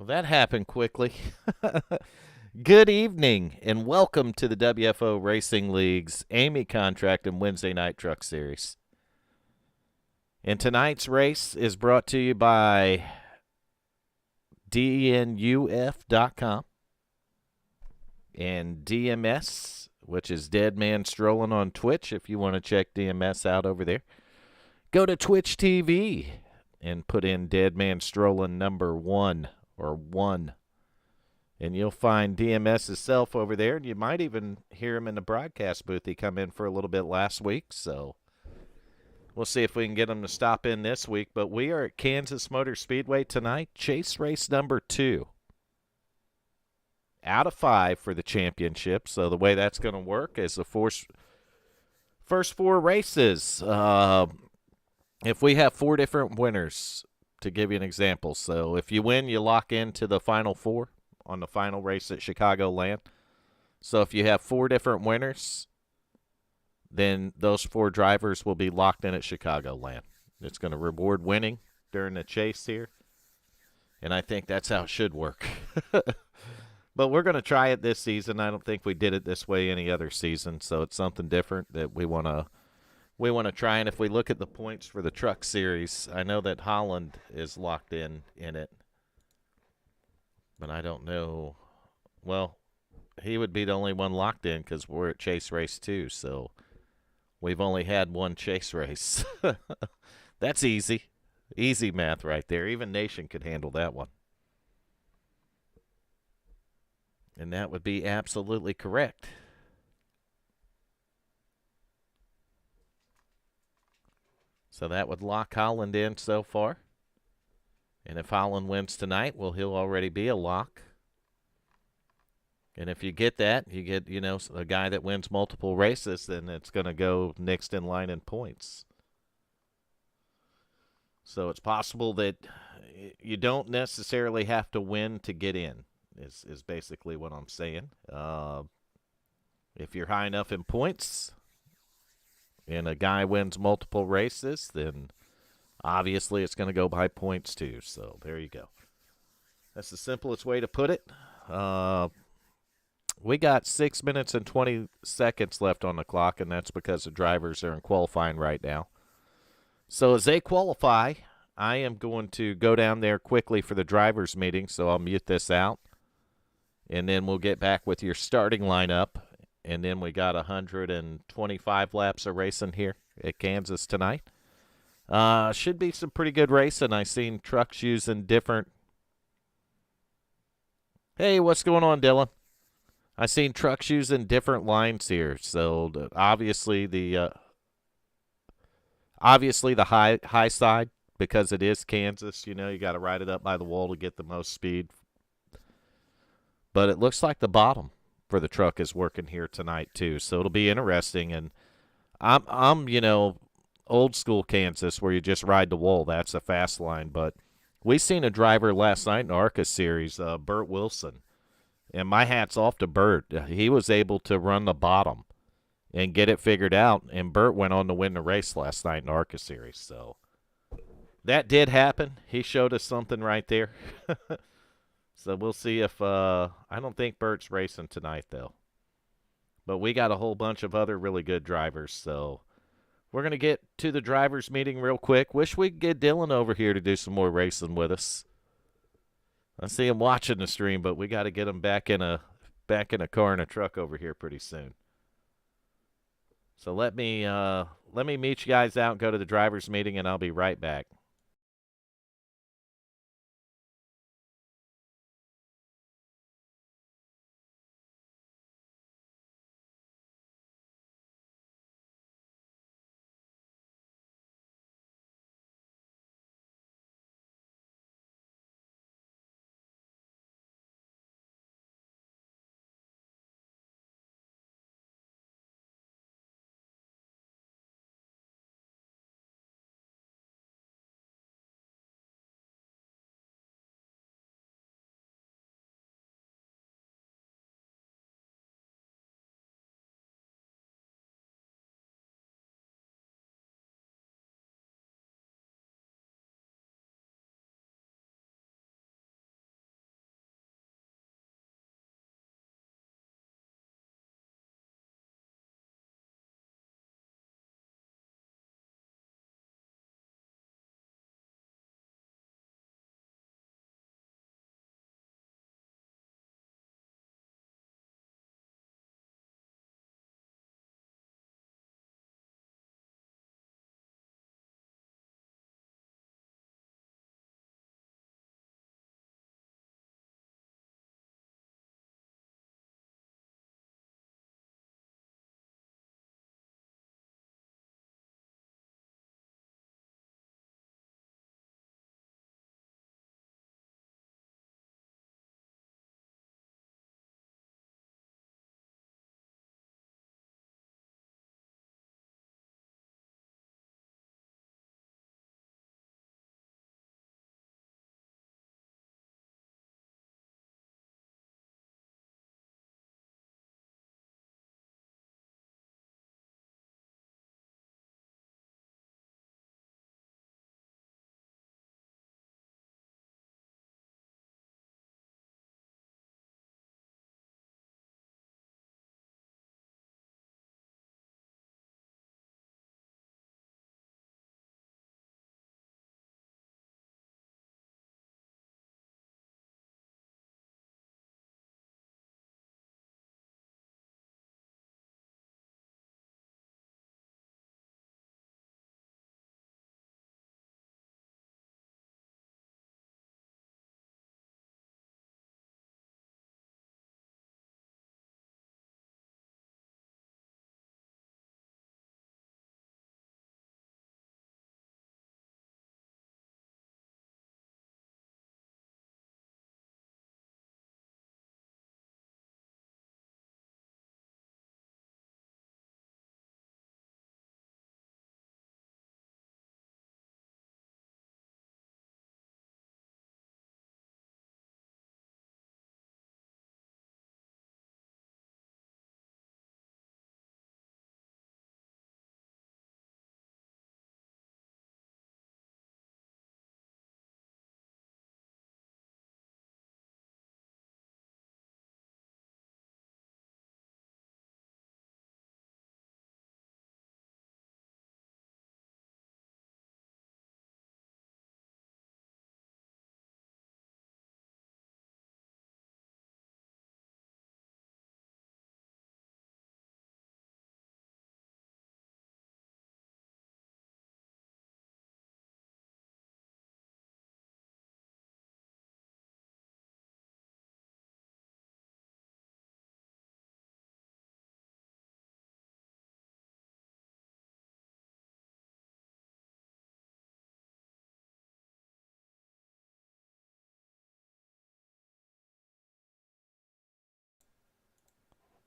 Well, that happened quickly. Good evening, and welcome to the WFO Racing League's Eighmey Contract and Wednesday Night Truck Series. And tonight's race is brought to you by DNUF.com and DMS, which is Dead Man Strolling on Twitch if you want to check DMS out over there. Go to Twitch TV and put in Dead Man Strolling number 1 or 1. And you'll find DMS himself over there, and you might even hear him in the broadcast booth. He come in for a little bit last week, so we'll see if we can get him to stop in this week. But we are at Kansas Motor Speedway tonight, chase race number 2. Out of 5 for the championship, so the way that's going to work is the first 4 races. If we have 4 different winners, to give you an example, so if you win, you lock into the final 4 on the final race at Chicagoland. So if you have 4 different winners, then those 4 drivers will be locked in at Chicagoland. It's going to reward winning during the chase here, and I think that's how it should work. But we're going to try it this season. I don't think we did it this way any other season, so it's something different that we want to try. And if we look at the points for the truck series, I know that Holland is locked in it. But I don't know. Well, he would be the only one locked in because we're at Chase Race 2, so we've only had 1 chase race. That's easy. Easy math right there. Even Nation could handle that one. And that would be absolutely correct. So that would lock Holland in so far. And if Holland wins tonight, well, he'll already be a lock. And if you get that, you get, a guy that wins multiple races, then it's going to go next in line in points. So it's possible that you don't necessarily have to win to get in, is basically what I'm saying. If you're high enough in points and a guy wins multiple races, then obviously it's going to go by points too. So there you go. That's the simplest way to put it. We got 6 minutes and 20 seconds left on the clock, and that's because the drivers are in qualifying right now. So as they qualify, I am going to go down there quickly for the drivers' meeting, so I'll mute this out. And then we'll get back with your starting lineup. And then we got 125 laps of racing here at Kansas tonight. Should be some pretty good racing. I seen trucks using different. Hey, what's going on, Dylan? I seen trucks using different lines here. So obviously the high side, because it is Kansas. You got to ride it up by the wall to get the most speed. But it looks like the bottom for the truck is working here tonight too. So it'll be interesting. And I'm old school Kansas where you just ride the wall. That's a fast line. But we seen a driver last night in the ARCA series, Burt Wilson. And my hat's off to Burt. He was able to run the bottom and get it figured out. And Burt went on to win the race last night in the ARCA series. So that did happen. He showed us something right there. So we'll see if I don't think Burt's racing tonight, though. But we got a whole bunch of other really good drivers, so we're going to get to the drivers' meeting real quick. Wish we could get Dylan over here to do some more racing with us. I see him watching the stream, but we got to get him back in a car and a truck over here pretty soon. So let me meet you guys out and go to the drivers' meeting, and I'll be right back.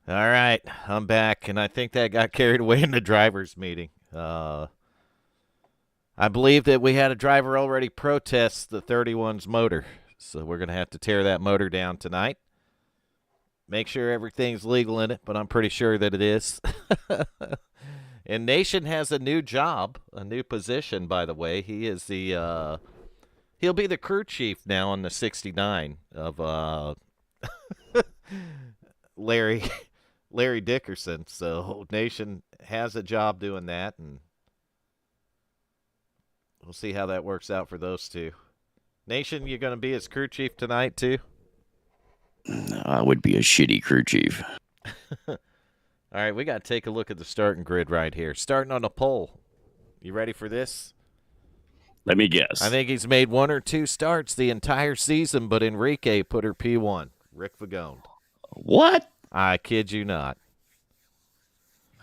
All right, I'm back, and I think that got carried away in the driver's meeting. I believe that we had a driver already protest the 31's motor, so we're going to have to tear that motor down tonight. Make sure everything's legal in it, but I'm pretty sure that it is. And Nation has a new job, a new position, by the way. He is the he'll be the crew chief now on the 69 of Larry Dickerson. So Nation has a job doing that, and we'll see how that works out for those two. Nation, you're going to be his crew chief tonight too? I would be a shitty crew chief. All right, we got to take a look at the starting grid right here. Starting on the pole. You ready for this? Let me guess. I think he's made 1 or 2 starts the entire season, but Enrique put her P1. Rick Fagone. What? I kid you not.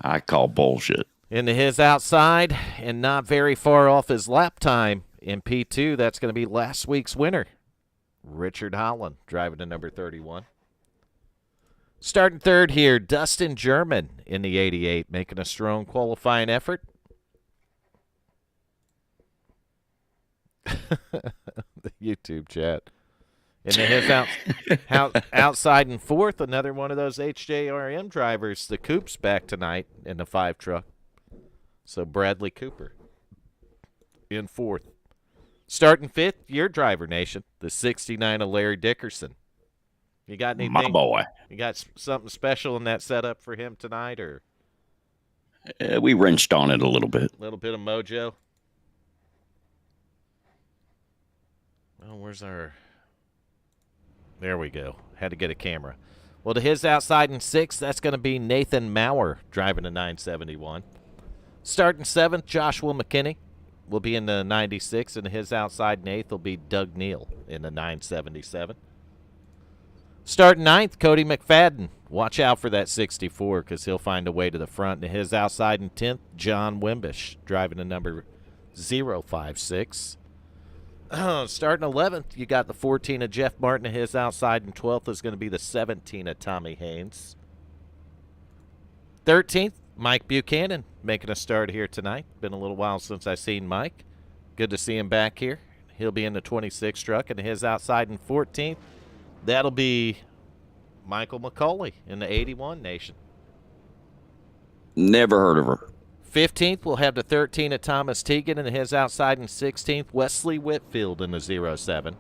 I call bullshit. Into his outside, and not very far off his lap time in P2, that's going to be last week's winner, Richard Holland, driving to number 31. Starting third here, Dustin German in the 88, making a strong qualifying effort. The YouTube chat. And then his outside and fourth, another one of those HJRM drivers. The Coop's back tonight in the 5 truck. So Bradley Cooper in fourth. Starting fifth, your driver, Nation, the 69 of Larry Dickerson. You got anything? My boy. You got something special in that setup for him tonight, or? We wrenched on it a little bit. A little bit of mojo. Well, where's our? There we go. Had to get a camera. Well, to his outside in 6th, that's going to be Nathan Maurer driving a 971. Starting 7th, Joshua McKinney will be in the 96, and his outside in 8th will be Doug Neal in the 977. Starting 9th, Cody McFadden. Watch out for that 64 because he'll find a way to the front. And his outside in 10th, John Wimbish driving the number 056. Starting 11th, you got the 14 of Jeff Martin, and his outside in 12th is going to be the 17 of Tommy Haynes. 13th, Mike Buchanan making a start here tonight. Been a little while since I've seen Mike. Good to see him back here. He'll be in the 26 truck, and his outside in 14th, that'll be Michael McCauley in the 81 Nation. Never heard of her. 15th, we'll have the 13 of Thomas Teagan, and his outside in 16th, Wesley Whitfield in the 07.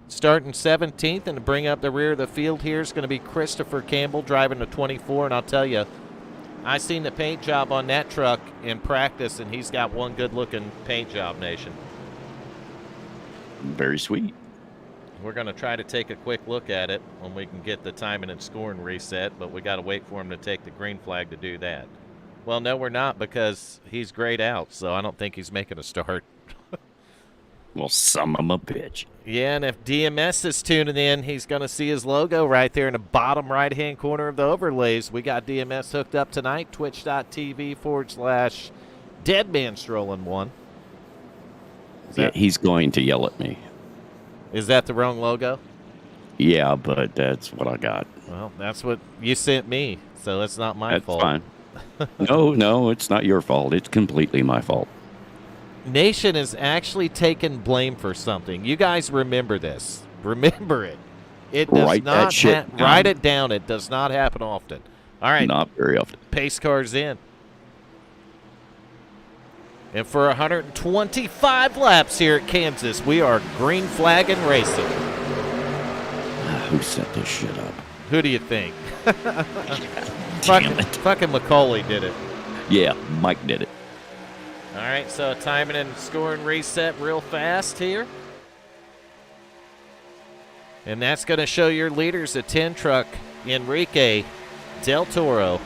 Starting 17th, and to bring up the rear of the field here is going to be Christopher Campbell driving the 24, and I'll tell you, I seen the paint job on that truck in practice, and he's got one good-looking paint job, Nation. Very sweet. We're going to try to take a quick look at it when we can get the timing and scoring reset, but we got to wait for him to take the green flag to do that. Well, no, we're not, because he's grayed out, so I don't think he's making a start. Well, son of a bitch. Yeah, and if DMS is tuning in, he's going to see his logo right there in the bottom right-hand corner of the overlays. We got DMS hooked up tonight, twitch.tv/Deadmanstrolling1. Yeah, he's going to yell at me. Is that the wrong logo? Yeah, but that's what I got. Well, that's what you sent me, so it's not my fault. That's fine. No, it's not your fault. It's completely my fault. Nation is actually taking blame for something. You guys remember this. Remember it. It does Write not that shit down. Write it down. It does not happen often. All right. Not very often. Pace car's in. And for 125 laps here at Kansas, we are green flagging racing. Who set this shit up? Who do you think? Damn it. Fucking McCauley did it. Yeah, Mike did it. All right, so timing and scoring reset real fast here. And that's going to show your leaders, a 10 truck, Enrique Del Toro.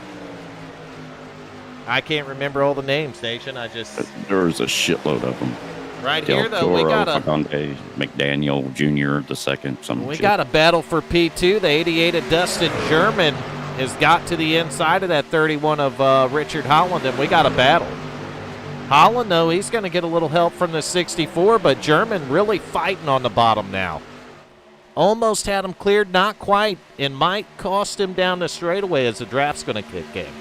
I can't remember all the names, Nation. There's a shitload of them. Right Del here, though, Toro, we got a Faconde, McDaniel Jr. the second. we got a battle for P2. The 88 of Dustin German has got to the inside of that 31 of Richard Holland, and we got a battle. Holland, though, he's going to get a little help from the 64, but German really fighting on the bottom now. Almost had him cleared, not quite, and might cost him down the straightaway as the draft's going to kick in.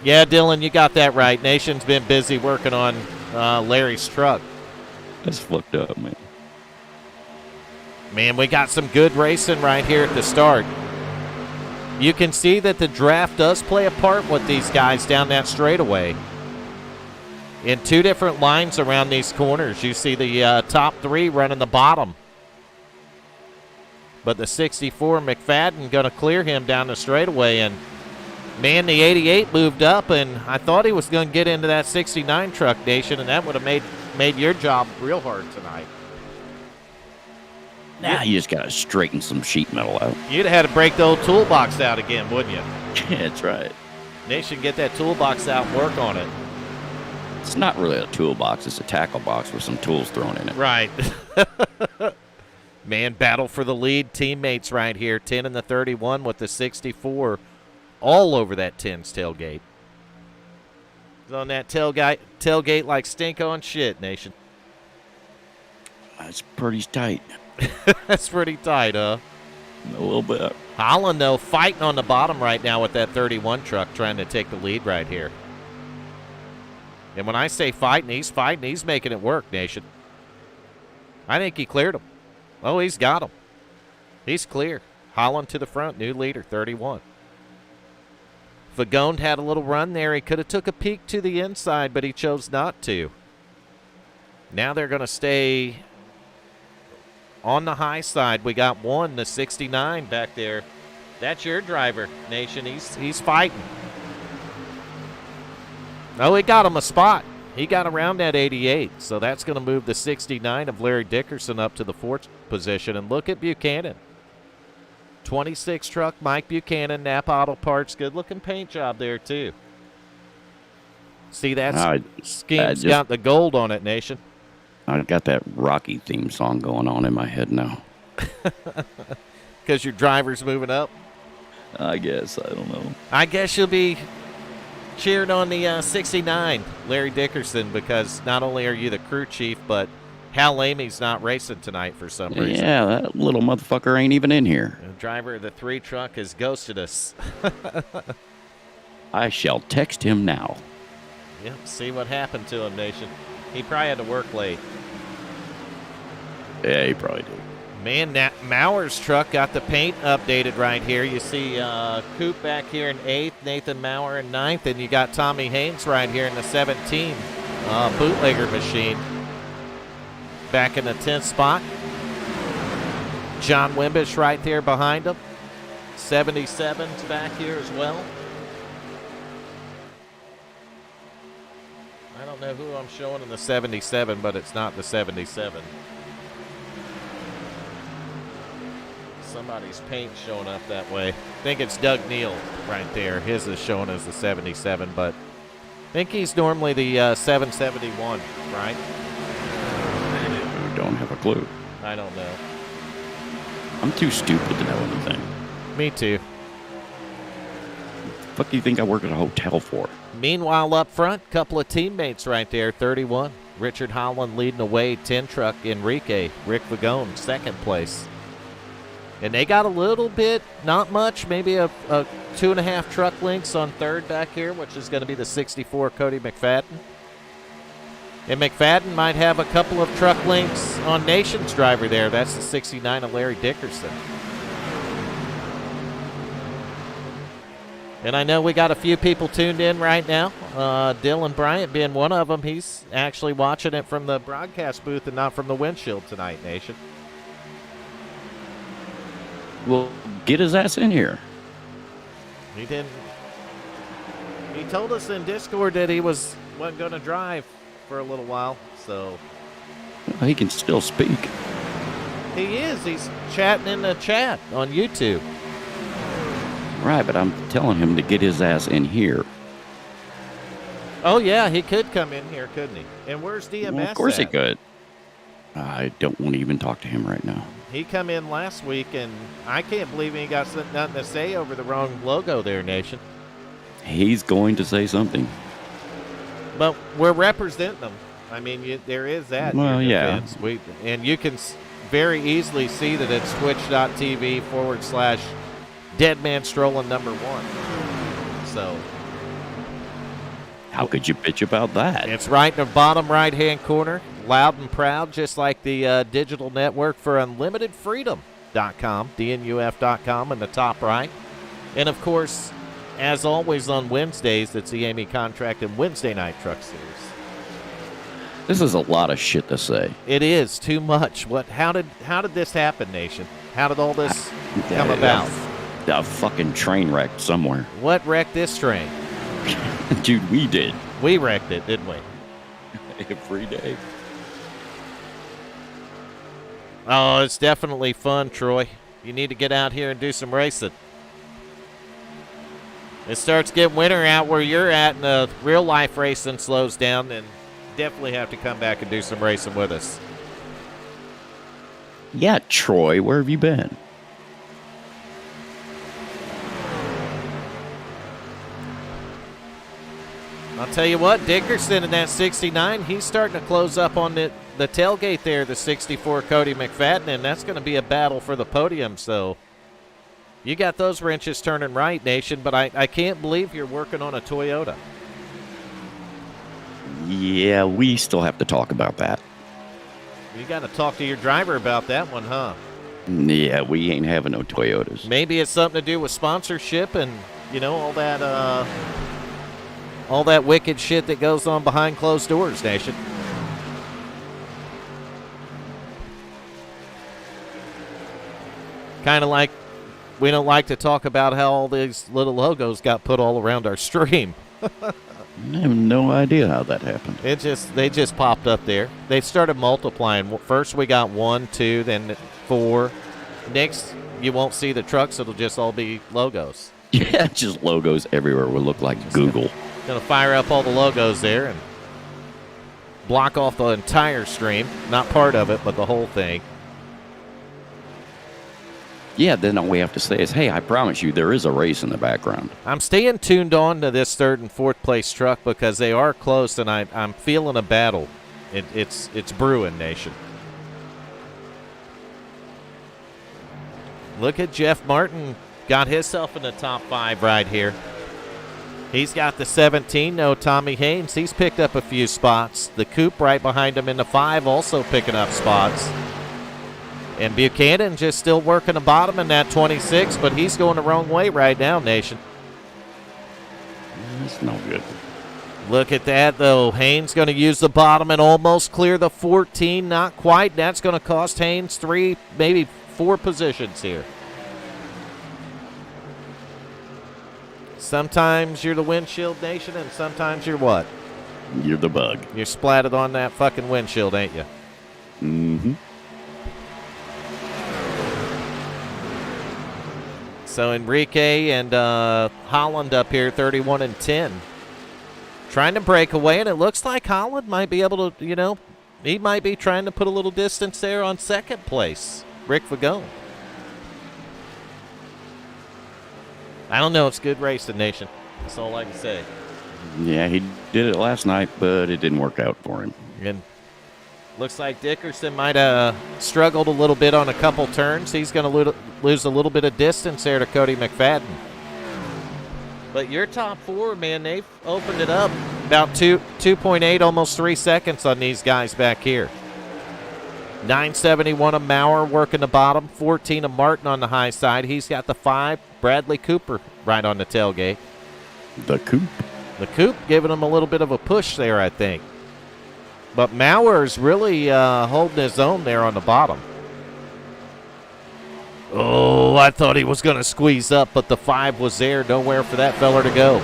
Yeah, Dylan, you got that right. Nation's been busy working on Larry's truck. That's fucked up, man. Man, we got some good racing right here at the start. You can see that the draft does play a part with these guys down that straightaway. In two different lines around these corners, you see the top three running the bottom. But the 64 McFadden going to clear him down the straightaway. And, man, the 88 moved up, and I thought he was going to get into that 69 truck, Nation, and that would have made your job real hard tonight. Nah, you just got to straighten some sheet metal out. You'd have had to break the old toolbox out again, wouldn't you? Yeah, that's right. Nation, get that toolbox out and work on it. It's not really a toolbox. It's a tackle box with some tools thrown in it. Right. Man, battle for the lead. Teammates right here. 10 and the 31 with the 64 all over that 10's tailgate. He's on that tailgate like stinko on shit, Nation. That's pretty tight. That's pretty tight, huh? A little bit. Holland, though, fighting on the bottom right now with that 31 truck, trying to take the lead right here. And when I say fighting, he's making it work, Nation. I think he cleared him. Oh, he's got him. He's clear. Holland to the front, new leader, 31. Fagone had a little run there. He could have took a peek to the inside, but he chose not to. Now they're going to stay on the high side. We got one, the 69 back there. That's your driver, Nation. He's fighting. Oh, he got him a spot. He got around that 88, so that's going to move the 69 of Larry Dickerson up to the fourth position. And look at Buchanan. 26 truck, Mike Buchanan, Napa Auto Parts. Good-looking paint job there, too. See, that scheme's got the gold on it, Nation. I got that Rocky theme song going on in my head now. Because your driver's moving up? I guess. I don't know. I guess you'll be cheered on the 69, Larry Dickerson, because not only are you the crew chief, but Hal Eighmey's not racing tonight for some reason. Yeah, that little motherfucker ain't even in here. The driver of the 3 truck has ghosted us. I shall text him now. Yep, see what happened to him, Nation. He probably had to work late. Yeah, he probably did. Man, Mauer's truck got the paint updated right here. You see Coop back here in 8th, Nathan Mauer in 9th, and you got Tommy Haynes right here in the 17 bootlegger machine. Back in the 10th spot. John Wimbish right there behind him. 77's back here as well. I don't know who I'm showing in the 77, but it's not the 77. Somebody's paint showing up that way. I think it's Doug Neal right there. His is showing as the 77, but I think he's normally the 771, right? I don't have a clue. I don't know. I'm too stupid to know anything. Me too. What the fuck do you think I work at a hotel for? Meanwhile, up front, couple of teammates right there, 31. Richard Holland leading the way, 10 truck, Enrique. Rick Vagone, second place. And they got a little bit, not much, maybe a 2.5 truck lengths on third back here, which is going to be the 64 Cody McFadden. And McFadden might have a couple of truck lengths on Nation's driver there. That's the 69 of Larry Dickerson. And I know we got a few people tuned in right now. Dylan Bryant being one of them. He's actually watching it from the broadcast booth and not from the windshield tonight, Nation. Well, get his ass in here. He didn't. He told us in Discord that he wasn't going to drive for a little while, so. Well, he can still speak. He is. He's chatting in the chat on YouTube. Right, but I'm telling him to get his ass in here. Oh, yeah, he could come in here, couldn't he? And where's DMS Well, of course he at? could. I don't want to even talk to him right now. He come in last week, and I can't believe he got nothing to say over the wrong logo there, Nation. He's going to say something. But we're representing him. I mean, there is that. Well, in your yeah. defense. And you can very easily see that it's twitch.tv/Deadman Strolling #1. So. How could you bitch about that? It's right in the bottom right-hand corner, loud and proud, just like the digital network for UnlimitedFreedom.com, DNUF.com in the top right. And, of course, as always on Wednesdays, it's the Eighmey Contract and Wednesday Night Truck Series. This is a lot of shit to say. It is too much. How did this happen, Nation? How did all this come about? A fucking train wreck somewhere. What wrecked this train? Dude, we did. We wrecked it, didn't we? Every day. Oh, it's definitely fun, Troy. You need to get out here and do some racing. It starts getting winter out where you're at, and the real life racing slows down, then definitely have to come back and do some racing with us. Yeah, Troy, where have you been? I'll tell you what, Dickerson in that 69, he's starting to close up on the tailgate there, the 64 Cody McFadden, and that's going to be a battle for the podium. So you got those wrenches turning right, Nation, but I can't believe you're working on a Toyota. Yeah, we still have to talk about that. You got to talk to your driver about that one, huh? Yeah, we ain't having no Toyotas. Maybe it's something to do with sponsorship and, all that wicked shit that goes on behind closed doors, Nation. Kind of like we don't like to talk about how all these little logos got put all around our stream. I have no idea how that happened. They just popped up there. They started multiplying. First we got 1, 2, then 4. Next you won't see the trucks. It'll just all be logos. Yeah, just logos everywhere will look like Google. Gonna fire up all the logos there and block off the entire stream. Not part of it, but the whole thing. Yeah, then all we have to say is, hey, I promise you there is a race in the background. I'm staying tuned on to this 3rd and 4th place truck because they are close, and I'm feeling a battle. It's brewing, Nation. Look at Jeff Martin. Got himself in the top 5 right here. He's got the 17. No, Tommy Haynes. He's picked up a few spots. The Coupe right behind him in the 5 also picking up spots. And Buchanan just still working the bottom in that 26, but he's going the wrong way right now, Nation. That's no good. Look at that, though. Haynes going to use the bottom and almost clear the 14. Not quite. That's going to cost Haynes 3, maybe 4 positions here. Sometimes you're the windshield, Nation, and sometimes you're what? You're the bug. You're splatted on that fucking windshield, ain't you? Mm-hmm. So Enrique and Holland up here, 31 and 10. Trying to break away, and it looks like Holland might be able to, he might be trying to put a little distance there on 2nd place. Rick Vagone. I don't know. It's good racing, Nation. That's all I can say. Yeah, he did it last night, but it didn't work out for him. And looks like Dickerson might have struggled a little bit on a couple turns. He's going to lose a little bit of distance there to Cody McFadden. But your top 4, man, they've opened it up about 2.8, almost 3 seconds on these guys back here. 971 of Maurer working the bottom, 14 of Martin on the high side. He's got the 5. Bradley Cooper right on the tailgate. The Coupe. The Coupe giving him a little bit of a push there, I think. But Maurer's really holding his own there on the bottom. Oh, I thought he was going to squeeze up, but the 5 was there. Nowhere for that feller to go.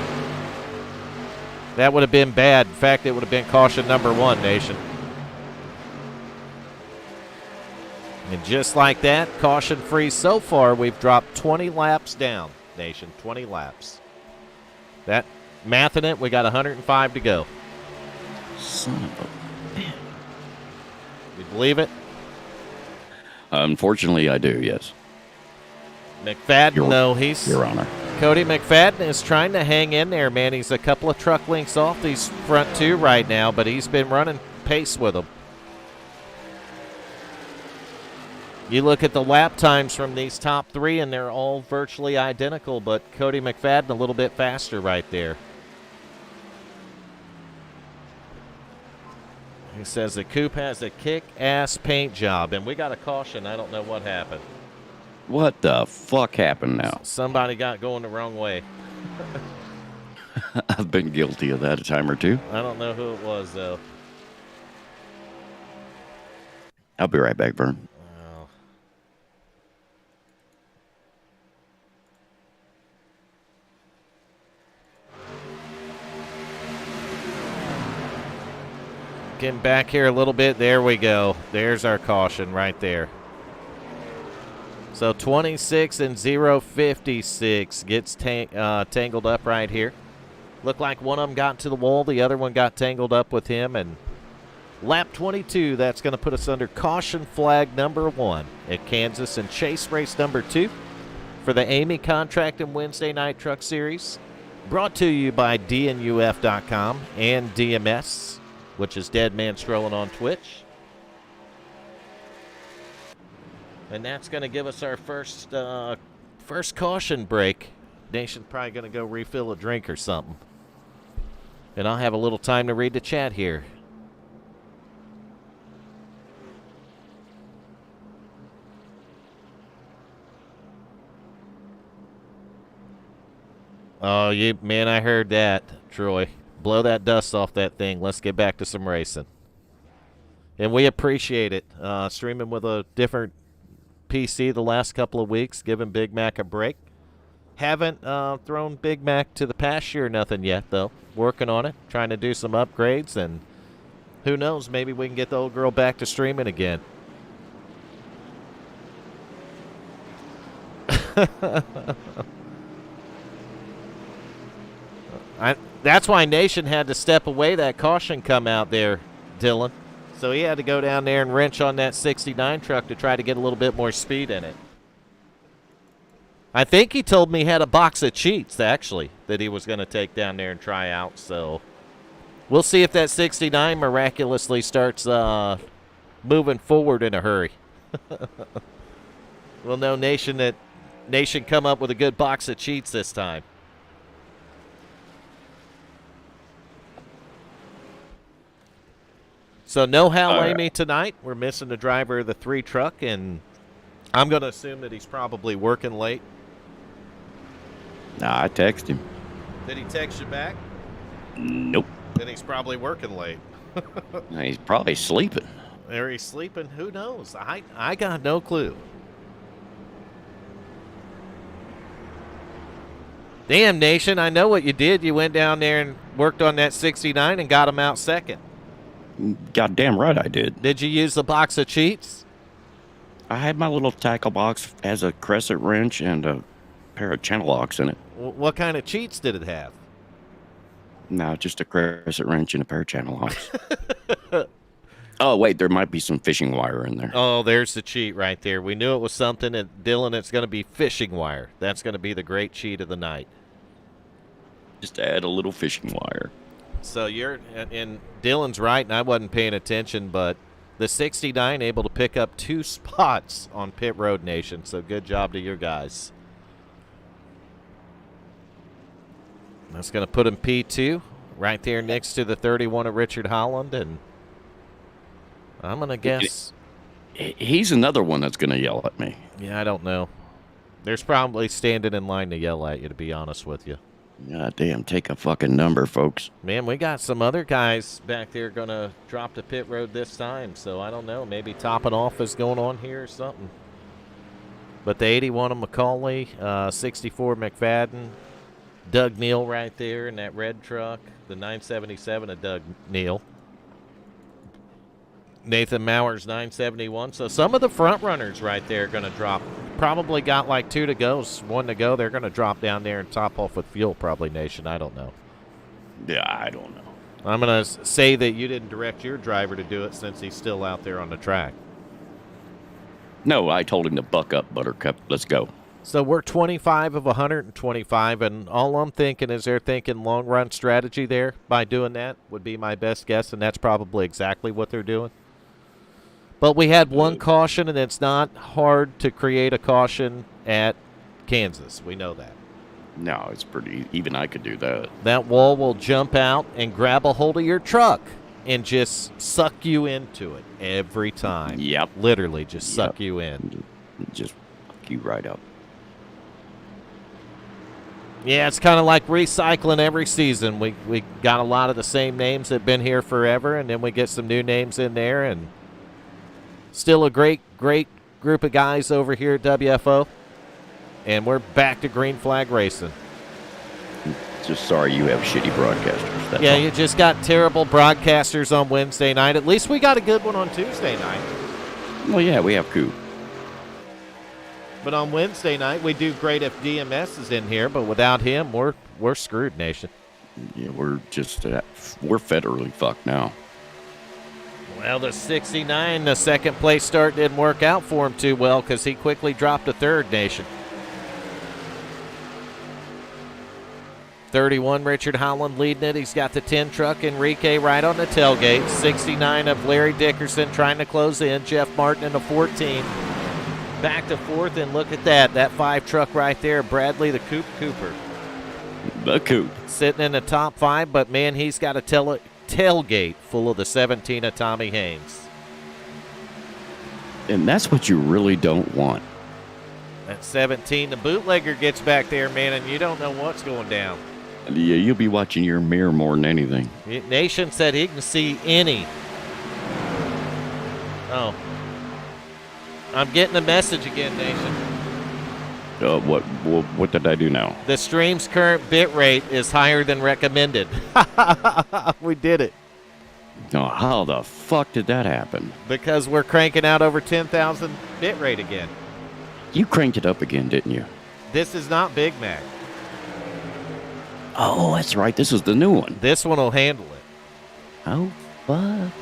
That would have been bad. In fact, it would have been caution number 1, Nation. And just like that, caution-free so far, we've dropped 20 laps down, Nation, 20 laps. That, mathing it, we got 105 to go. Son of a man. You believe it? Unfortunately, I do, yes. McFadden, though, he's... Your Honor. Cody McFadden is trying to hang in there, man. He's a couple of truck lengths off these front 2 right now, but he's been running pace with them. You look at the lap times from these top three, and they're all virtually identical, but Cody McFadden a little bit faster right there. He says the coupe has a kick-ass paint job, and we got a caution. I don't know what happened. What the fuck happened now? Somebody got going the wrong way. I've been guilty of that a time or two. I don't know who it was, though. I'll be right back, Vern. Wow. Getting back here a little bit. There we go. There's our caution right there. So 26 and 056 gets tangled up right here. Looked like one of them got to the wall. The other one got tangled up with him. And lap 22, that's going to put us under caution flag number 1 at Kansas and chase race number 2 for the Eighmey Contract and Wednesday Night Truck Series. Brought to you by DNUF.com and DMS, which is Dead Man Strolling on Twitch. And that's going to give us our first caution break. Nation's probably going to go refill a drink or something. And I'll have a little time to read the chat here. Oh, man, I heard that, Troy. Blow that dust off that thing. Let's get back to some racing. And we appreciate it. Streaming with a different PC the last couple of weeks, giving Big Mac a break. Haven't thrown Big Mac to the pasture or nothing yet, though. Working on it, trying to do some upgrades, and who knows, maybe we can get the old girl back to streaming again. That's why Nation had to step away. That caution come out there, Dylan. So he had to go down there and wrench on that 69 truck to try to get a little bit more speed in it. I think he told me he had a box of cheats, actually, that he was going to take down there and try out. So we'll see if that 69 miraculously starts moving forward in a hurry. We'll know Nation come up with a good box of cheats this time. So no Hal Eighmey tonight. We're missing the driver of the 3 truck, and I'm going to assume that he's probably working late. Nah, I texted him. Did he text you back? Nope. Then he's probably working late. He's probably sleeping. Or he's sleeping. Who knows? I got no clue. Damn, Nation, I know what you did. You went down there and worked on that 69 and got him out second. Goddamn right I did. Did you use the box of cheats? I had my little tackle box, has a crescent wrench and a pair of channel locks in it. What kind of cheats did it have? No, just a crescent wrench and a pair of channel locks. Oh, wait, there might be some fishing wire in there. Oh, there's the cheat right there. We knew it was something, and Dylan, it's going to be fishing wire. That's going to be the great cheat of the night. Just add a little fishing wire. So and Dylan's right, and I wasn't paying attention, but the 69 able to pick up 2 spots on Pit Road Nation, so good job to your guys. That's going to put him P2 right there next to the 31 of Richard Holland, and I'm going to guess. He's another one that's going to yell at me. Yeah, I don't know. There's probably standing in line to yell at you, to be honest with you. God damn, take a fucking number, folks. Man, we got some other guys back there going to drop to pit road this time, so I don't know. Maybe topping off is going on here or something. But the 81 of Macaulay, 64 McFadden, Doug Neal right there in that red truck, the 977 of Doug Neal. Nathan Mauer's 971. So some of the front runners right there are going to drop. Probably got like 2 to go, 1 to go. They're going to drop down there and top off with fuel, probably, Nation. I don't know. Yeah, I don't know. I'm going to say that you didn't direct your driver to do it since he's still out there on the track. No, I told him to buck up, Buttercup. Let's go. So we're 25 of 125, and all I'm thinking is they're thinking long-run strategy there by doing that would be my best guess, and that's probably exactly what they're doing. But we had one caution, and it's not hard to create a caution at Kansas. We know that. No, it's pretty. Even I could do that. That wall will jump out and grab a hold of your truck and just suck you into it every time. Yep. Literally just suck you in. Just fuck you right up. Yeah, it's kind of like recycling every season. We got a lot of the same names that have been here forever, and then we get some new names in there, and still a great group of guys over here at WFO. And we're back to green flag racing. Just sorry you have shitty broadcasters. That's yeah, all. you just got terrible broadcasters on Wednesday night. At least we got a good one on Tuesday night. Well, yeah, we have Coop. But on Wednesday night, we do great if DMS is in here. But without him, we're screwed, Nation. Yeah, we're just we're federally fucked now. Well, the 69, the second place start didn't work out for him too well because he quickly dropped to third, Nation. 31, Richard Holland leading it. He's got the 10 truck, Enrique right on the tailgate. 69 of Larry Dickerson trying to close in. Jeff Martin in the 14. Back to fourth, and look at that. That 5 truck right there, Bradley the Coop Cooper. The Coop. Sitting in the top 5, but, man, he's got a tailgate full of the 17 of Tommy Haynes. And that's what you really don't want. At 17, the bootlegger gets back there, man, and you don't know what's going down. Yeah, you'll be watching your mirror more than anything. Nation said he can see any. Oh. I'm getting a message again, Nation. What did I do now? The stream's current bit rate is higher than recommended. We did it. Oh, how the fuck did that happen? Because we're cranking out over 10,000 bit rate again. You cranked it up again, didn't you? This is not Big Mac. Oh, that's right. This is the new one. This one will handle it. Oh, fuck.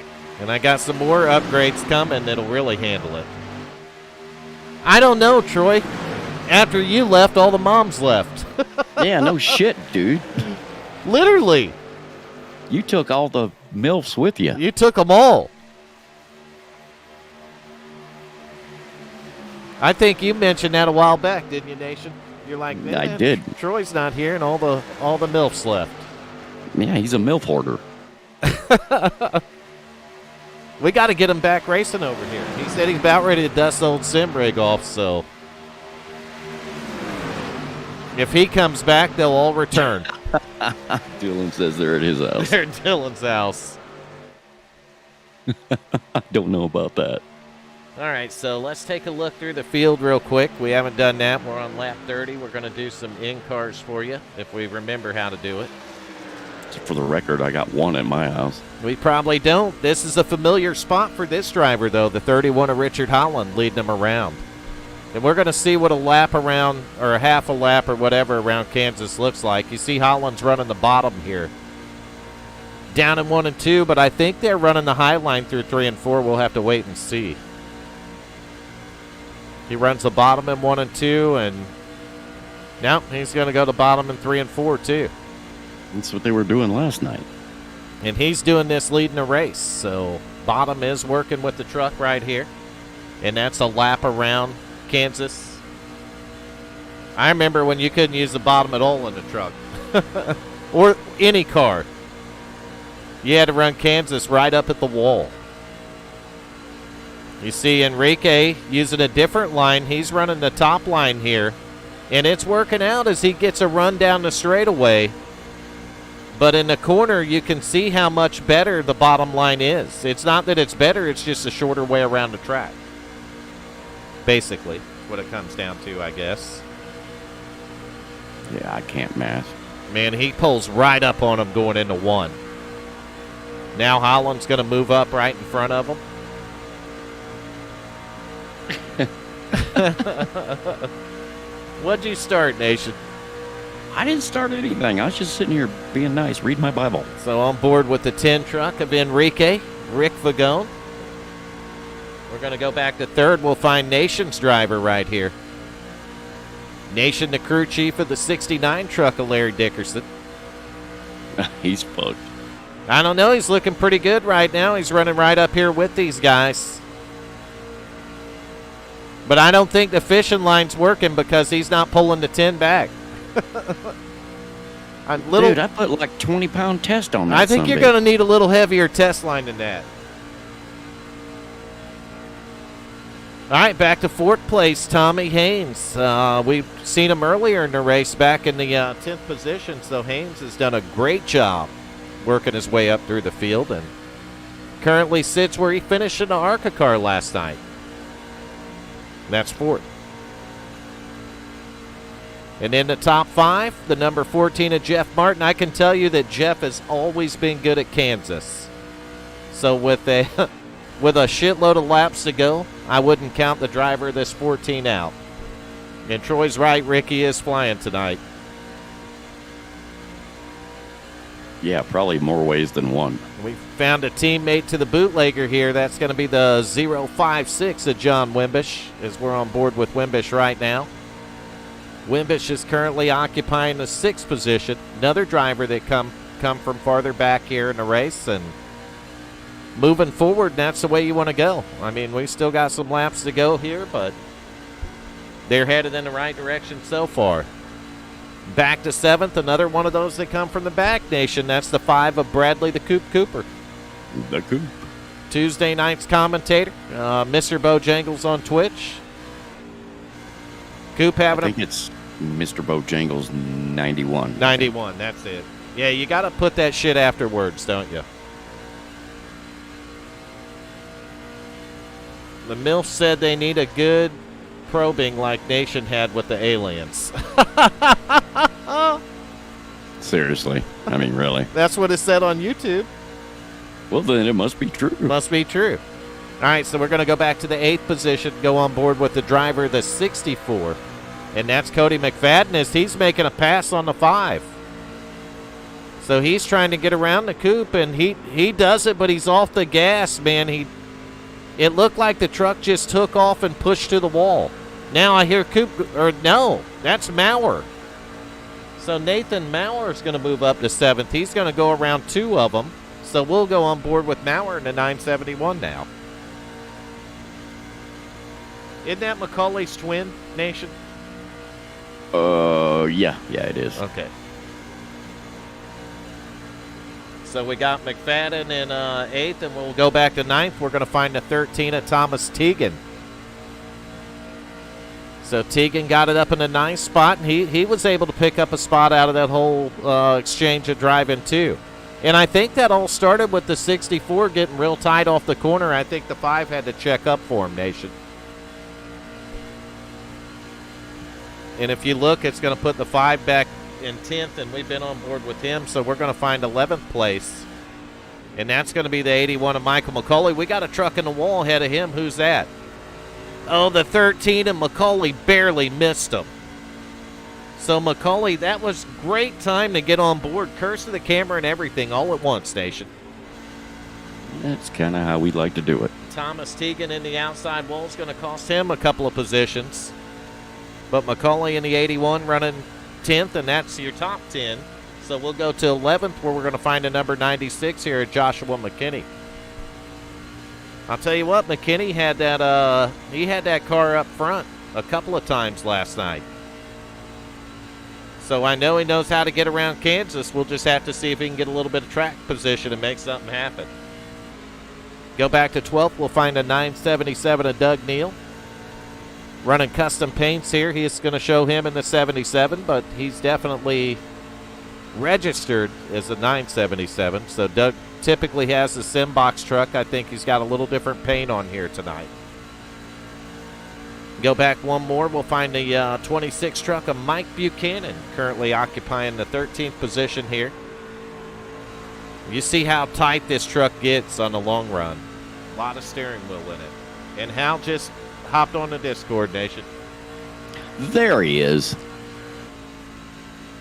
And I got some more upgrades coming that'll really handle it. I don't know, Troy. After you left, all the moms left. Yeah, no shit, dude. Literally. You took all the MILFs with you. You took them all. I think you mentioned that a while back, didn't you, Nation? You're like, man, I did. Troy's not here, and all the MILFs left. Yeah, he's a MILF hoarder. We got to get him back racing over here. He said he's about ready to dust old Simrig off, so if he comes back, they'll all return. Dylan says they're at his house. They're at Dylan's house. I don't know about that. All right, so let's take a look through the field real quick. We haven't done that. We're on lap 30. We're going to do some in-cars for you if we remember how to do it. For the record, I got one at my house. We probably don't. This is a familiar spot for this driver, though, the 31 of Richard Holland leading him around. And we're going to see what a lap around, or a half a lap or whatever around Kansas looks like. You see Holland's running the bottom here. Down in 1 and 2, but I think they're running the high line through 3 and 4. We'll have to wait and see. He runs the bottom in 1 and 2, and now he's going to go to bottom in 3 and 4, too. That's what they were doing last night. And he's doing this leading a race. So bottom is working with the truck right here. And that's a lap around Kansas. I remember when you couldn't use the bottom at all in the truck. Or any car. You had to run Kansas right up at the wall. You see Enrique using a different line. He's running the top line here. And it's working out as he gets a run down the straightaway. But in the corner, you can see how much better the bottom line is. It's not that it's better, it's just a shorter way around the track. Basically, what it comes down to, I guess. Yeah, I can't math. Man, he pulls right up on him going into 1. Now Holland's going to move up right in front of him. What'd you start, Nation? I didn't start anything. I was just sitting here being nice, reading my Bible. So on board with the 10 truck of Enrique, Rick Vagone. We're going to go back to third. We'll find Nation's driver right here. Nation, the crew chief of the 69 truck of Larry Dickerson. He's fucked. I don't know. He's looking pretty good right now. He's running right up here with these guys. But I don't think the fishing line's working because he's not pulling the 10 back. Dude, I put like 20-pound test on that. I think you're going to need a little heavier test line than that. All right, back to fourth place, Tommy Haynes. We've seen him earlier in the race back in the 10th position, so Haynes has done a great job working his way up through the field and currently sits where he finished in the ARCA car last night. That's fourth. And in the top 5, the number 14 of Jeff Martin. I can tell you that Jeff has always been good at Kansas. So with a shitload of laps to go, I wouldn't count the driver of this 14 out. And Troy's right, Ricky is flying tonight. Yeah, probably more ways than one. We found a teammate to the bootlegger here. That's going to be the 056 of John Wimbish, as we're on board with Wimbish right now. Wimbish is currently occupying the 6th position. Another driver that come from farther back here in the race, and moving forward, that's the way you want to go. I mean, we still got some laps to go here, but they're headed in the right direction so far. Back to 7th, another one of those that come from the back, Nation. That's the 5 of Bradley the Coop Cooper. The Coop. Tuesday night's commentator, Mr. Bojangles on Twitch. Coop having I think it's Mr. Bojangles 91. 91, that's it. Yeah, you got to put that shit afterwards, don't you? The MILF said they need a good probing like Nation had with the aliens. Seriously. I mean, really. That's what it said on YouTube. Well, then it must be true. Must be true. All right, so we're going to go back to the 8th position, go on board with the driver, the 64. And that's Cody McFadden as he's making a pass on the 5. So he's trying to get around the Coop, and he does it, but he's off the gas, man. It looked like the truck just took off and pushed to the wall. Now I hear Coop, or no, that's Maurer. So Nathan Maurer is going to move up to 7th. He's going to go around 2 of them. So we'll go on board with Maurer in the 971 now. Isn't that Macaulay's twin, Nation? Yeah, it is. Okay. So we got McFadden in 8th, and we'll go back to 9th. We're going to find the 13 of Thomas Teagan. So Teagan got it up in the 9th spot, and he was able to pick up a spot out of that whole exchange of driving, too. And I think that all started with the 64 getting real tight off the corner. I think the 5 had to check up for him, Nation. And if you look, it's going to put the 5 back in 10th, and we've been on board with him, so we're going to find 11th place. And that's going to be the 81 of Michael McCauley. We got a truck in the wall ahead of him. Who's that? Oh, the 13, and McCauley barely missed him. So McCauley, that was great time to get on board. Curse to the camera and everything all at once, Nation. That's kind of how we like to do it. Thomas Teagan in the outside wall is going to cost him a couple of positions. But McCauley in the 81 running 10th, and that's your top 10. So we'll go to 11th, where we're going to find a number 96 here at Joshua McKinney. I'll tell you what, McKinney had that he had that car up front a couple of times last night. So I know he knows how to get around Kansas. We'll just have to see if he can get a little bit of track position and make something happen. Go back to 12th, we'll find a 977 of Doug Neal. Running custom paints here. He's going to show him in the 77, but he's definitely registered as a 977. So Doug typically has the Simbox truck. I think he's got a little different paint on here tonight. Go back one more. We'll find the 26 truck of Mike Buchanan, currently occupying the 13th position here. You see how tight this truck gets on the long run. A lot of steering wheel in it. And Hal just hopped on the Discord, Nation. There he is.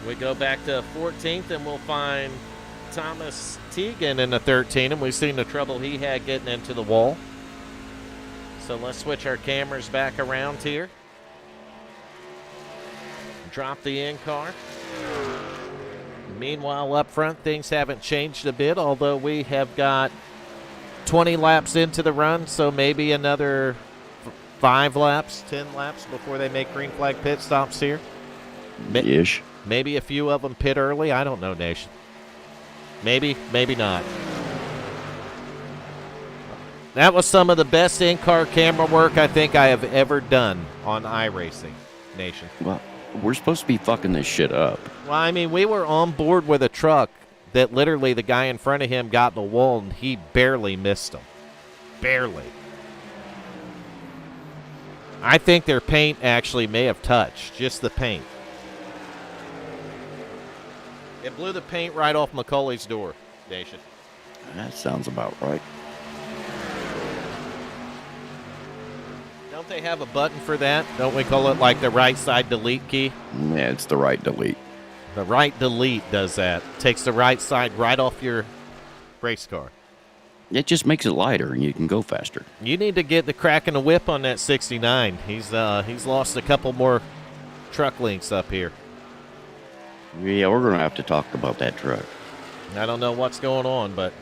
We go back to 14th, and we'll find Thomas Teagan in the 13, and we've seen the trouble he had getting into the wall. So let's switch our cameras back around here. Drop the in-car. Meanwhile, up front, things haven't changed a bit, although we have got 20 laps into the run, so maybe another 5 laps, 10 laps before they make green flag pit stops here. Ish. Maybe a few of them pit early. I don't know, Nation. Maybe, maybe not. That was some of the best in-car camera work I think I have ever done on iRacing, Nation. Well, we're supposed to be fucking this shit up. Well, I mean, we were on board with a truck that literally the guy in front of him got in the wall and he barely missed him. Barely. I think their paint actually may have touched, just the paint. It blew the paint right off McCauley's door, Nation. That sounds about right. Don't they have a button for that? Don't we call it like the right side delete key? Yeah, it's the right delete. The right delete does that. Takes the right side right off your race car. It just makes it lighter and you can go faster. You need to get the crack in the whip on that 69. He's lost a couple more truck links up here. Yeah, we're going to have to talk about that truck. I don't know what's going on, but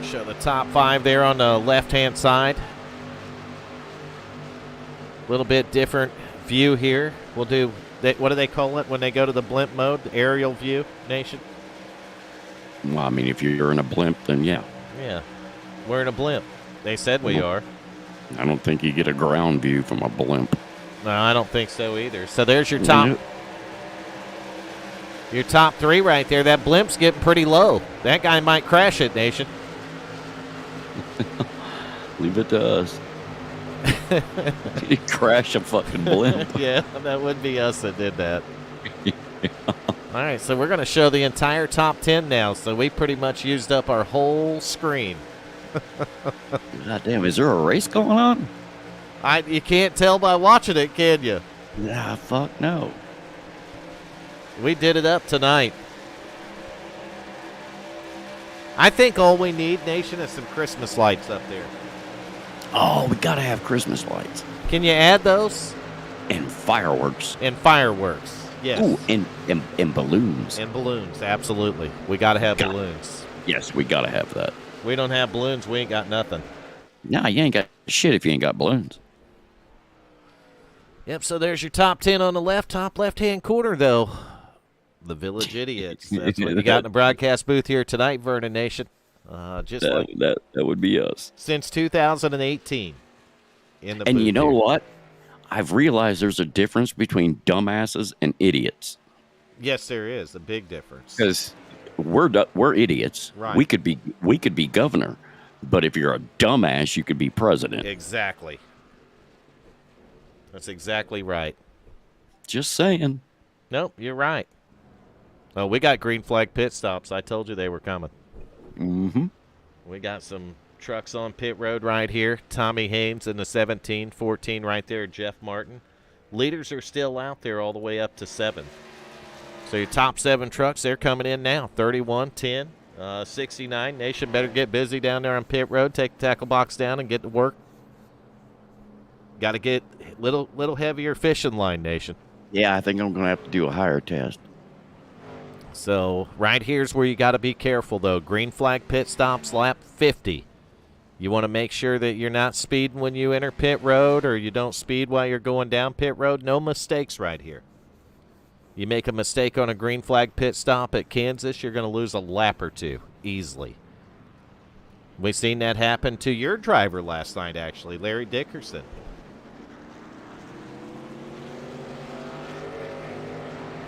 show the top 5 there on the left-hand side. A little bit different view here. We'll do, what do they call it when they go to the blimp mode? The aerial view, Nation? Well, I mean, if you're in a blimp, then yeah. Yeah, we're in a blimp. They said we are. I don't think you get a ground view from a blimp. No, I don't think so either. So there's your top. Your top 3 right there. That blimp's getting pretty low. That guy might crash it, Nation. Leave it to us. You crash a fucking blimp. Yeah, that would be us that did that. All right, so we're going to show the entire top 10 now. So we pretty much used up our whole screen. God damn, is there a race going on? You can't tell by watching it, can you? Nah, fuck no. We did it up tonight. I think all we need, Nation, is some Christmas lights up there. Oh, we gotta have Christmas lights. Can you add those? And fireworks. And fireworks, yes. Ooh, and balloons. And balloons, absolutely. We got to have balloons. Yes, we gotta have that. We don't have balloons, we ain't got nothing. Nah, you ain't got shit if you ain't got balloons. Yep, so there's your top 10 on the left, top left-hand corner, though. The Village Idiots. That's what you got in the broadcast booth here tonight, Vernon Nation. That would be us. Since 2018. And you know what? I've realized there's a difference between dumbasses and idiots. Yes, there is a big difference. Because we're idiots. Right. We could be governor, but if you're a dumbass, you could be president. Exactly. That's exactly right. Just saying. Nope, you're right. Oh, we got green flag pit stops. I told you they were coming. Mm-hmm. We got some trucks on pit road right here. Tommy Haynes in the 17, 14 right there, Jeff Martin. Leaders are still out there all the way up to 7. So your top 7 trucks, they're coming in now. 31, 10, 69. Nation better get busy down there on pit road. Take the tackle box down and get to work. Got to get little heavier fishing line, Nation. Yeah, I think I'm going to have to do a higher test. So right here's where you got to be careful, though. Green flag pit stops, lap 50. You want to make sure that you're not speeding when you enter pit road, or you don't speed while you're going down pit road. No mistakes right here. You make a mistake on a green flag pit stop at Kansas, you're going to lose a lap or 2 easily. We've seen that happen to your driver last night, actually, Larry Dickerson.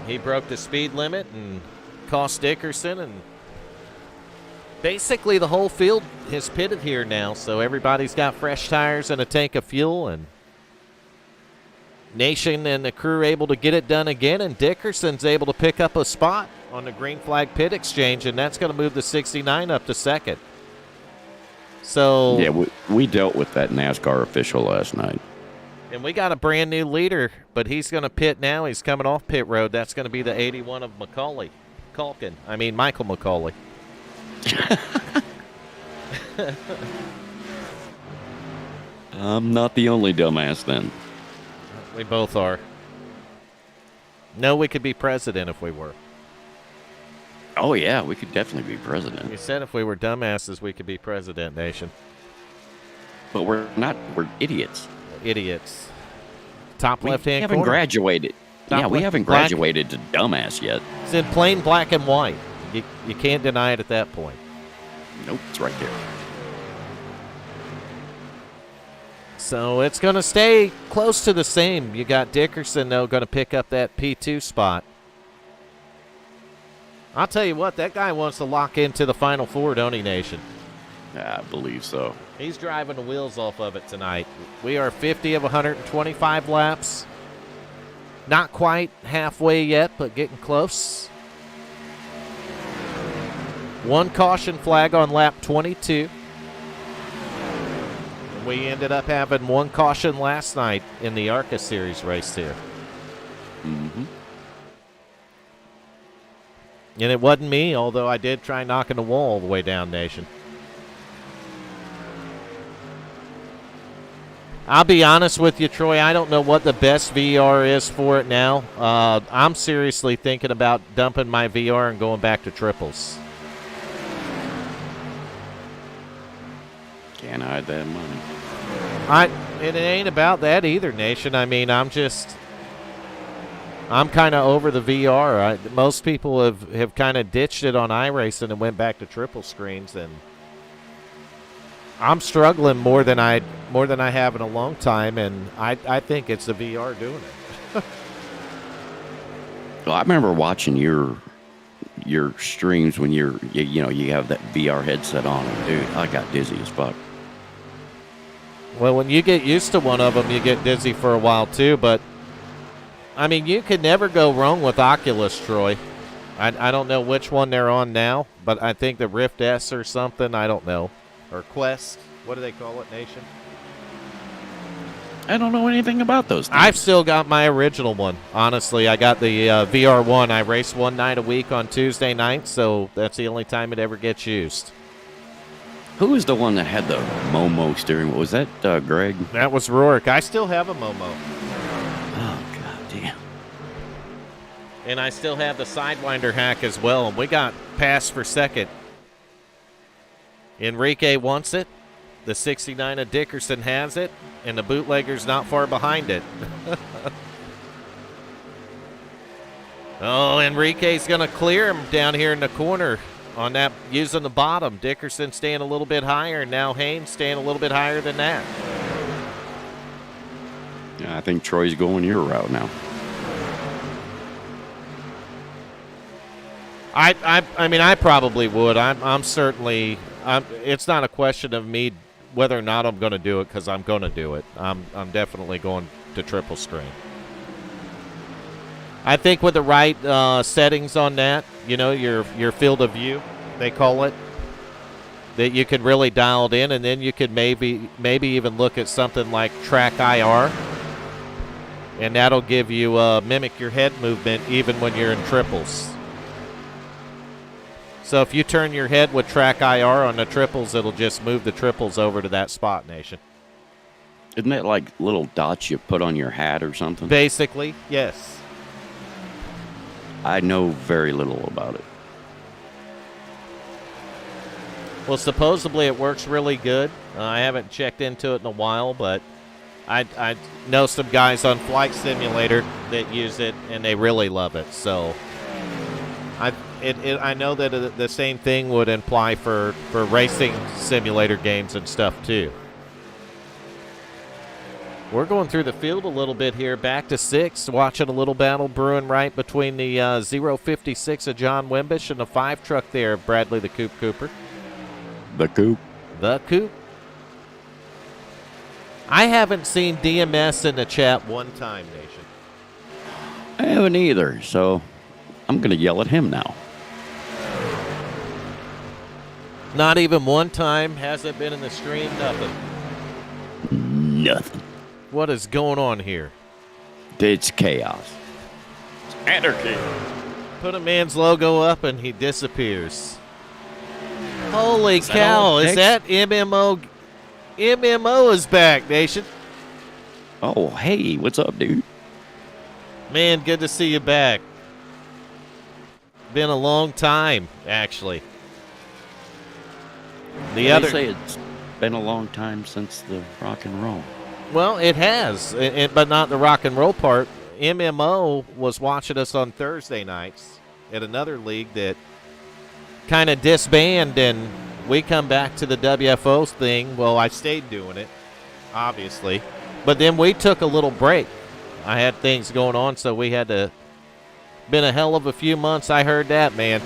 He broke the speed limit and cost Dickerson, and basically the whole field has pitted here now, so everybody's got fresh tires and a tank of fuel, and Nation and the crew able to get it done again, and Dickerson's able to pick up a spot on the green flag pit exchange, and that's going to move the 69 up to 2nd. So yeah, we dealt with that NASCAR official last night. And we got a brand new leader, but he's going to pit now. He's coming off pit road. That's going to be the 81 of Michael McCauley. I'm not the only dumbass then. We both are. No, we could be president if we were. Oh, yeah, we could definitely be president. You said if we were dumbasses, we could be president, nation. But we're not. We're idiots. Idiots. Top We left-hand haven't corner. graduated. Top Yeah, we left- haven't black. graduated to dumbass yet. It's in plain black and white. You can't deny it at that point. Nope, it's right there. So it's going to stay close to the same. You got Dickerson, though, going to pick up that P2 spot. I'll tell you what, that guy wants to lock into the Final Four, don't he, Nation? I believe so. He's driving the wheels off of it tonight. We are 50 of 125 laps. Not quite halfway yet, but getting close. One caution flag on lap 22. And we ended up having one caution last night in the ARCA Series race here. Mm-hmm. And it wasn't me, although I did try knocking the wall all the way down, Nation. I'll be honest with you, Troy. I don't know what the best VR is for it now. I'm seriously thinking about dumping my VR and going back to triples. Can't hide that money. And it ain't about that either, Nation. I mean, I'm kind of over the VR. Most people have kind of ditched it on iRacing and went back to triple screens, and I'm struggling more than I have in a long time, and I think it's the VR doing it. Well, I remember watching your streams when you have that VR headset on, and dude, I got dizzy as fuck. Well, when you get used to one of them, you get dizzy for a while too, but I mean, you could never go wrong with Oculus, Troy. I don't know which one they're on now, but I think the Rift S or something, I don't know. Or Quest. What do they call it, Nation? I don't know anything about those things. I've still got my original one. Honestly, I got the VR1. I race one night a week on Tuesday nights, so that's the only time it ever gets used. Who was the one that had the Momo steering wheel? Was that Greg? That was Rourke. I still have a Momo. Oh, god damn. And I still have the Sidewinder hack as well. And we got passed for second. Enrique wants it. The 69 of Dickerson has it. And the bootlegger's not far behind it. Oh, Enrique's going to clear him down here in the corner on that, using the bottom. Dickerson staying a little bit higher, and now Haynes staying a little bit higher than that. Yeah, I think Troy's going your route now. I mean, I probably would. I'm certainly. It's not a question of me whether or not I'm going to do it, because I'm going to do it. I'm definitely going to triple screen. I think with the right settings on that, your field of view, they call it, that you can really dial it in, and then you could maybe even look at something like Track IR, and that'll give you mimic your head movement even when you're in triples. So if you turn your head with Track IR on the triples, it'll just move the triples over to that spot, Nation. Isn't that like little dots you put on your hat or something? Basically, yes. I know very little about it. Well, supposedly it works really good. I haven't checked into it in a while, but I know some guys on Flight Simulator that use it, and they really love it. So I know that the same thing would imply for racing simulator games and stuff too. We're going through the field a little bit here, back to 6, watching a little battle brewing right between the 056 of John Wimbish and the 5 truck there of Bradley the Coop Cooper. The Coop? The Coop. I haven't seen DMS in the chat one time, Nation. I haven't either, so I'm going to yell at him now. Not even one time, hasn't been in the stream, nothing. Nothing. What is going on here? It's chaos. It's anarchy. Put a man's logo up and he disappears. Holy that cow, all it is takes? that MMO MMO is back, Nation. Oh, hey, what's up, dude? Man, good to see you back. Been a long time, actually. They say it's been a long time since the rock and roll. Well, it has, but not the rock and roll part. MMO was watching us on Thursday nights at another league that kind of disbanded, and we come back to the WFO thing. Well, I stayed doing it, obviously, but then we took a little break. I had things going on, so we had to. Been a hell of a few months. I heard that, man.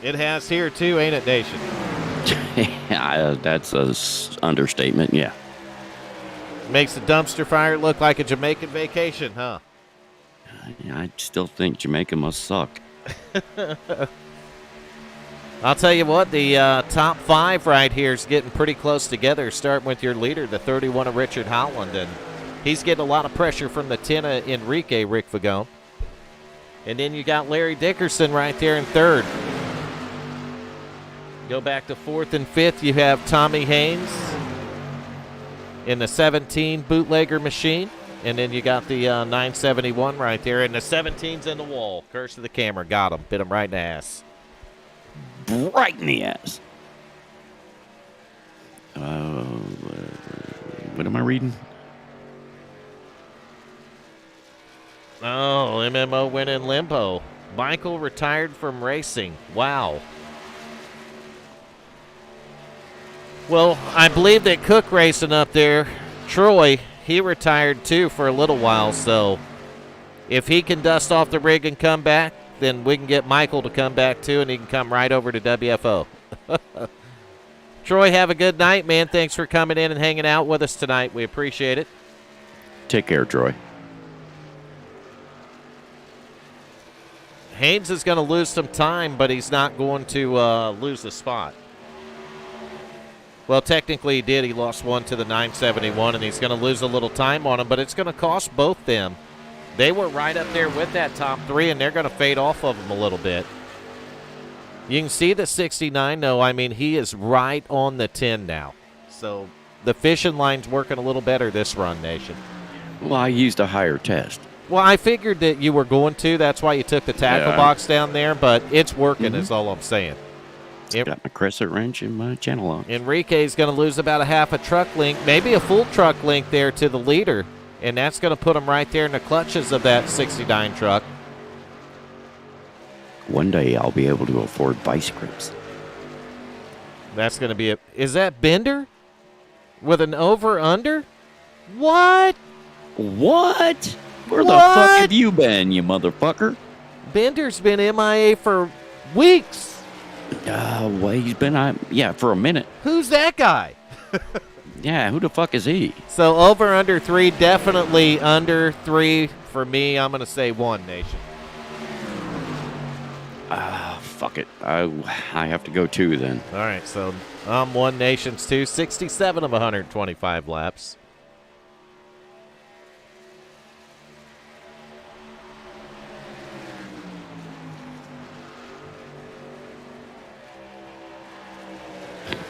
It has here too, ain't it, Nation? Yeah, that's an understatement. Yeah. Makes the dumpster fire look like a Jamaican vacation, huh? I still think Jamaica must suck. I'll tell you what, the top 5 right here is getting pretty close together, starting with your leader, the 31 of Richard Howland, and he's getting a lot of pressure from the 10 of Enrique Rick Vagone. And then you got Larry Dickerson right there in 3rd. Go back to 4th and 5th, you have Tommy Haynes in the 17 bootlegger machine. And then you got the 971 right there, and the 17's in the wall. Curse of the camera, got him. Bit him right in the ass. Right in the ass. What am I reading? Oh, MMO went in limbo. Michael retired from racing. Wow. Well, I believe that Cook racing up there, Troy, he retired too for a little while. So if he can dust off the rig and come back, then we can get Michael to come back too, and he can come right over to WFO. Troy, have a good night, man. Thanks for coming in and hanging out with us tonight. We appreciate it. Take care, Troy. Haynes is going to lose some time, but he's not going to lose the spot. Well, technically he did. He lost one to the 971, and he's going to lose a little time on him, but it's going to cost both them. They were right up there with that top 3, and they're going to fade off of them a little bit. You can see the 69, though. I mean, he is right on the 10 now. So the fishing line's working a little better this run, Nation. Well, I used a higher test. Well, I figured that you were going to. That's why you took the tackle box down there, but it's working is all I'm saying. Got my crescent wrench and my channel lock. Enrique's going to lose about a half a truck link, maybe a full truck link there to the leader, and that's going to put him right there in the clutches of that 69 truck. One day I'll be able to afford vice grips. That's going to be is that Bender with an over-under? What? What? Where the fuck have you been, you motherfucker? Bender's been MIA for weeks. Well, he's been, for a minute. Who's that guy? Yeah, who the fuck is he? So over under 3, definitely under 3 for me. I'm going to say 1, Nation. Fuck it. I have to go 2 then. All right, so I'm 1, Nation's 2, 67 of 125 laps.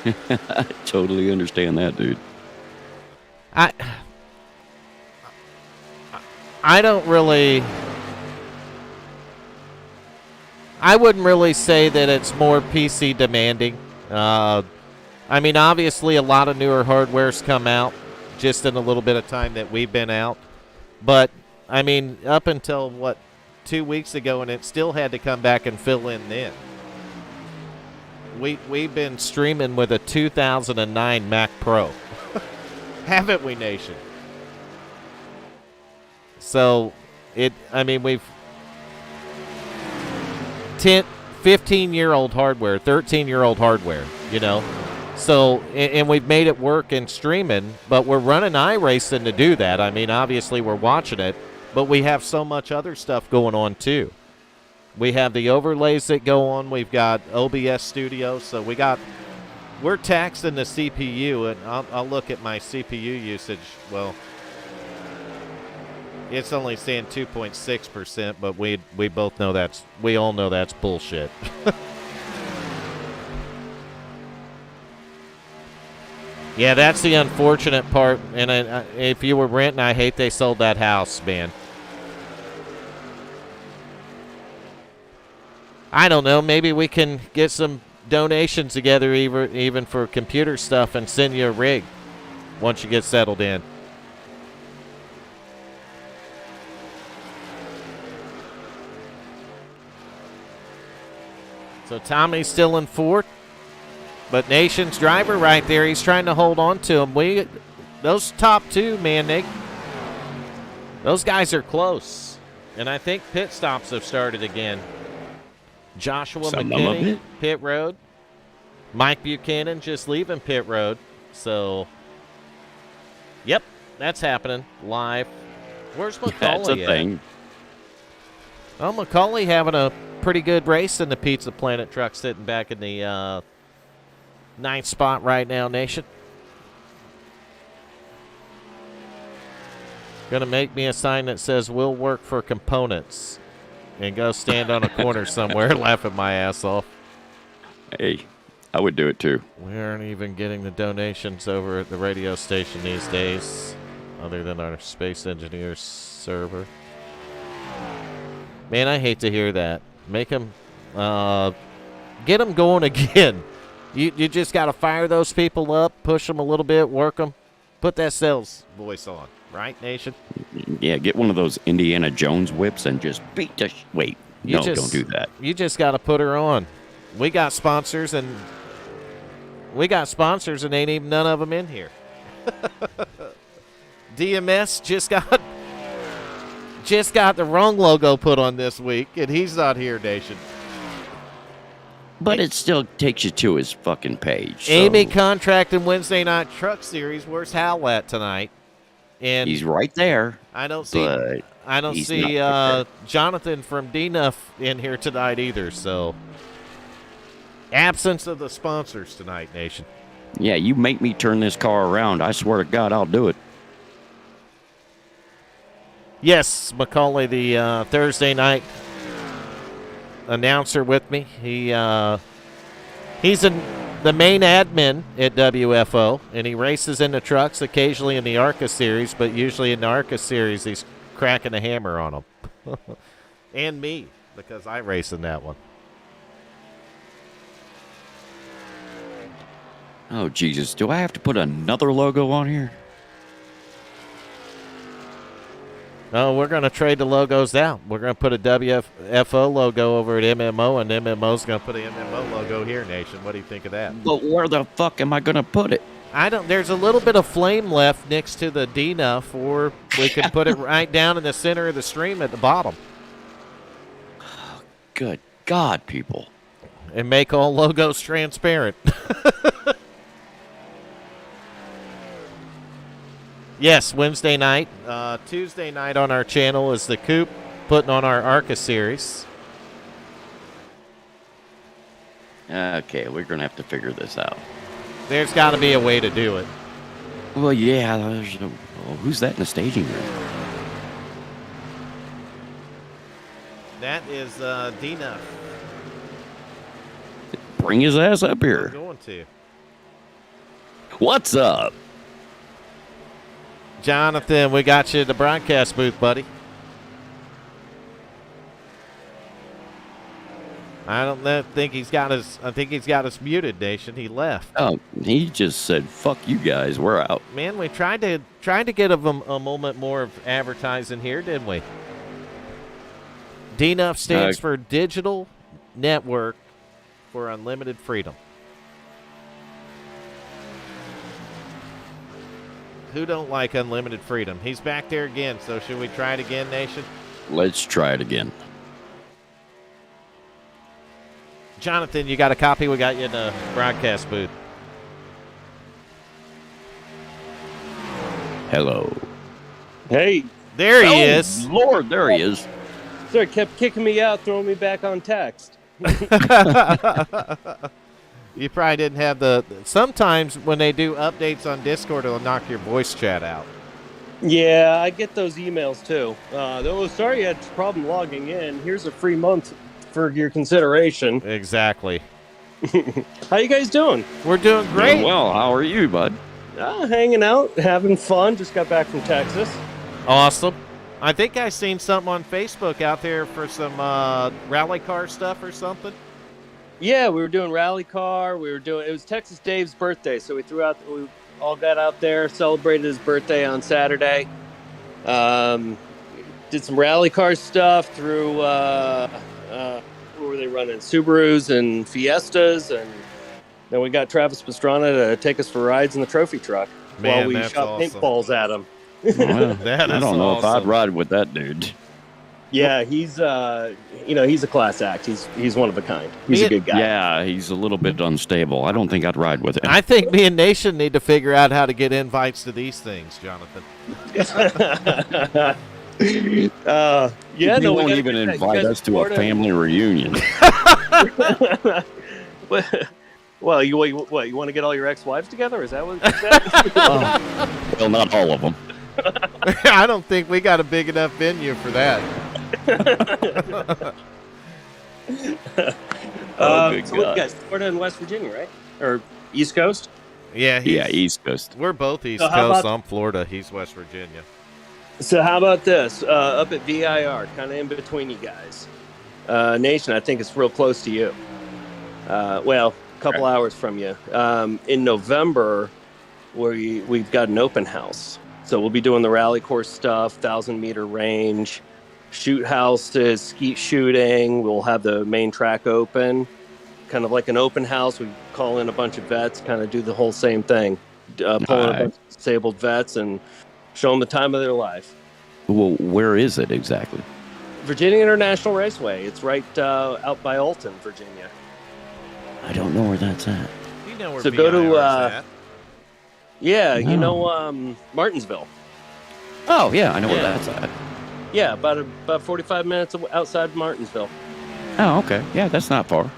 I totally understand that, dude. I don't really. I wouldn't really say that it's more PC demanding. I mean, obviously, a lot of newer hardware's come out just in a little bit of time that we've been out. But, I mean, up until, 2 weeks ago, and it still had to come back and fill in then. We've been streaming with a 2009 Mac Pro. Haven't we, Nation? So, we've 15-year-old hardware, 13-year-old hardware, So, and we've made it work in streaming, but we're running iRacing to do that. I mean, obviously we're watching it, but we have so much other stuff going on too. We have the overlays that go on. We've got OBS Studio, so we're taxing the CPU, and I'll look at my CPU usage. Well, it's only saying 2.6%, but we both know we all know that's bullshit. Yeah, that's the unfortunate part. And if you were renting, I hate they sold that house, man. I don't know. Maybe we can get some donations together, even for computer stuff, and send you a rig once you get settled in. So Tommy's still in fourth, but Nation's driver right there, he's trying to hold on to him. Those top two, man, those guys are close. And I think pit stops have started again. Joshua McKinney, pit road. Mike Buchanan just leaving pit road. So, yep, that's happening live. Where's Macaulay That's a thing. Oh, Macaulay having a pretty good race in the Pizza Planet truck, sitting back in the ninth spot right now, Nation. Gonna make me a sign that says "We'll work for components," and go stand on a corner somewhere laughing my ass off. Hey, I would do it too. We aren't even getting the donations over at the radio station these days, other than our Space Engineers server. Man, I hate to hear that. Make them, get them going again. You just got to fire those people up, push them a little bit, work them, put that sales voice on, right, Nation? Yeah, get one of those Indiana Jones whips and just beat the. Wait, don't do that. You just got to put her on. We got sponsors, and ain't even none of them in here. DMS just got the wrong logo put on this week, and he's not here, Nation. But it still takes you to his fucking page. So. Eighmey contracting Wednesday Night Truck Series. Where's Hal at tonight? And he's right there. I don't see Jonathan from DNUF in here tonight either. So absence of the sponsors tonight, Nation. Yeah, you make me turn this car around. I swear to God, I'll do it. Yes, Macaulay, the Thursday night announcer with me. He's the main admin at WFO, and he races in the trucks, occasionally in the ARCA series, but usually in the ARCA series he's cracking a hammer on them. And me, because I race in that one. Oh, Jesus. Do I have to put another logo on here? No, we're going to trade the logos out. We're going to put a WFO logo over at MMO, and MMO's going to put an MMO logo here, Nation. What do you think of that? But where the fuck am I going to put it? There's a little bit of flame left next to the DNUF, or we can put it right down in the center of the stream at the bottom. Good God, people. And make all logos transparent. Yes, Wednesday night. Tuesday night on our channel is the Coop putting on our ARCA series. Okay, we're going to have to figure this out. There's got to be a way to do it. Well, yeah. Who's that in the staging room? That is DNUF. Bring his ass up here. I'm going to. What's up? Jonathan, we got you at the broadcast booth, buddy. I think he's got us muted, Nation. He left. Oh, he just said, "Fuck you guys, we're out." Man, we tried to get a moment more of advertising here, didn't we? DNUF stands for Digital Network for Unlimited Freedom. Who don't like unlimited freedom? He's back there again, so should we try it again, Nation? Let's try it again. Jonathan, you got a copy? We got you in the broadcast booth. Hello. Hey. There he is. Lord, there he is. Sir, kept kicking me out, throwing me back on text. You probably didn't have the... Sometimes when they do updates on Discord, it'll knock your voice chat out. Yeah, I get those emails too. Sorry you had a problem logging in. Here's a free month for your consideration. Exactly. How you guys doing? We're doing great. Well, how are you, bud? Hanging out, having fun. Just got back from Texas. Awesome. I think I seen something on Facebook out there for some rally car stuff or something. Yeah, we were doing rally car. It was Texas Dave's birthday, so we all got out there, celebrated his birthday on Saturday. Did some rally car stuff through, what were they running? Subarus and Fiestas, and then we got Travis Pastrana to take us for rides in the trophy truck while we shot paintballs at him. Well, That I is don't know if I'd awesome. ride with that dude. Yeah, he's he's a class act. He's one of a kind. He's a good guy. Yeah, he's a little bit unstable. I don't think I'd ride with him. I think me and Nation need to figure out how to get invites to these things, Jonathan. He won't even invite us to a family reunion. Well, you want to get all your ex-wives together? Is that what you said? Well, not all of them. I don't think we got a big enough venue for that. Good so what God. you guys, Florida and West Virginia, right? Or East Coast? Yeah, Yeah, East Coast. we're both East So how Coast. about- I'm Florida. He's West Virginia. So how about this? Up at VIR, kind of in between you guys. Nation, I think it's real close to you. Well, a couple hours from you. In November, we've got an open house. So we'll be doing the rally course stuff, 1,000-meter range, shoot houses, skeet shooting. We'll have the main track open, kind of like an open house. We call in a bunch of vets, kind of do the whole same thing, pulling a bunch of disabled vets and show them the time of their life. Well, where is it exactly? Virginia International Raceway. It's right out by Alton, Virginia. I don't know where that's at. You know where So go to, VIR is at. Yeah, you No. know Martinsville. Oh, yeah, I know where Yeah. that's at. Yeah, about 45 minutes outside Martinsville. Oh, okay. Yeah, that's not far.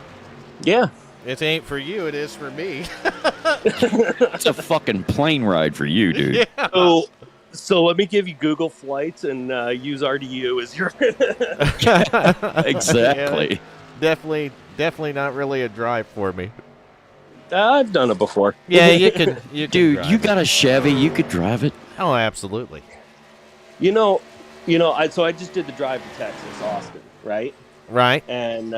Yeah. It ain't for you. It is for me. It's a fucking plane ride for you, dude. Yeah. So let me give you Google Flights and use RDU as your. Exactly. Definitely not really a drive for me. I've done it before. Yeah, you can. Dude, drive you it. got a Chevy. You could drive it. Oh, absolutely. You know, I just did the drive to Texas, Austin, right? Right. And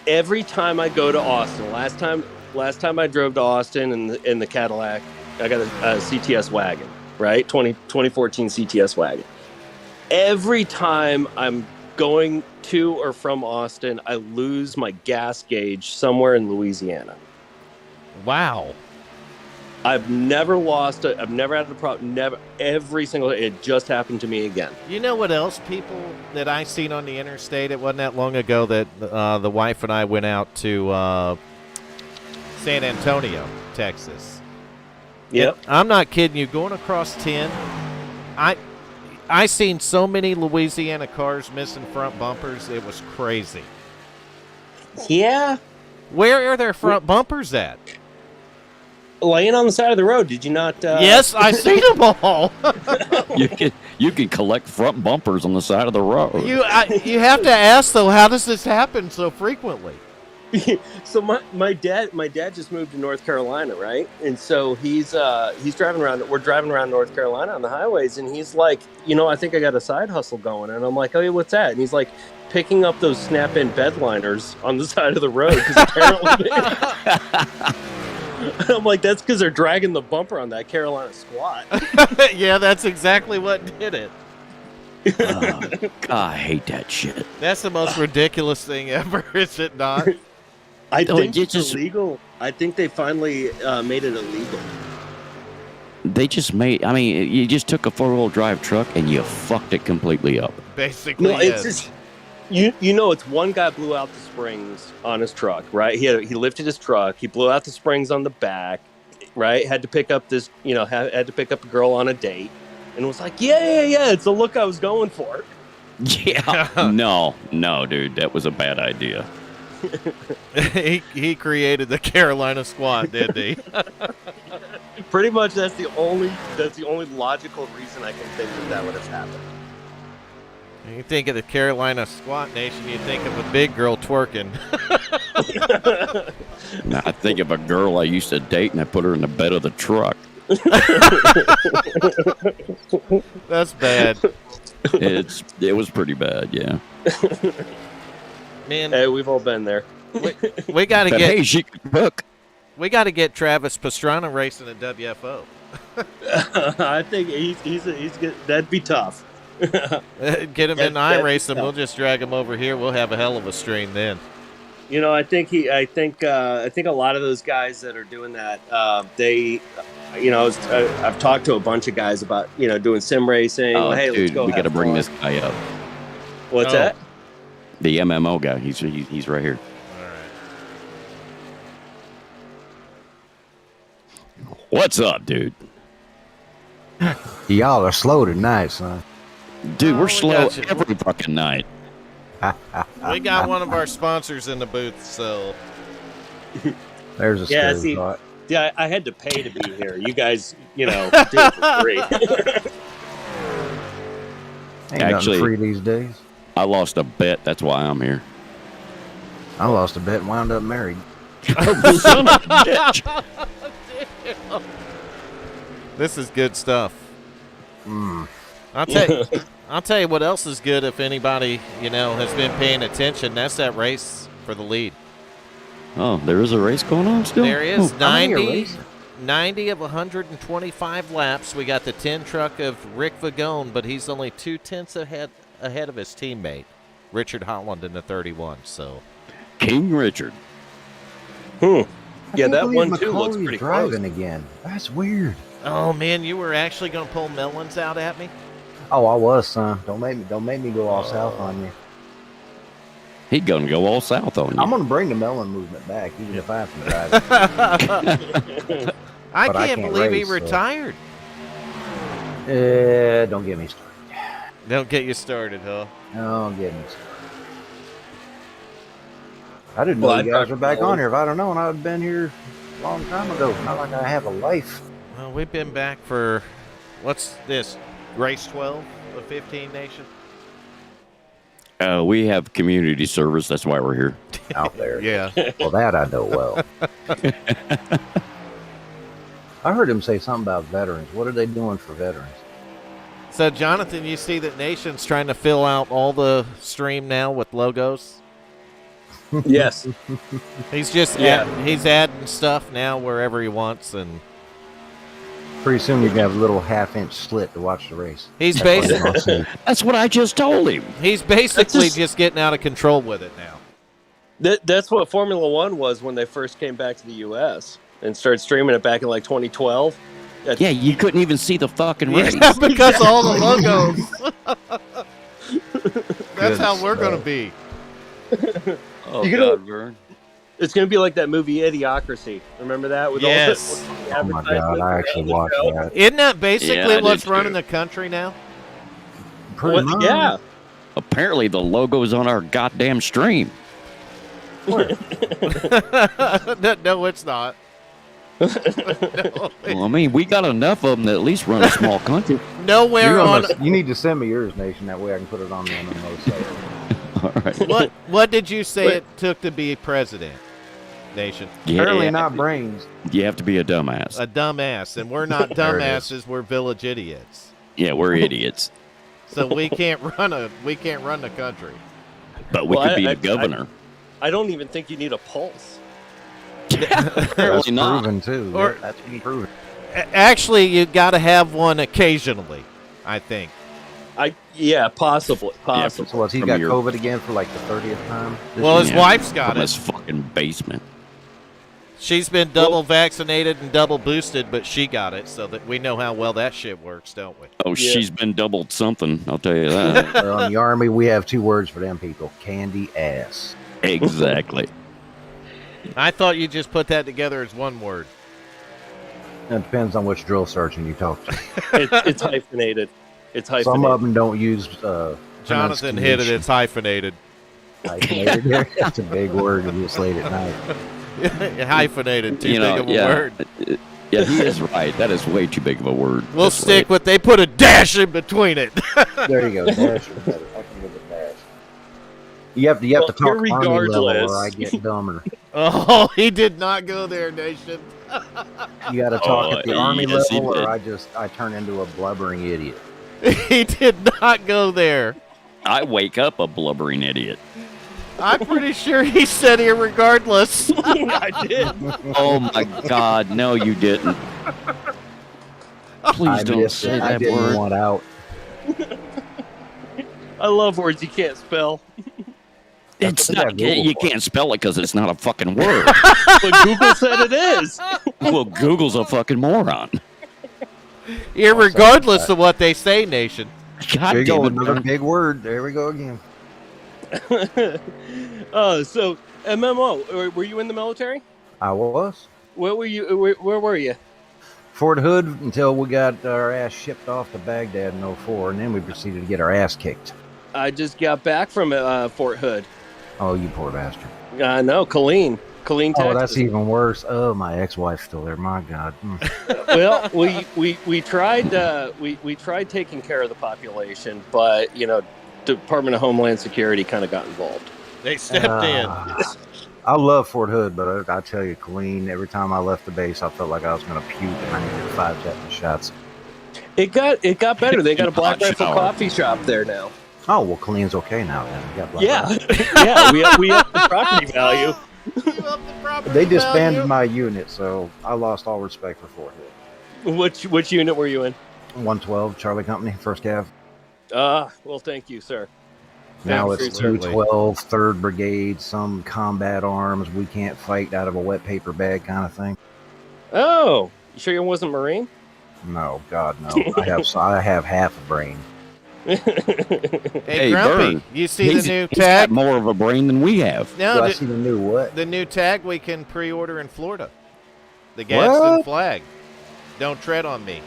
every time I go to Austin, last time I drove to Austin in the Cadillac, I got a CTS wagon, right? 2014 CTS wagon. Every time I'm going to or from Austin, I lose my gas gauge somewhere in Louisiana. Wow. I've never lost it. I've never had a problem. Never. Every single day. It just happened to me again. You know what else, people that I seen on the interstate? It wasn't that long ago that the wife and I went out to San Antonio, Texas. Yep. And I'm not kidding you. Going across 10, I seen so many Louisiana cars missing front bumpers. It was crazy. Yeah. Where are their front bumpers at? Laying on the side of the road. Did you not? Yes, I seen them all. You can collect front bumpers on the side of the road. You have to ask though, how does this happen so frequently? So my dad just moved to North Carolina, right? And so he's driving around. We're driving around North Carolina on the highways, and he's like, I think I got a side hustle going. And I'm like, oh, yeah, what's that? And he's like, picking up those snap-in bed liners on the side of the road because apparently. I'm like, that's because they're dragging the bumper on that Carolina squat. Yeah, that's exactly what did it. God, I hate that shit. That's the most ridiculous thing ever, is it not? I Oh, think you it's just- illegal. I think they finally made it illegal. They just you just took a 4-wheel drive truck and you fucked it completely up. Basically, No, it's yes. just it's one guy blew out the springs on his truck, right? He lifted his truck, he blew out the springs on the back, right? Had to pick up this, had to pick up a girl on a date, and was like, yeah, it's the look I was going for. Yeah. No, dude, that was a bad idea. he created the Carolina squat, didn't he? Pretty much, that's the only logical reason I can think that would have happened. You think of the Carolina squat nation, you think of a big girl twerking. Now, I think of a girl I used to date and I put her in the bed of the truck. That's bad. It was pretty bad, yeah. Man, Hey, we've all been there. we got to But get hey, she could cook. we got to get Travis Pastrana racing at WFO. I think he's good. That'd be tough. Get him in iRacing. We'll just drag him over here. We'll have a hell of a stream then. You know, I think a lot of those guys that are doing that, I've talked to a bunch of guys about, doing sim racing. Oh, Hey, dude, let's go. we got to have bring fun. this guy up. What's Oh. that? The MMO guy. He's right here. All right. What's up, dude? Y'all are slow tonight, son. Dude, Oh, we're we slow got you. every fucking night. We got one of our sponsors in the booth, so There's a Yeah, scary see- thought. Yeah, I had to pay to be here. You guys, did it for free. Ain't Actually- nothing free these days. I lost a bet. That's why I'm here. I lost a bet and wound up married. Son of a bitch. this is good stuff. Mm. I'll tell you what else is good if anybody, has been paying attention. That's that race for the lead. Oh, there is a race going on still? There is Oh, How many are 90, racing? 90 of 125 laps. We got the 10 truck of Rick Vagone, but he's only 2/10 ahead of his teammate, Richard Holland, in the 31. So King Richard. Yeah, I can't that believe one too looks Macaulay's pretty driving close. again. That's weird. oh man, you were actually going to pull melons out at me? Oh, I was, son. Don't make me go all south on you. He gonna go all south on you. I'm gonna bring the melon movement back, even if I have to drive it. I But I can't can't believe he race, so- retired. Don't get me started. Don't get you started, huh? Don't get me started. I didn't Well, know you I guys were talked back to on here. If I'd have known, I'd have been here a long time ago. Not like I have a life. Well, we've been back for, what's this, race 12 of 15 Nation? We have community service. That's why we're here. Out there. Yeah. Well, that I know well. I heard him say something about veterans. What are they doing for veterans? So, Jonathan, you see that Nation's trying to fill out all the stream now with logos? Yes. He's just he's adding stuff now wherever he wants, and Pretty soon you can have a little half-inch slit to watch the race. he's That's basically what I'm saying. That's what I just told him. just getting out of control with it now. That's what Formula One was when they first came back to the U.S. and started streaming it back in like 2012. Yeah, you couldn't even see the fucking race. Yeah, because of all the logos. That's Good how we're going to stuff. be. Oh, You know- God, Vern. It's going to be like that movie Idiocracy. Remember that? With Yes. all the Oh my advertisements God, I actually around the watched show? that. Isn't that basically Yeah, I what's did running too. the country now? Pretty much. Yeah. Apparently, the logo's on our goddamn stream. No, it's not. No, Well, I mean, we got enough of them to at least run a small country. nowhere You're on. you need to send me yours, Nation. That way I can put it on the MMO site. All right. What did you say it took to be president, Nation? Yeah, Apparently not brains. you have to be a dumbass. A dumbass, and we're not There it dumbasses. We're village idiots. Yeah, we're idiots. So we can't run the country. But we Well, could be I- the governor. I don't even think you need a pulse. That's Apparently not. proven too. Or- That's been proven. Actually, you got to have one occasionally. I think. Possibly. So what's he From got your- COVID again for like the 30th time? this Well, year? his Yeah, wife's got From it. his fucking basement. She's been double vaccinated and double boosted, but she got it, so that we know how well that shit works, don't we? Oh, Yeah. she's been doubled something. I'll tell you that. Well, in the Army, we have two words for them people: candy ass. Exactly. I thought you just put that together as one word. It depends on which drill sergeant you talk to. It's hyphenated. It's hyphenated. Some of them don't use. Jonathan hit it. It's hyphenated. Hyphenated there. That's a big word to use late at night. Hyphenated. Too You know, big of a yeah. word. Yeah, he is right. That is way too big of a word. We'll That's stick right. with. They put a dash in between it. There you go. Dash is better. I can give it dash. You have to talk Army level, or I irregardless. get dumber. Oh, he did not go there, Nation. You got to talk Oh, at the Army yes, he level, did. or I turn into a blubbering idiot. He did not go there. I wake up a blubbering idiot. I'm pretty sure he said irregardless. I did. Oh my God, no, you didn't. Please I don't missed say it. I that didn't word. want out. I love words you can't spell. It's what they got not. Google You for. can't spell it because it's not a fucking word. But Google said it is. Well, Google's a fucking moron. Irregardless of what they say, Nation. God There you go, damn it, another John. big word. There we go again. So MMO, were you in the military? I was. Where were you? Where were you? Fort Hood until we got our ass shipped off to Baghdad in 04, and then we proceeded to get our ass kicked. I just got back from Fort Hood. Oh, you poor bastard. No, Killeen, Texas. Oh, that's even worse. Oh, my ex-wife's still there. My God. Well, we tried we tried taking care of the population, but Department of Homeland Security kind of got involved. They stepped in. I love Fort Hood, but I tell you, Colleen, every time I left the base, I felt like I was going to puke, and I needed 5 tetanus shots. It got better. They got a Black Hot Rifle shower. coffee shop there now. Oh, well, Colleen's okay now, then. We got Black Yeah, Rifle. yeah. We up the property value. They disbanded my unit, so I lost all respect for Fort Hood. Which unit were you in? 112, Charlie Company, 1st Cav. Well, thank you, sir. Now Thanks, it's sir. 212, 3rd Brigade, some combat arms. We can't fight out of a wet paper bag kind of thing. Oh, you sure you wasn't Marine? No, God, no. I have half a brain. Hey, Hey, Grumpy, Bird. you see the new He's got tag? more of a brain than we have. Do No, I see the new what? the new tag we can pre-order in Florida. The Gadsden What? flag. Don't tread on me.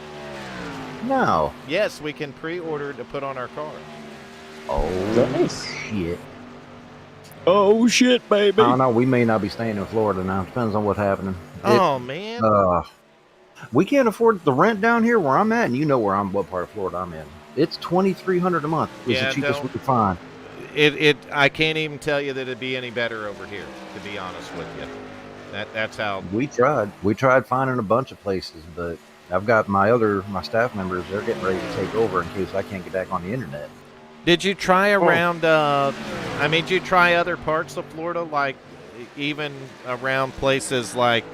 No. Yes, we can pre-order to put on our car. Oh, Nice. shit. Oh shit, baby. I don't know. We may not be staying in Florida now. Depends on what's happening. Oh, man. We can't afford the rent down here where I'm at, and you know what part of Florida I'm in. It's $2,300 a month. It's Yeah, the cheapest we don't- could find. I can't even tell you that it'd be any better over here, to be honest with you. That's how. We tried finding a bunch of places, but I've got my staff members. They're getting ready to take over in case I can't get back on the internet. Did you try around, did you try other parts of Florida, like even around places like,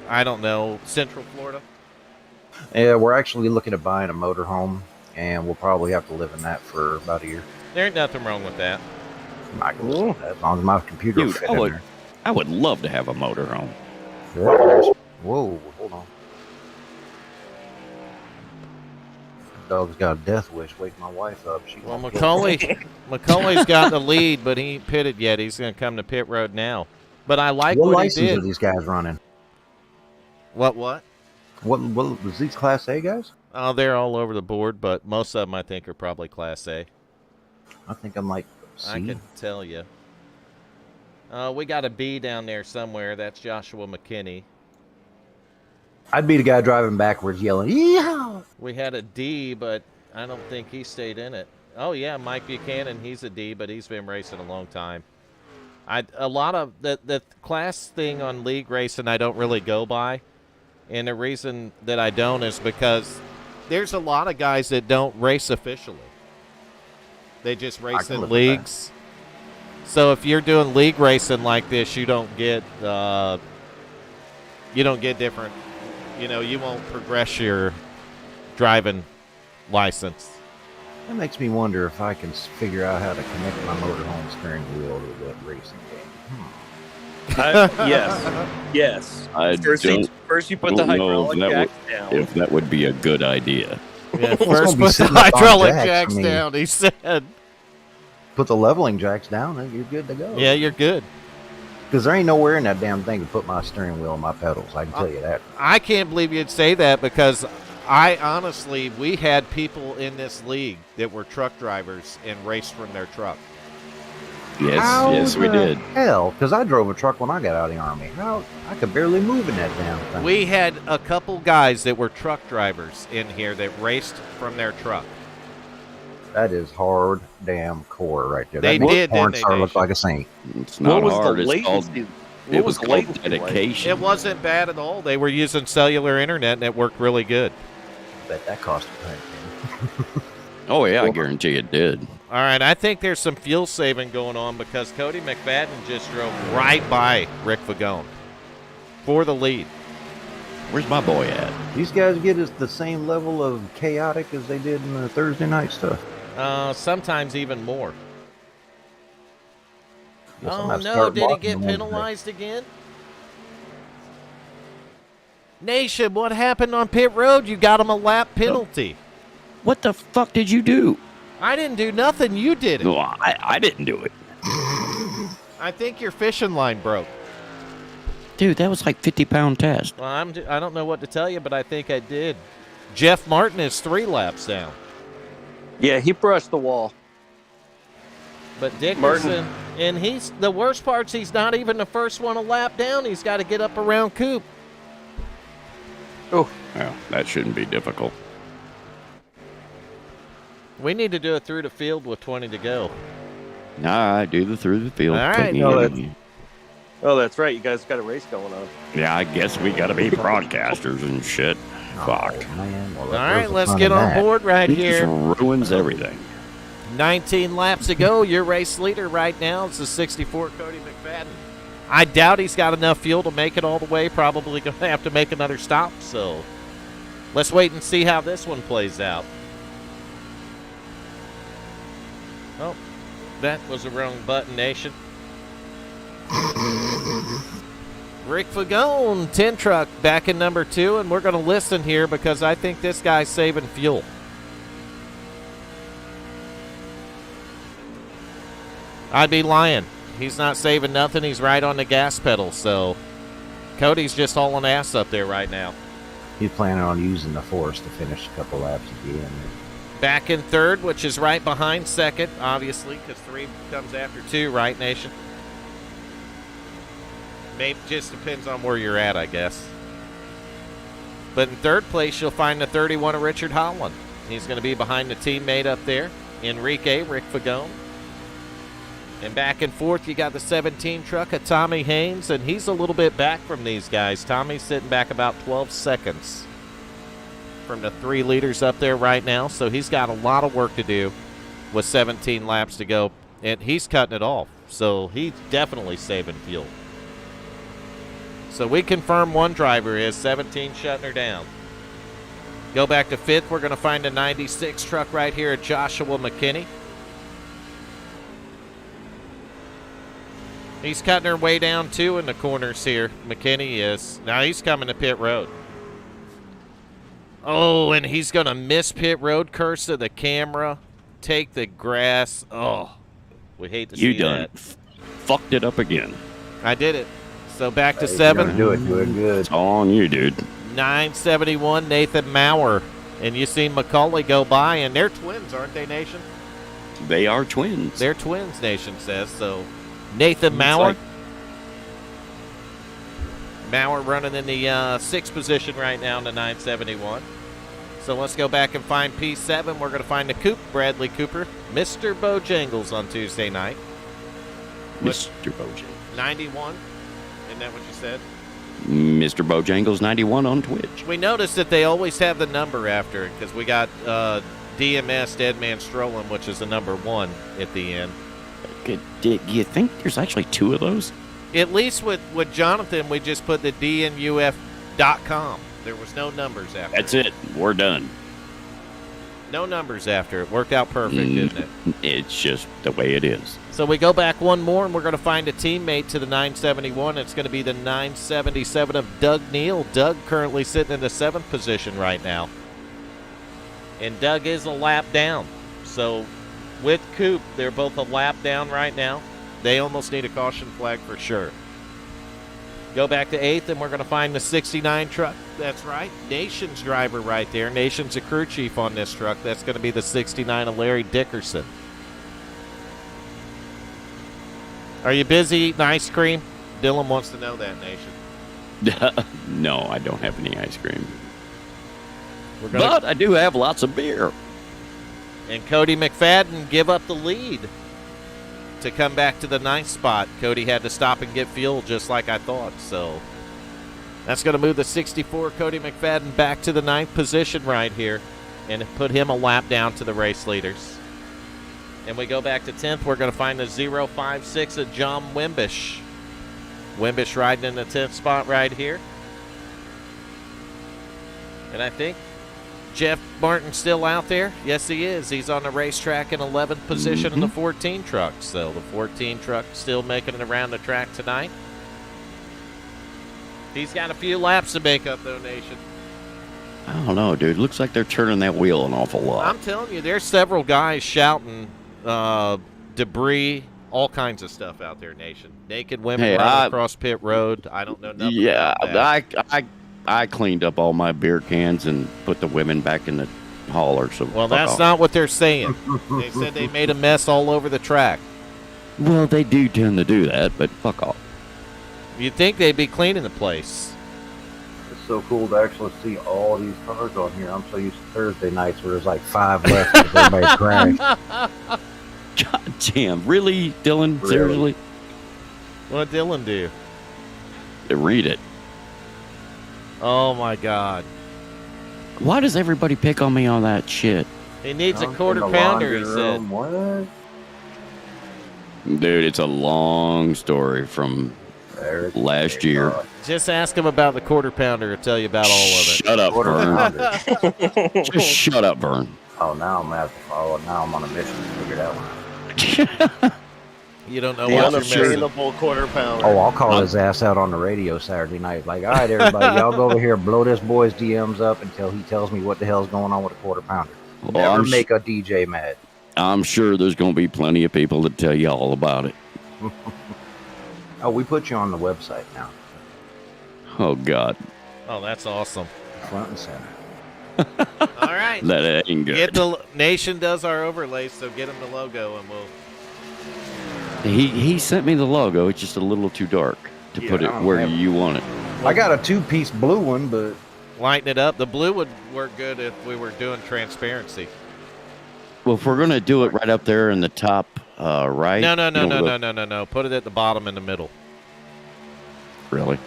I don't know, Central Florida? Yeah, we're actually looking at buying a motorhome, and we'll probably have to live in that for about a year. There ain't nothing wrong with that. I can listen to that as long as my computer will Dude, fit I in would, there. I would love to have a motorhome. Whoa, hold on. Dog's got a death wish. Wake my wife up. She Well, won't kill me. Macaulay's got the lead, but he ain't pitted yet. He's going to come to pit road now. But I like What what he license did. are these guys running? What? What was these Class A guys? Oh, they're all over the board, but most of them I think are probably Class A. I think I'm like I C. can tell you. We got a B down there somewhere. That's Joshua McKinney. I'd be the guy driving backwards yelling, "Yeehaw!" We had a D, but I don't think he stayed in it. Oh, yeah, Mike Buchanan, he's a D, but he's been racing a long time. A lot of the class thing on league racing I don't really go by. And the reason that I don't is because there's a lot of guys that don't race officially. They just race can in live with leagues. So if you're doing league racing like this, you don't get different. You won't progress your driving license. That makes me wonder if I can figure out how to connect my motorhome steering wheel to that racing game. Yes. I First you put the don't know hydraulic if that jacks down. if that would be a good idea. Yeah, gonna first be put the sitting up on hydraulic jacks, jacks I mean. down, he said. Put the leveling jacks down, and you're good to go. Yeah, you're good. Because there ain't nowhere in that damn thing to put my steering wheel and my pedals. I can tell you that. I can't believe you'd say that because we had people in this league that were truck drivers and raced from their truck. Yes, we did. Hell, because I drove a truck when I got out of the Army. I could barely move in that damn thing. We had a couple guys that were truck drivers in here that raced from their truck. That is hard damn core right there. They that did, porn didn't they, star looked Nation? like a saint. It's not what was hard. the It's called latency? It was the called latency like? dedication. It wasn't bad at all. They were using cellular internet, and it worked really good. Bet that cost a pint. Oh, yeah, I guarantee it did. All right, I think there's some fuel saving going on because Cody McFadden just drove right by Rick Fagone for the lead. Where's my boy at? These guys get us the same level of chaotic as they did in the Thursday night stuff. Sometimes even more. Guess I'm Oh, gonna have to no, start did he watching get the Wednesday. penalized again? Nation, what happened on pit road? You got him a lap penalty. What the fuck did you do? I didn't do nothing. You did it. No, I didn't do it. I think your fishing line broke. Dude, that was like 50-pound test. Well, I don't know what to tell you, but I think I did. Jeff Martin is 3 laps down. Yeah, he brushed the wall. But Dickerson, and the worst part's he's not even the first one a lap down. He's got to get up around Coop. Oh, Well, that shouldn't be difficult. We need to do it through the field with 20 to go. Nah, I do the through the field. All right. oh, that's right. You guys got a race going on. Yeah, I guess we got to be broadcasters and shit. Fuck. Oh, man. Well, All there's right, the let's fun get in on that. board right He here. just ruins everything. 19 laps to go. Your race leader right now is the 64 Cody McFadden. I doubt he's got enough fuel to make it all the way. Probably going to have to make another stop. So let's wait and see how this one plays out. Oh, that was the wrong button, Nation. Rick Fagone, 10 truck, back in number 2, and we're going to listen here because I think this guy's saving fuel. I'd be lying. He's not saving nothing. He's right on the gas pedal, so Cody's just hauling ass up there right now. He's planning on using the force to finish a couple laps at the end. Back in 3rd, which is right behind 2nd, obviously, because 3 comes after 2, right, Nation? Maybe just depends on where you're at, I guess. But in 3rd place, you'll find the 31 of Richard Holland. He's going to be behind the teammate up there, Enrique, Rick Fagone. And back and 4th, you got the 17 truck of Tommy Haynes, and he's a little bit back from these guys. Tommy's sitting back about 12 seconds from the 3 leaders up there right now, so he's got a lot of work to do with 17 laps to go, and he's cutting it off, so he's definitely saving fuel. So we confirm one driver is 17 shutting her down. Go back to 5th, we're going to find a 96 truck right here at Joshua McKinney. He's cutting her way down, too, in the corners here. McKinney is. Now he's coming to pit road. Oh, and he's going to miss pit road. Curse of the camera. Take the grass. Oh, we hate to see You done that. fucked it up again. I did it. So back to Hey, if you're 7. gonna do it good. It's all on you, dude. 971, Nathan Maurer. And you seen McCauley go by, and they're twins, aren't they, Nation? They are twins. They're twins, Nation says. So Nathan It's Maurer. like- Maurer running in the 6th position right now in the 971. So let's go back and find P7. We're going to find the Coop, Bradley Cooper, Mr. Bojangles on Tuesday night. Mr. Bojangles. 91. Isn't that what you said? Mr. Bojangles 91 on Twitch. We noticed that they always have the number after it because we got DMS, Dead Man Strolling, which is the number 1 at the end. Do you think there's actually 2 of those? At least with Jonathan, we just put the DNUF.com. There was no numbers after That's it. it. We're done. No numbers after it. Worked out perfect, didn't it? It's just the way it is. So we go back one more, and we're going to find a teammate to the 971. It's going to be the 977 of Doug Neal. Doug currently sitting in the 7th position right now. And Doug is a lap down. So with Coop, they're both a lap down right now. They almost need a caution flag for sure. Go back to 8th, and we're going to find the 69 truck. That's right. Nation's driver right there. Nation's a crew chief on this truck. That's going to be the 69 of Larry Dickerson. Are you busy eating ice cream? Dylan wants to know that, Nation. No, I don't have any ice cream. We're gonna, But I do have lots of beer. and Cody McFadden give up the lead to come back to the 9th spot. Cody had to stop and get fuel just like I thought. So that's going to move the 64 Cody McFadden back to the 9th position right here and put him a lap down to the race leaders. And we go back to 10th. We're going to find the 056 of John Wimbish. Wimbish riding in the 10th spot right here. And I think Jeff Martin's still out there. Yes, he is. He's on the racetrack in 11th position in the 14 truck. So the 14 truck still making it around the track tonight. He's got a few laps to make up, though, Nation. I don't know, dude. Looks like they're turning that wheel an awful lot. I'm telling you, there's several guys shouting debris, all kinds of stuff out there, Nation. Naked women running across pit road. I don't know nothing about that. I cleaned up all my beer cans and put the women back in the hauler. So well, that's not what they're saying. They said they made a mess all over the track. Well, they do tend to do that, but fuck off. You'd think they'd be cleaning the place. It's so cool to actually see all these cars on here. I'm so used to Thursday nights where there's like 5 left because everybody crashed. God damn. Really, Dylan? Really? Seriously? What'd Dylan do? Read it. Oh, my God. Why does everybody pick on me on that shit? He needs a quarter pounder, he said. What? Dude, it's a long story from last year. Just ask him about the quarter pounder. He'll tell you about all of it. Shut up, Vern. Just shut up, Vern. Oh, now I'm at the follow. Now I'm on a mission to figure it out. You don't know The what you're missing. unobtainable quarter pounder. Oh, I'll call his ass out on the radio Saturday night. Like, all right, everybody, y'all go over here, blow this boy's DMs up until he tells me what the hell's going on with a quarter pounder. Well, Never make a DJ mad. I'm sure there's going to be plenty of people to tell you all about it. Oh, we put you on the website now. Oh, God. Oh, that's awesome. Front and center. All right. That ain't good. Get the Nation does our overlays, so get him the logo, and we'll. He sent me the logo. It's just a little too dark to put it where you want it. I got a 2-piece blue one, but Lighten it up. The blue would work good if we were doing transparency. Well, if we're going to do it right up there in the top right. No. Put it at the bottom in the middle. Really?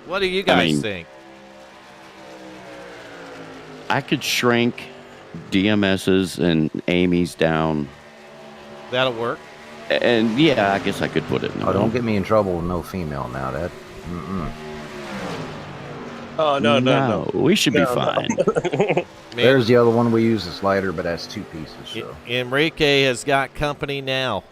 What do you guys think? I could shrink DMS's and Eighmey's down. That'll work. And yeah, I guess I could put it in the don't get me in trouble with no female now. That. Oh, no. We should be fine. There's the other one we use, the slider, but that's 2 pieces. So. Enrique has got company now.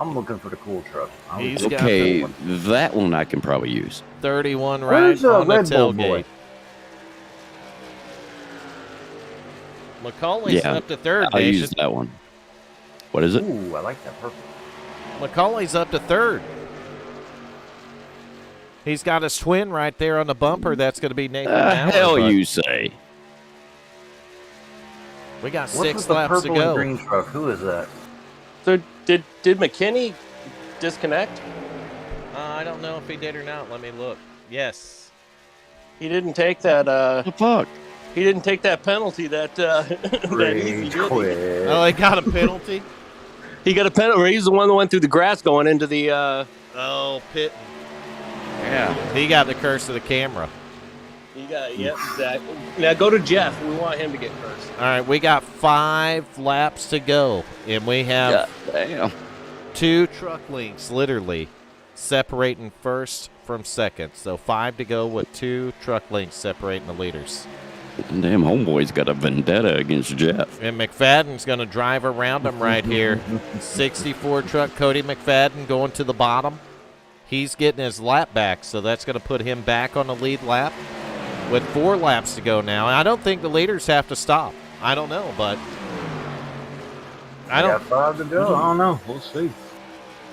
I'm looking for the cool truck. He's Okay, got that one I can probably use. 31 right Where's on the Red Bull tailgate. boy? Macaulay's up to third. I'll use that one. What is it? Ooh, I like that purple. Macaulay's up to third. He's got his twin right there on the bumper. That's going to be Nathan Mallard, hell you say? We got What's 6 with the laps to purple go. and green truck? Who is that? So did McKinney disconnect? I don't know if he did or not. Let me look. Yes. He didn't take that. What the fuck? He didn't take that penalty that that easy, did he? Quit. Oh, he got a penalty? He got a penalty. He's the one that went through the grass going into the. Pit. Yeah. He got the curse of the camera. You got yep, exactly. Now go to Jeff. We want him to get first. All right, we got 5 laps to go, and we have Damn. 2 truck links, literally, separating first from second. So 5 to go with 2 truck links separating the leaders. Damn, homeboy's got a vendetta against Jeff. And McFadden's going to drive around him right here. 64 truck Cody McFadden going to the bottom. He's getting his lap back, so that's going to put him back on the lead lap with 4 laps to go now. And I don't think the leaders have to stop. I don't know, but I don't. Got 5 to go. I don't know. We'll see.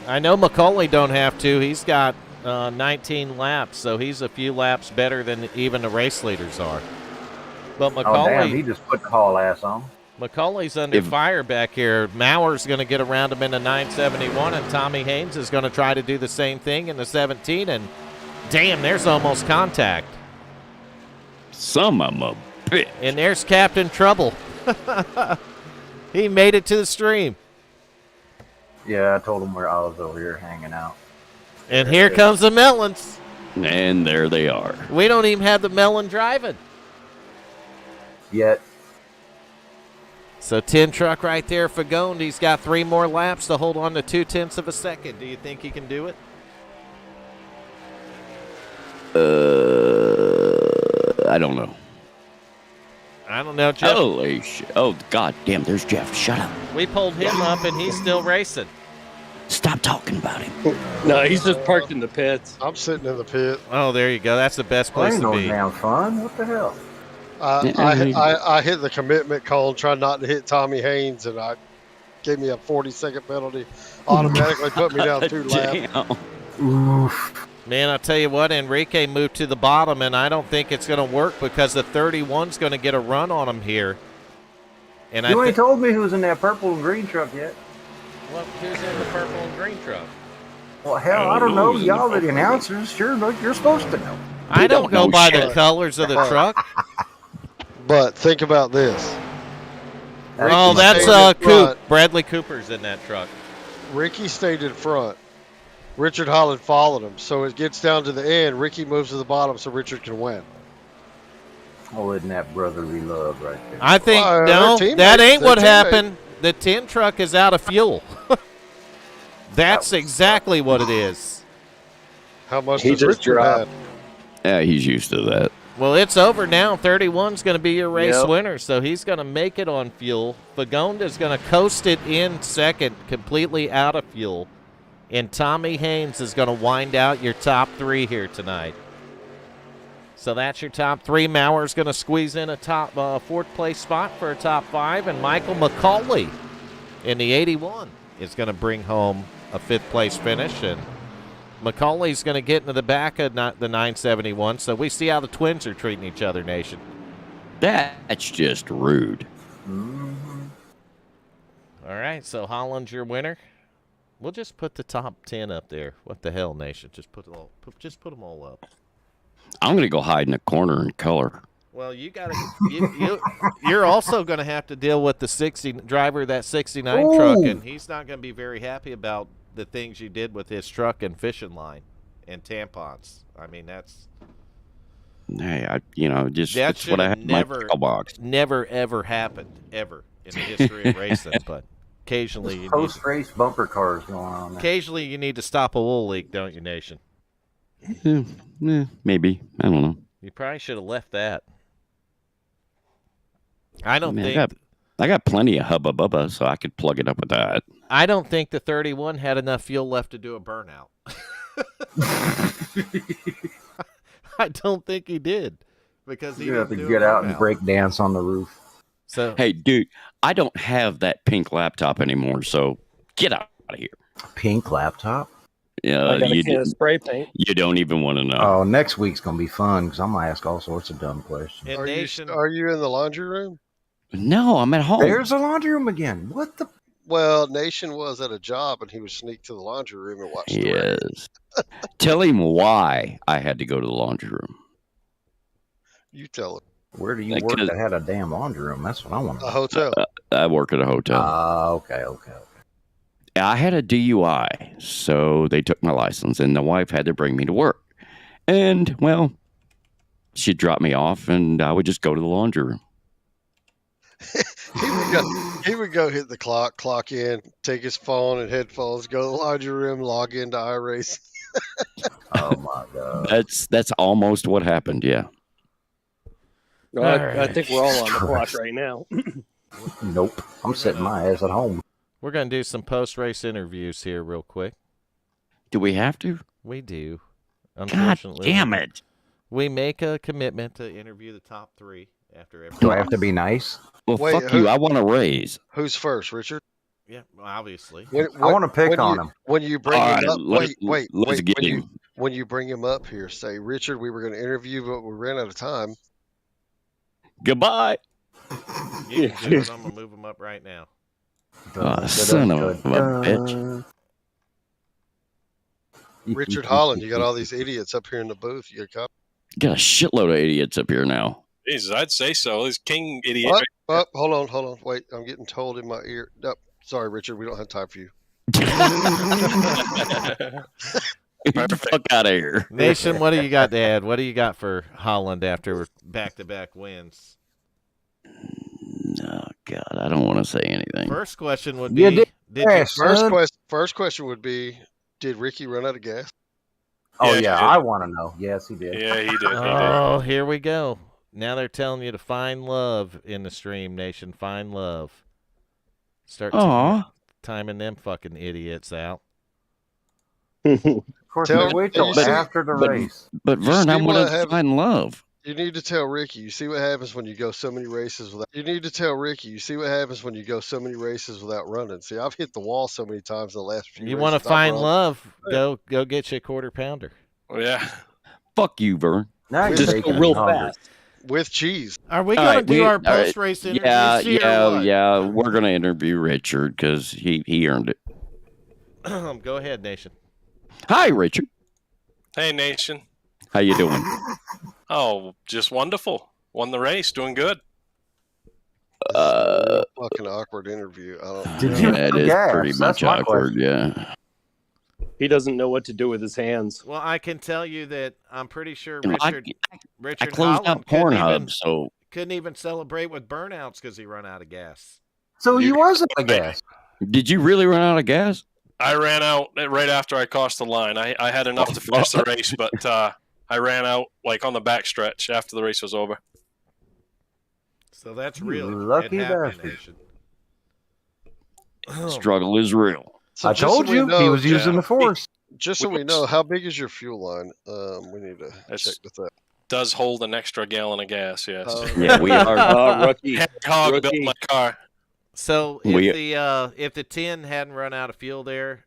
I know Macaulay don't have to. He's got 19 laps, so he's a few laps better than even the race leaders are. But Macaulay, Oh, damn, he just put the haul ass on. Macaulay's under fire back here. Mauer's going to get around him in the 971, and Tommy Haynes is going to try to do the same thing in the 17. And damn, there's almost contact. Some of them a bitch. And there's Captain Trouble. He made it to the stream. Yeah, I told him where I was over here hanging out. And here comes the melons. And there they are. We don't even have the melon driving. Yet. So 10 truck right there for Gond. He's got 3 more laps to hold on to 0.2 of a second. Do you think he can do it? I don't know. I don't know, Jeff. Holy shit. Oh, god damn, there's Jeff. Shut up. We pulled him up, and he's still racing. Stop talking about him. No, he's just parked in the pits. I'm sitting in the pit. Oh, there you go. That's the best place Ain't to no be. damn fun. What the hell? I hit the commitment cone, trying not to hit Tommy Haynes, and I gave me a 40-second penalty. Automatically put me down 2 laps. Damn. Oof. Man, I'll tell you what, Enrique moved to the bottom, and I don't think it's going to work because the 31's going to get a run on him here. And You ain't told me who's in that purple and green truck yet. Well, who's in the purple and green truck? Well, hell, I don't know. Y'all are the announcers. Sure, look, you're supposed to know. I don't go know by shit. the colors of the truck. But think about this. Oh, that's stayed in Coop. front. Bradley Cooper's in that truck. Ricky stayed in front. Richard Holland followed him. So it gets down to the end. Ricky moves to the bottom so Richard can win. Oh, isn't that brotherly love right there? I think, Well, no, they're that teammates. ain't They're what teammates. happened. The 10 truck is out of fuel. That's exactly what it is. How much He does just Richard dropped. have? Yeah, he's used to that. Well, it's over now. 31's going to be your race Yep. winner, so he's going to make it on fuel. Fagonda's going to coast it in second, completely out of fuel. And Tommy Haynes is going to wind out your top 3 here tonight. So that's your top 3. Mauer's going to squeeze in a top 4th place spot for a top 5. And Michael McCauley in the 81 is going to bring home a 5th place finish. And McCauley's going to get into the back of the 971. So we see how the twins are treating each other, Nation. That's just rude. All right, so Holland's your winner. We'll just put the top 10 up there. What the hell, Nation? Just put them all up. I'm going to go hide in a corner and color. Well, you got to. You're also going to have to deal with the 60 driver of that 69 truck, and he's not going to be very happy about the things you did with his truck and fishing line and tampons. I mean, that's Hey, that's That what I should have in my tackle box. never ever happened ever in the history of racing. But occasionally, you need, Post-race bumper cars going on there. occasionally you need to stop a wool leak, don't you, Nation? Maybe. I don't know. You probably should have left that. I don't Man, think. I got plenty of Hubba Bubba, so I could plug it up with that. I don't think the 31 had enough fuel left to do a burnout. I don't think he did because he You have to didn't do get a out and burnout. break dance on the roof. So Hey, dude, I don't have that pink laptop anymore, so get out of here. Pink laptop. Yeah, I got a you, can of spray paint. you don't even want to know. Oh, next week's gonna be fun because I'm gonna ask all sorts of dumb questions. in Nation, Are you in the laundry room? No, I'm at home. There's a laundry room again. What the? Well, Nation was at a job and he was sneak to the laundry room and watch the race. Yes. Tell him why I had to go to the laundry room. You tell him. Where do you Like, work 'cause- that had a damn laundry room? That's what I want to A know. hotel. I work at a hotel. Okay. I had a DUI, so they took my license, and the wife had to bring me to work. And, well, she'd drop me off, and I would just go to the laundry room. He would go hit the clock in, take his phone and headphones, go to the laundry room, log into iRace. Oh my god. That's almost what happened, yeah. No, All I right. think we're all on the clock Christ. right now. Nope. I'm sitting my ass at home. we're going to do some post-race interviews here real quick. Do we have to? We do. God Unfortunately, damn it. we make a commitment to interview the top 3 after every. Do I have to be nice? Well, Wait, fuck you. I want to raise. Who's first, Richard? Yeah, well, obviously. I want to pick when on you, him. When you bring All him right, up, let's get him. when you bring him up here, say, Richard, we were going to interview, but we ran out of time. Goodbye. You can do it. I'm going to move them up right now. Son of a bitch. Richard Holland, you got all these idiots up here in the booth. You got Got a shitload of idiots up here now. Jesus, I'd say so. This king idiot. Hold on. Wait, I'm getting told in my ear. No, sorry, Richard. We don't have time for you. Get the fuck out of here. Nation, what do you got to add? What do you got for Holland after back-to-back wins? Oh, God, I don't want to say anything. First question would be, You did did yes, you, son. First question would be, did Ricky run out of gas? Oh, Yeah, yeah, he did. I want to know. Yes, he did. Yeah, he did. oh, here we go. Now they're telling you to find love in the stream, Nation. Find love. Start timing them fucking idiots out. Of course, Tell- they wait till you see- after the race. But You Vern, I see want what to happened- find love. You need to tell Ricky. You see what happens when you go so many races without. You need to tell Ricky. You see what happens when you go so many races without running. See, I've hit the wall so many times in the last few. You want to races I've find run. love? Go get you a quarter pounder. Yeah. Fuck you, Vern. Now you're Just making go me real hungry. fast. with cheese. Are we All going right, to do our all right. post-race interviews here or what? Yeah. We're gonna interview Richard because he earned it. Go ahead, Nation. Hi, Richard. Hey, Nation. How you doing? Oh, just wonderful. Won the race. Doing good. Fucking awkward interview. I don't. Did you That have is gas? pretty That's much my awkward. question. Yeah. He doesn't know what to do with his hands. Well, I can tell you that I'm pretty sure I Richard closed Holland out Pornhub, so couldn't even celebrate with burnouts because he run out of gas. So he wasn't a gas. did you really run out of gas? I ran out right after I crossed the line. I had enough to finish the race, but I ran out like on the back stretch after the race was over. So that's You real. lucky It happened, bastard. Nation. Struggle is real. So I just so told we you know- he was using the force. Just so we know, how big is your fuel line? We need to It's- check with that. Does hold an extra gallon of gas, yes. Yeah, we are. Rookie. Hog built Rookie. my car. So if the 10 hadn't run out of fuel there,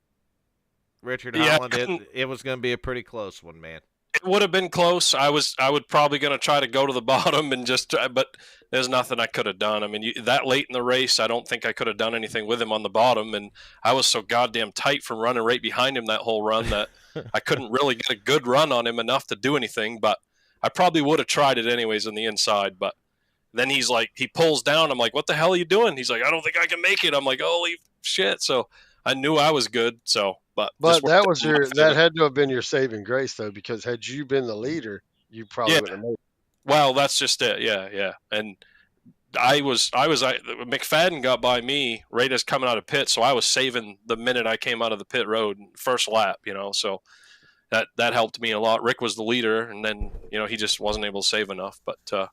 Richard Yeah, Holland, it was going to be a pretty close one, man. It would have been close. I would probably going to try to go to the bottom and just try, but there's nothing I could have done. I mean, that late in the race, I don't think I could have done anything with him on the bottom, and I was so goddamn tight from running right behind him that whole run that I couldn't really get a good run on him enough to do anything, but I probably would have tried it anyways on the inside, but then he pulls down. I'm like, what the hell are you doing? He's like, I don't think I can make it. I'm like, holy shit. So I knew I was good. So, but that was that had to have been your saving grace though, because had you been the leader, you probably wouldn't have made it. Well, that's just it. Yeah. And McFadden got by me right as coming out of pit. So I was saving the minute I came out of the pit road, first lap, so that helped me a lot. Rick was the leader, and then, he just wasn't able to save enough. But,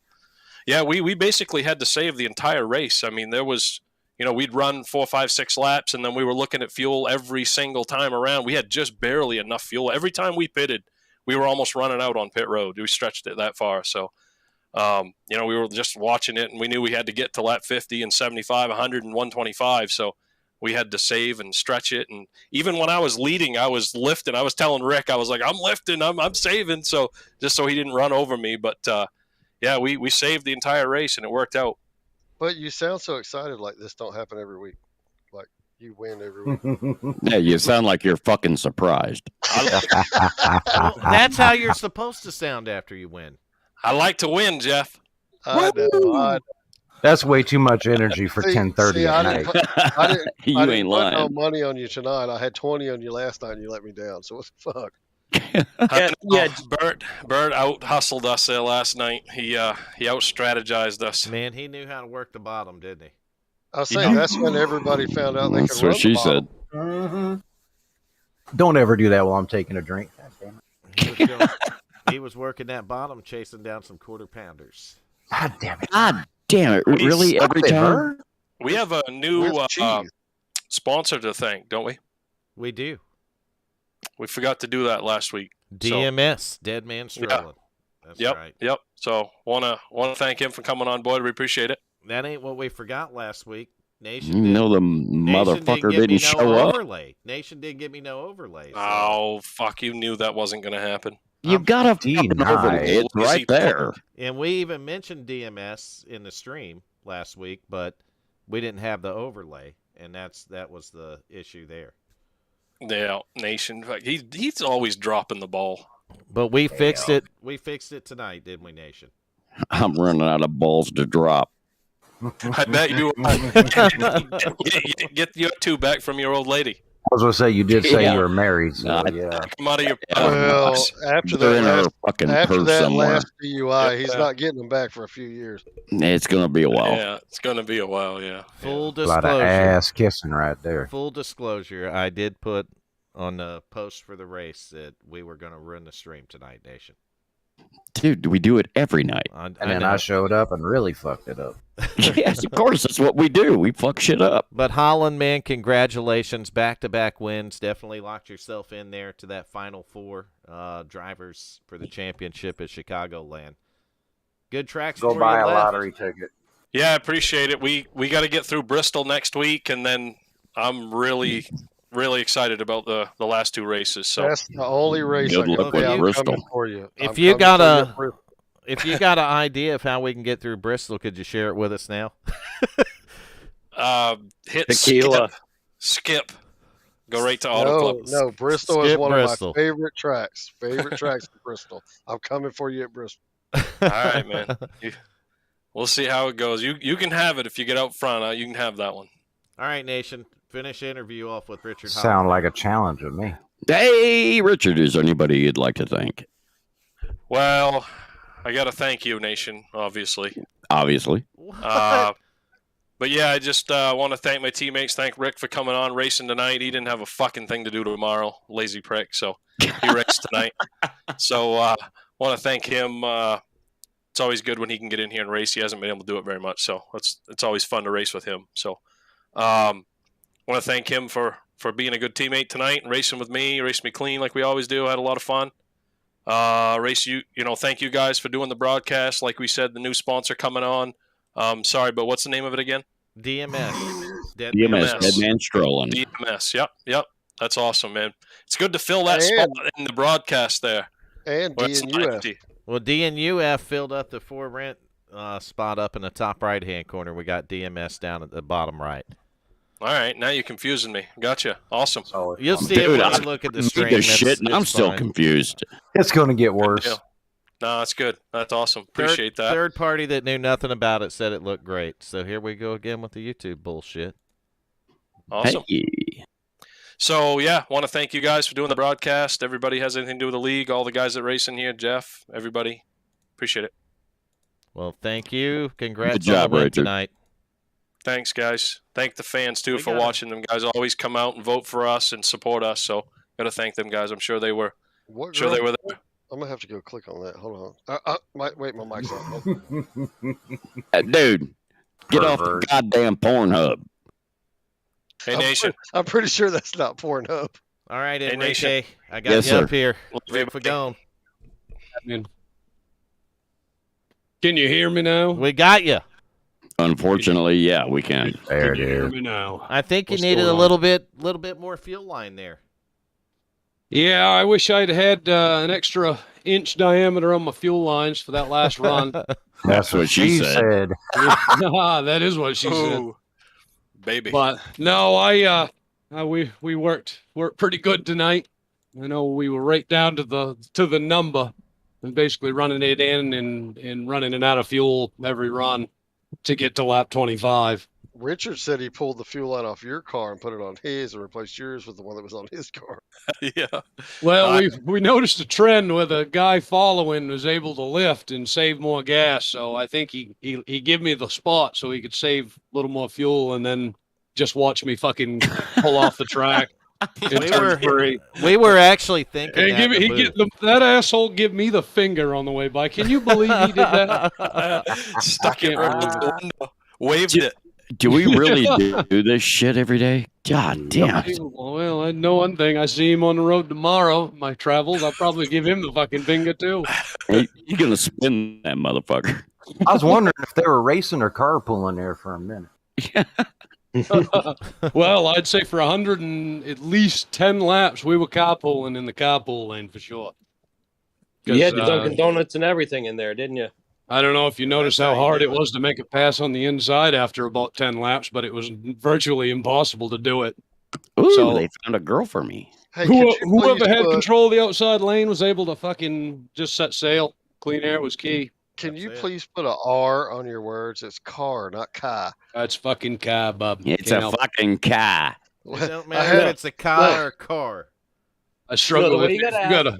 yeah, we basically had to save the entire race. I mean, there was, we'd run 4, 5, 6 laps, and then we were looking at fuel every single time around. We had just barely enough fuel. Every time we pitted, we were almost running out on pit road. We stretched it that far. So, we were just watching it, and we knew we had to get to lap 50 and 75, 100 and 125. So we had to save and stretch it. And even when I was leading, I was lifting. I was telling Rick, I was like, I'm lifting, I'm saving. So just so he didn't run over me. But, yeah, we saved the entire race, and it worked out. But you sound so excited like this don't happen every week. Like you win every week. Yeah, you sound like you're fucking surprised. Well, that's how you're supposed to sound after you win. I like to win, Jeff. I know. That's way too much energy for See, 10:30 I at night. didn't, I didn't, You I didn't ain't put no lying. money on you tonight. I had 20 on you last night, and you let me down. So what the fuck? Yeah. Bert out hustled us there last night. He out strategized us. Man, he knew how to work the bottom, didn't he? I was saying that's when everybody found out they That's could run what she the bottom. said. Mm-hmm. Don't ever do that while I'm taking a drink. God damn it. He was working that bottom, chasing down some quarter pounders. God damn it. God damn it! Really, Stop every it, time. Vern. We have a new With cheese. sponsor to thank, don't we? We do. We forgot to do that last week. DMS, Dead Man Strolling. That's right. Yep. So wanna thank him for coming on board. We appreciate it. That ain't what we forgot last week. Nation You didn't- know the Nation motherfucker give me didn't no show up. overlay. Nation didn't give me no overlay. So. Oh fuck! You knew that wasn't gonna happen. You got a fucking denied. overlay. It's right there. And we even mentioned DMS in the stream last week, but we didn't have the overlay, and that was the issue there. Yeah, Nation. Fuck, he's always dropping the ball. But we fixed it. We fixed it tonight, didn't we, Nation? I'm running out of balls to drop. I bet you get your 2 back from your old lady. I was gonna say you did say Yeah. you were married, so No, yeah. Come out of your Well, after They're in that her last, fucking after purse that somewhere. last DUI, he's Yeah. not getting them back for a few years. It's gonna be a while. Yeah, it's gonna be a while. Yeah. Full A lot of disclosure. ass kissing right there. Full disclosure. I did put on the post for the race that we were going to ruin the stream tonight, Nation. Dude, we do it every night. And then I showed up and really fucked it up. Yes, of course. That's what we do. We fuck shit up. But Holland, man, congratulations. Back-to-back wins. Definitely locked yourself in there to that final 4 drivers for the championship at Chicagoland. Good tracks Go for buy you a left. lottery ticket. Yeah, I appreciate it. We got to get through Bristol next week, and then I'm really excited about the last 2 races. So That's the only race Good I luck can with I'm Bristol. coming for you. If I'm you coming got for you a- at Bristol. If you got an idea of how we can get through Bristol, could you share it with us now? hit Tequila. skip, go right to Auto Club. No, Bristol is Skip one Bristol. of my favorite tracks. Favorite tracks in Bristol. I'm coming for you at Bristol. All right, man. We'll see how it goes. You can have it if you get out front. You can have that one. All right, Nation. Finish the interview off with Richard Holland. Sound like a challenge with me. Hey, Richard, is there anybody you'd like to thank? Well, I got to thank you, Nation, obviously. Obviously. What? But yeah, I just want to thank my teammates. Thank Rick for coming on racing tonight. He didn't have a fucking thing to do tomorrow, lazy prick. So he raced tonight. So want to thank him. It's always good when he can get in here and race. He hasn't been able to do it very much, so it's always fun to race with him. So want to thank him for being a good teammate tonight and racing with me. Raced me clean like we always do. I had a lot of fun. Thank you guys for doing the broadcast. Like we said, the new sponsor coming on. Sorry, but what's the name of it again? DMS. DMS, Dead Man Strolling. DMS. Yep. That's awesome, man. It's good to fill that spot in the broadcast there. And where it's DNUF. empty. Well, DNUF filled up the for rent spot up in the top right-hand corner. We got DMS down at the bottom right. All right, now you're confusing me. Gotcha. Awesome. So You'll see Dude, it when I you look at the Read stream. the shit, and I'm It's still fine. confused. it's going to get worse. deal. No, that's good. That's awesome. Appreciate that. Third party that knew nothing about it said it looked great. So here we go again with the YouTube bullshit. Awesome. Hey. So, yeah, want to thank you guys for doing the broadcast. Everybody has anything to do with the league, all the guys that race in here, Jeff, everybody. Appreciate it. Well, thank you. Congrats Good job, on the win Richard. tonight. Thanks, guys. Thank the fans, too, We for gotta- watching them. Guys always come out and vote for us and support us. So, got to thank them, guys. I'm sure they were What sure they girl? were there. I'm gonna have to go click on that. Hold on. Wait, my mic's on. Dude, get off the Pervert. goddamn Pornhub. Hey, Nation. I'm pretty sure that's not Pornhub. All right, Hey, Enrique. Nation. I got Yes, you sir. up here. Love Ready you, for buddy. going. Can you hear me now? We got you. Unfortunately, yeah, we can. There it Can you hear is. me now? I think What's you needed going a on? little bit more fuel line there. Yeah, I wish I'd had an extra inch diameter on my fuel lines for that last run. That's what she said. That is what she said. Ooh, baby. But no, we worked pretty good tonight. I know we were right down to the number and basically running it in and running it out of fuel every run to get to lap 25. Richard said he pulled the fuel line off your car and put it on his and replaced yours with the one that was on his car. Yeah. Well, we noticed a trend where the guy following was able to lift and save more gas. So I think he gave me the spot so he could save a little more fuel and then just watch me fucking pull off the track. in turn three. We were actually thinking And that give, in he the get booth. that asshole give me the finger on the way by. Can you believe he did that? Stuck it can't right believe out the window. Waved it. Do we really do this shit every day? God damn it. Well, I know one thing. I see him on the road tomorrow. My travels. I'll probably give him the fucking finger too. Hey, you're going to spin that motherfucker. I was wondering if they were racing or carpooling there for a minute. Well, I'd say for 100 and at least 10 laps, we were carpooling in the carpool lane for sure. 'Cause, You had the Dunkin' Donuts and everything in there, didn't you? I don't know if you noticed how hard it was to make it pass on the inside after about 10 laps, but it was virtually impossible to do it. Ooh, So- they found a girl for me. Hey, could you Whoever please had put- control of the outside lane was able to fucking just set sail. Clean air was key. Can That's you it. please put a R on your words? It's car, not Kai. That's fucking car, bub. It's Can't a help it. fucking car. It don't I matter had, if it's a car or a car. I struggle the way with you it. gotta You ask- gotta.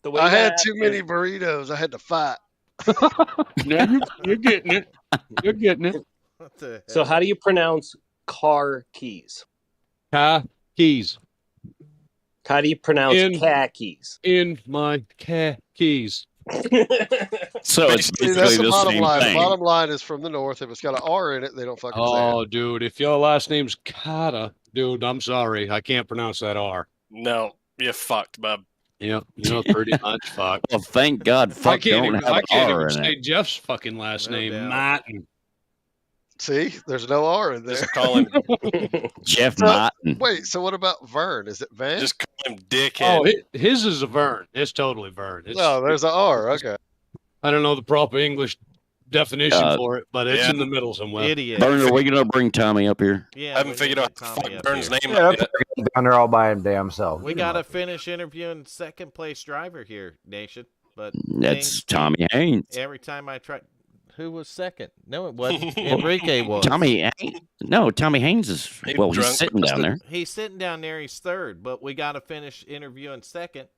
The way I you gotta had ask too it- many burritos. I had to fight. Now you're getting it. You're getting it. What the So hell? how do you pronounce car keys? Car keys How do you pronounce In- khakis? in my car keys. So it's See, basically that's the the bottom same line. The thing. bottom line is from the north. If it's got an R in it, they don't fucking say it. Oh, dude, if your last name's Carter, dude, I'm sorry, I can't pronounce that R. No, you're fucked, bub. Yep, you're pretty much fucked. Well, thank God, I fuck can't don't even. have I an can't R even in say it. Jeff's fucking last No name, doubt. Martin. See, there's no R in there. Just call him. Jeff So- Martin. Wait, so what about Vern? Is it Van? Just call him dickhead. Oh, his is a Vern. It's totally Vern. It's, No, there's an R. Okay. I don't know the proper English definition Uh, for it, but it's yeah. in the middle somewhere. Idiot. Vern, are we gonna bring Tommy up here? Yeah, I haven't we figured need out to how get to Tommy fuck up Vern's here. name Yeah, yet. down there all by him damn self. We got to finish interviewing second place driver here, Nation. But That's Tommy Haynes. every time I try, who was second? No, it wasn't. Enrique was. Tommy Haynes is He well, he's drunk sitting down there. He's sitting down there. He's third, but we got to finish interviewing second.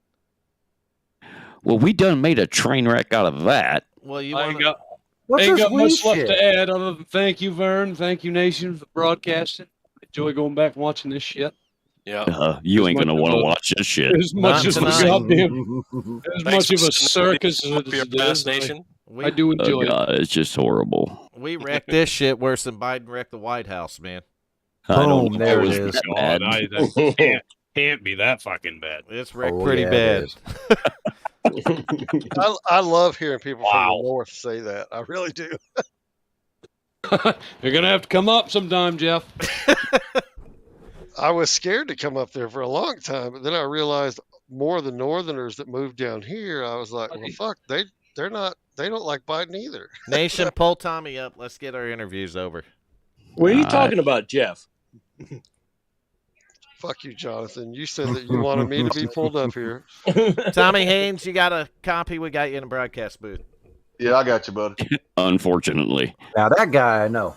Well, we done made a train wreck out of that. Well, you I want ain't got, What's ain't this got weed much left shit? to add other than thank you, Vern. Thank you, Nation, for broadcasting. Enjoy going back and watching this shit. Yeah. You As ain't gonna much want to of a- watch this shit. As much as a tonight. goddamn, as Thanks much of for a circus Up as your it ass is, nation. we I do enjoy Oh it. God, it's just horrible. we wrecked this shit worse than Biden wrecked the White House, man. I don't Boom, know there if it was is. that God, bad. that can't be that fucking bad. It's wrecked Oh, pretty yeah, it bad. is. I love hearing people Wow. from the north say that. I really do. You're gonna have to come up sometime, Jeff. I was scared to come up there for a long time, but then I realized more of the northerners that moved down here. I was like, well, fuck, they don't like Biden either. Nation, pull Tommy up. Let's get our interviews over. What are you All talking about, Jeff? Fuck you, Jonathan. You said that you wanted me to be pulled up here. Tommy Haynes, you got a copy? We got you in the broadcast booth. Yeah, I got you, buddy. Unfortunately, Now that guy I know.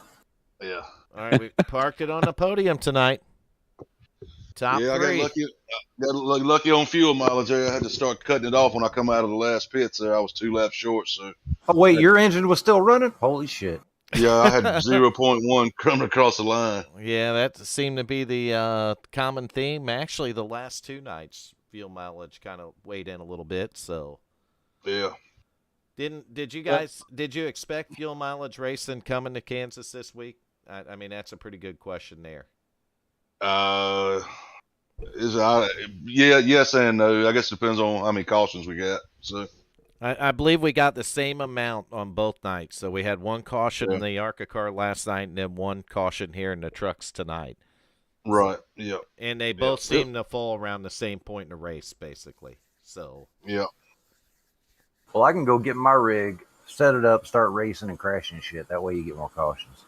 Yeah. All right, we parked it on the podium tonight. Top Yeah, I three. got lucky on fuel mileage there. I had to start cutting it off when I come out of the last pits there. I was 2 laps short, so Oh wait, your engine was still running? Holy shit! yeah, I had 0.1 coming across the line. Yeah, that seemed to be the common theme. Actually, the last 2 nights, fuel mileage kind of weighed in a little bit. So, Yeah. did you expect fuel mileage racing coming to Kansas this week? I mean, that's a pretty good question there. Yes and no. I guess it depends on how many cautions we got. So I believe we got the same amount on both nights. So we had 1 caution in the ARCA car last night, and then 1 caution here in the trucks tonight. right. Yeah. And they both seem to fall around the same point in the race, basically. So Yeah. Well, I can go get my rig, set it up, start racing and crashing shit. That way you get more cautions.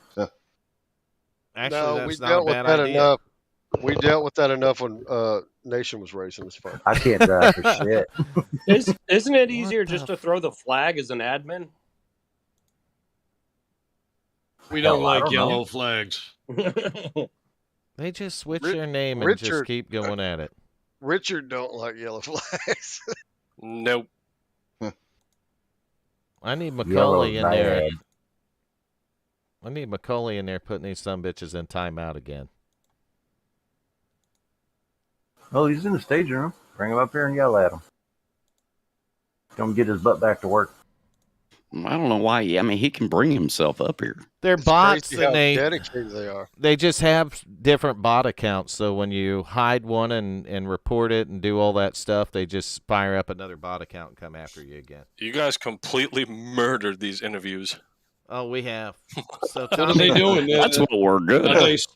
actually, No, that's we not a dealt with bad that idea. enough. We dealt with that enough when Nation was racing. It's fun. I can't drive for shit. Isn't it easier What just the to throw the flag as an admin? We don't Hell, I like don't yellow know. flags. They just switch Ri- their name and just Richard- keep going at it. Richard don't like yellow flags. Nope. I need Yellow's Macaulay in there. bad. I need Macaulay in there putting these sumbitches in timeout again. Oh, he's in the staging room. Bring him up here and yell at him. Don't get his butt back to work. I don't know why. I mean, he can bring himself up here. They're It's bots, crazy how and dedicated they are. they just have different bot accounts. So when you hide one and report it and do all that stuff, they just fire up another bot account and come after you again. You guys completely murdered these interviews. Oh, we have. So What are they doing? That's what we're good.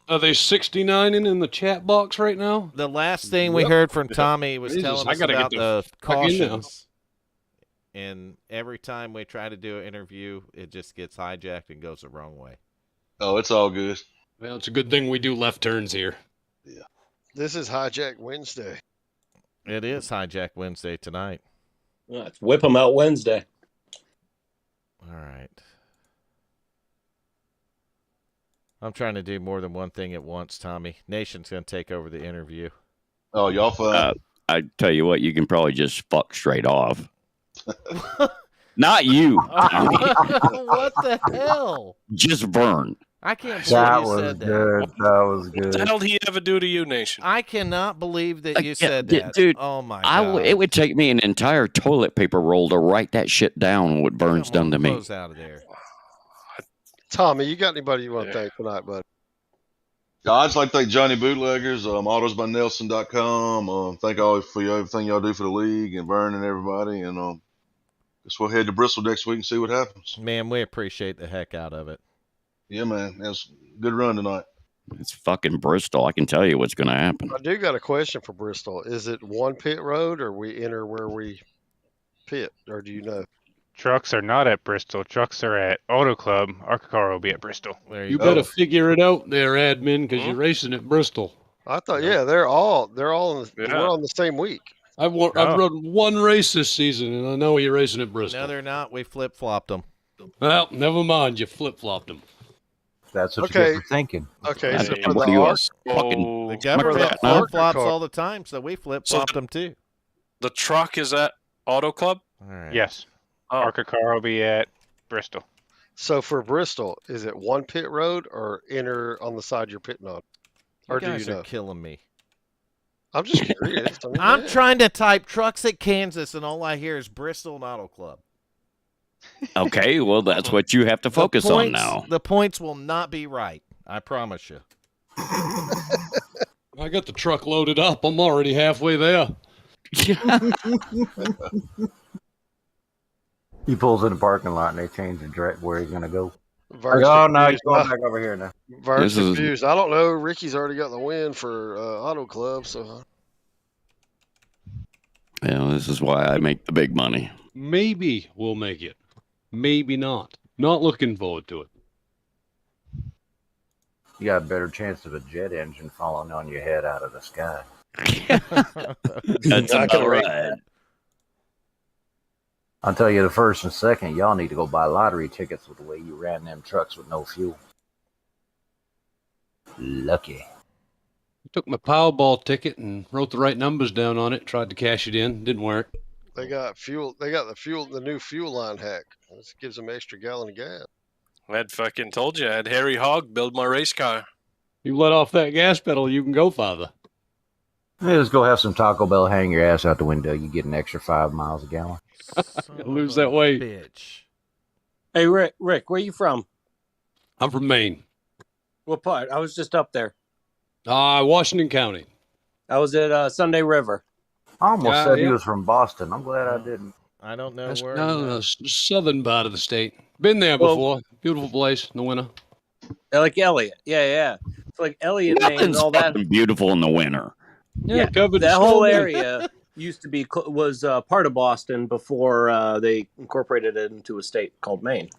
Are they 69ing in the chat box right now? The last thing we heard from Tommy was Jesus, telling I us gotta about get the fuck in now. cautions. And every time we try to do an interview, it just gets hijacked and goes the wrong way. Oh, it's all good. Well, it's a good thing we do left turns here. This is Hijack Wednesday. It is Hijack Wednesday tonight. Let's whip them out Wednesday. All right. I'm trying to do more than one thing at once, Tommy. Nation's going to take over the interview. Oh, y'all fine. I tell you what, you can probably just fuck straight off. Not you, Tommy. What the hell? Just Vern. I can't believe That you was said that. good. That was What the good. hell did he ever do to you, Nation? I cannot believe that you Yeah, said that. dude, Oh, my God. It would take me an entire toilet paper roll to write that shit down, what Vern's Come on, done to me. close out of there. Tommy, you got anybody you want to thank tonight, bud? Yeah, I'd just like to thank Johnny Bootleggers, autosbynelson.com. Thank all for everything y'all do for the league and Vern and everybody. And guess we'll head to Bristol next week and see what happens. Man, we appreciate the heck out of it. Yeah, man. That was a good run tonight. It's fucking Bristol. I can tell you what's going to happen. I do got a question for Bristol. Is it one pit road, or we enter where we pit, or do you know? Trucks are not at Bristol. Trucks are at Auto Club. Our car will be at Bristol. There You go. better figure it out there, admin, because you're racing at Bristol. I thought, yeah, they're all in the, Yeah. we're on the same week. I've run one race this season, and I know you're racing at Bristol. No, they're not. We flip-flopped them. Well, never mind. You flip-flopped them. That's what Okay. you get for thinking. Okay, I so mean, for what the are you, a arc, fucking The Oh, government that flip-flops car. all the time, so we flip-flopped them too. the truck is at Auto Club? All right. Yes. Oh. Our car will be at Bristol. so for Bristol, is it one pit road or enter on the side you're pitting on? You Or do guys you are know? killing me. I'm just curious. I mean, I'm yeah. trying to type trucks at Kansas, and all I hear is Bristol and Auto Club. Okay, well, that's what you have to focus The on points- now. The points will not be right. I promise you. I got the truck loaded up. I'm already halfway there. He pulls in the parking lot and they change the direct where he's gonna go. Vern's Oh no, he's confused. going back over here now. Vern's This is- confused. I don't know. Ricky's already got the win for Auto Club, so Yeah, this is why I make the big money. Maybe we'll make it. Maybe not. Not looking forward to it. You got a better chance of a jet engine falling on your head out of the sky. That's Not about gonna rate right. I'll tell you, the first and second, y'all need to go buy lottery tickets with the way you ran them trucks with no fuel. Lucky. Took my Powerball ticket and wrote the right numbers down on it. Tried to cash it in. Didn't work. they got fuel. They got the new fuel line hack. This gives them an extra gallon of gas. I'd fucking told you. I had Harry Hogg build my race car. You let off that gas pedal, you can go farther. Hey, just go have some Taco Bell, hang your ass out the window. You get an extra 5 miles a gallon. Son Lose of that a weight. Bitch. Hey, Rick, where you from? I'm from Maine. What part? I was just up there. Washington County. I was at Sunday River. I almost Yeah, said he yeah. was from Boston. I'm glad I didn't. I don't know That's where. no, southern part of the state. Been there Well- before. Beautiful place in the winter. Like Elliott. Yeah. It's like Elliott, Maine, and Nothing's all that. fucking beautiful in the winter. Yeah, covered that in whole snow. area used to be was part of Boston before they incorporated it into a state called Maine.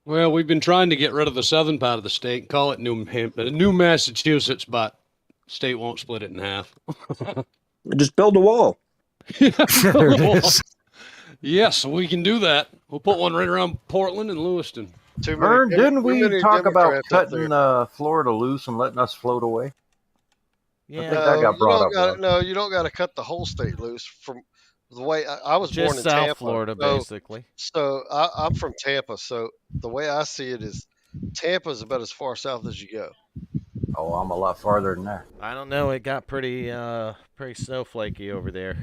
Well, we've been trying to get rid of the southern part of the state, call it New Massachusetts, but state won't split it in half. Just build a wall. There it is. Yes, we can do that. We'll put one right around Portland and Lewiston. Too many, Vern, didn't too we many talk about Democrats up there. cutting Florida loose and letting us float away? Yeah. think that got brought up once. No, you don't got to cut the whole state loose. From the way I was born Just in South Tampa, Florida, so, basically. So I'm from Tampa. So the way I see it is, Tampa's about as far south as you go. Oh, I'm a lot farther than that. I don't know. It got pretty snowflakey over there.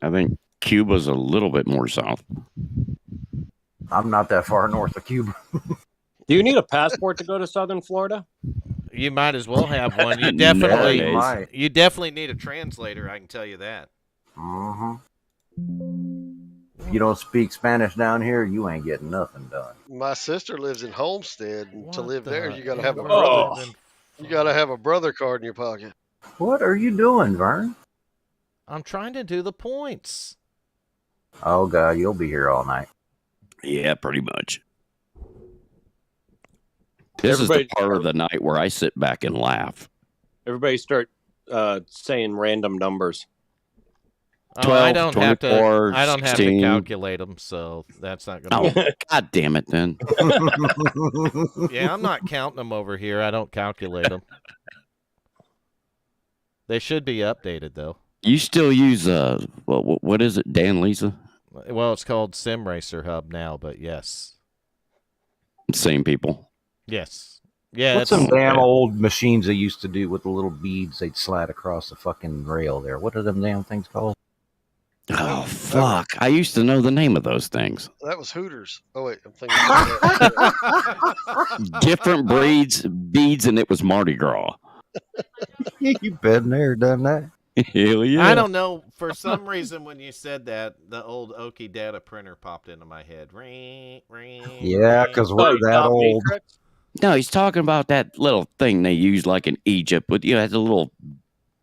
I think Cuba's a little bit more south. I'm not that far north of Cuba. Do you need a passport to go to Southern Florida? You might as well have one. You Nowadays. definitely, Might. you definitely need a translator. I can tell you that. Mm-hmm. If you don't speak Spanish down here, you ain't getting nothing done. My sister lives in Homestead, and to What live the there, you got to have a ever brother. living You got to have a brother card in your pocket. What are you doing, Vern? I'm trying to do the points. Oh, God, you'll be here all night. Yeah, pretty much. This is the Everybody- part of the night where I sit back and laugh. Everybody start saying random numbers. 12, I don't 24, have to 16. calculate them, so that's not going to. Oh, God damn it, then. Yeah, I'm not counting them over here. I don't calculate them. They should be updated though. You still use what is it, Dan Lisa? Well, it's called Sim Racer Hub now, but yes, Same people. yes, yeah. What's It's some damn old machines they used to do with the little beads they'd slide across the fucking rail there? What are them damn things called? Oh, fuck. I used to know the name of those things. That was Hooters. Oh wait, I'm thinking. Different beads, and it was Mardi Gras. You been there, done that? Hell yeah. I don't know. For some reason, when you said that, the old Oki data printer popped into my head. Ring, ring. Yeah, because we're that old. No, he's talking about that little thing they use like in Egypt, but you know, it has the little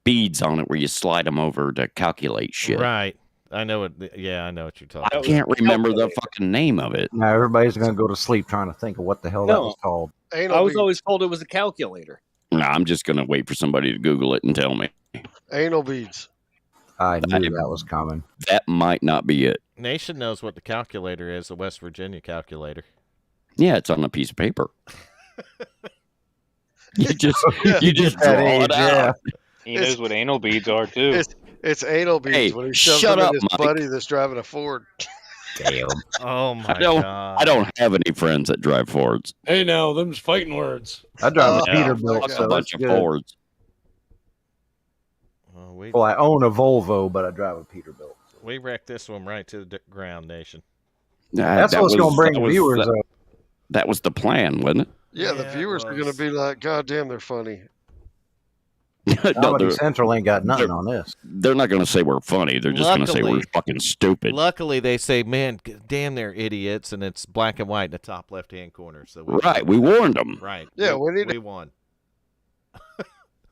beads on it where you slide them over to calculate shit. Right. I know it. Yeah, I know what you're talking I about. can't remember the fucking name of it. Now everybody's gonna go to sleep trying to think of what the hell that was called. I was always told it was a calculator. No, I'm just gonna wait for somebody to Google it and tell me. Anal beads. I knew that was coming. That might not be it. Nation knows what the calculator is, the West Virginia calculator. Yeah, it's on a piece of paper. You just draw That it age, out. He knows what anal beads are too. It's anal beads Hey, when he shoves shut them up, in his Mike. buddy that's driving a Ford. Damn. Oh my I don't have any friends that drive Fords. Hey, now them's fighting words. I drive a Yeah, Peterbilt, fuck so a bunch that's of good. Fords. Well, I own a Volvo, but I drive a Peterbilt. We wrecked this one right to the ground, Nation. That's what's gonna bring viewers up. That was the plan, wasn't it? Yeah, the viewers are going to be like, God damn, they're funny. Comedy Central ain't got nothing on this. They're not going to say we're funny. They're just going to say we're Luckily- fucking stupid. Luckily, they say, "Man, damn, they're idiots," and it's black and white in the top left-hand corner. So Right, we warned them. Right. Yeah, we won.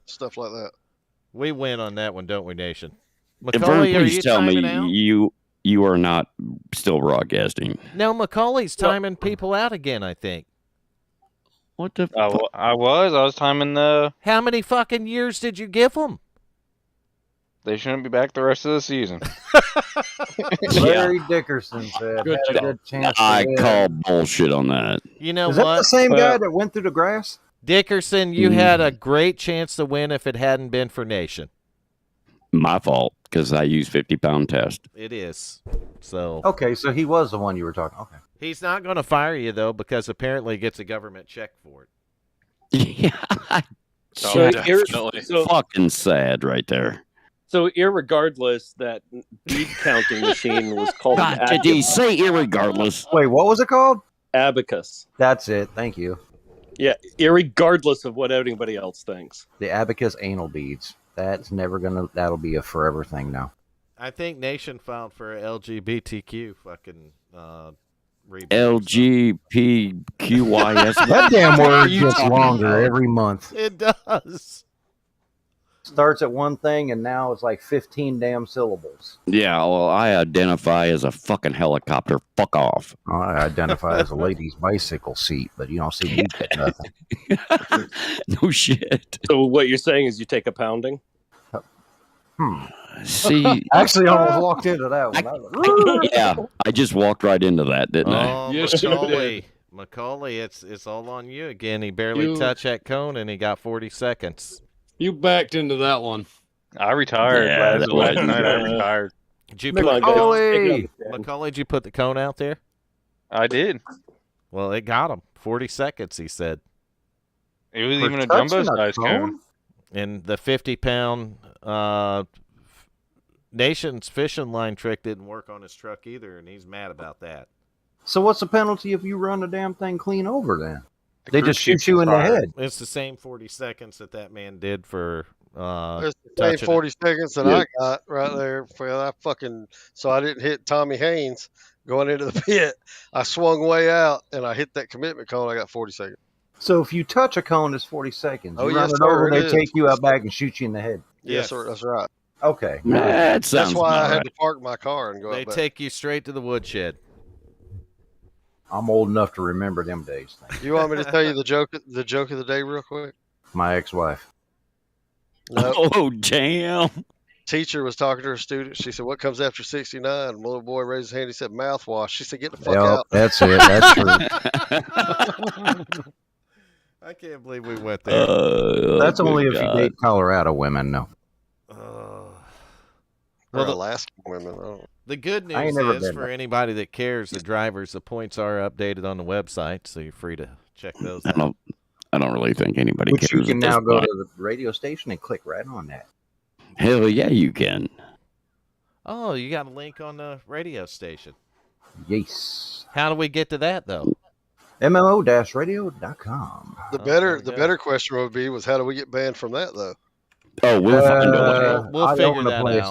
Stuff like that. We win on that one, don't we, Nation? Vern, Macaulay, are please you tell me timing out? you are not still broadcasting. No, Macaulay's timing people out again, I think. What the? I was timing the. How many fucking years did you give them? They shouldn't be back the rest of the season. Larry Dickerson said, Good had a good chance to I win. call bullshit on that. You know Is that what? the same guy that went through the grass? Dickerson, you had a great chance to win if it hadn't been for Nation. My fault, because I use 50-pound test. It is. So Okay, so he was the one you were talking. Okay. he's not going to fire you, though, because apparently he gets a government check for it. Yeah, So, definitely. fucking sad right there. So, irregardless, that bead counting machine was called an God, did he say irregardless? Wait, what was it called? abacus. That's it. Thank you. Yeah, irregardless of what anybody else thinks. The abacus anal beads. That'll be a forever thing now. I think Nation filed for a LGBTQ fucking rebate. LGPQYS. That damn What are word you gets talking longer about? every month. It does. Starts at one thing and now it's like 15 damn syllables. Yeah, well, I identify as a fucking helicopter. Fuck off. I identify as a lady's bicycle seat, but you don't see me get nothing. No shit. So, what you're saying is you take a pounding? See, Actually, I almost walked into that one. I was like, yeah, I just walked right into that, didn't I? Oh, Yes, you Macaulay. Macaulay, it's all on you again. He barely You- touched that cone, and he got 40 seconds. You backed into that one. I retired Yeah, that last was- night. I retired. Did you Come put on, the guys. Macaulay! Macaulay, did you put the cone out there? I did. Well, it got him. 40 seconds, he said. It was For even a touching jumbo a size cone? cone. And the 50-pound Nation's fishing line trick didn't work on his truck either, and he's mad about that. So what's the penalty if you run the damn thing clean over then? The They cruise just shoot ship's you in the fired. head. It's the same 40 seconds that man did for There's the same touching 40 seconds that Yeah. I got right there. So I didn't hit Tommy Haynes going into the pit. I swung way out and I hit that commitment cone. I got 40 seconds. So if you touch a cone, it's 40 seconds. Oh, You run yes, it sir, over, it they is. take you out back and shoot you in the head. Yes, sir. That's right. Okay. That sounds That's why I about had right. to park my car and go They out back. take you straight to the woodshed. I'm old enough to remember them days. You want me to tell you the joke of the day real quick? My ex-wife. Nope. Oh, damn. teacher was talking to her student. She said, "What comes after 69?" And the little boy raised his hand. He said, "Mouthwash." She said, "Get the fuck Yep, out." that's it. That's true. I can't believe we went there. That's only if God. you date Colorado women, no. Or Well, Alaskan women. I don't. The good I ain't news never is been for there. anybody that cares, the drivers, the points are updated on the website, so you're free to check those I out. don't really think anybody Which you cares can at this now go point. to the radio station and click right on that. Hell yeah, you can. Oh, you got a link on the radio station. Yes. How do we get to that, though? MMO-radio.com. The Oh, better there we the go. better question would be was how do we get banned from that though? Oh, we'll find a way. We'll I figure own the that place.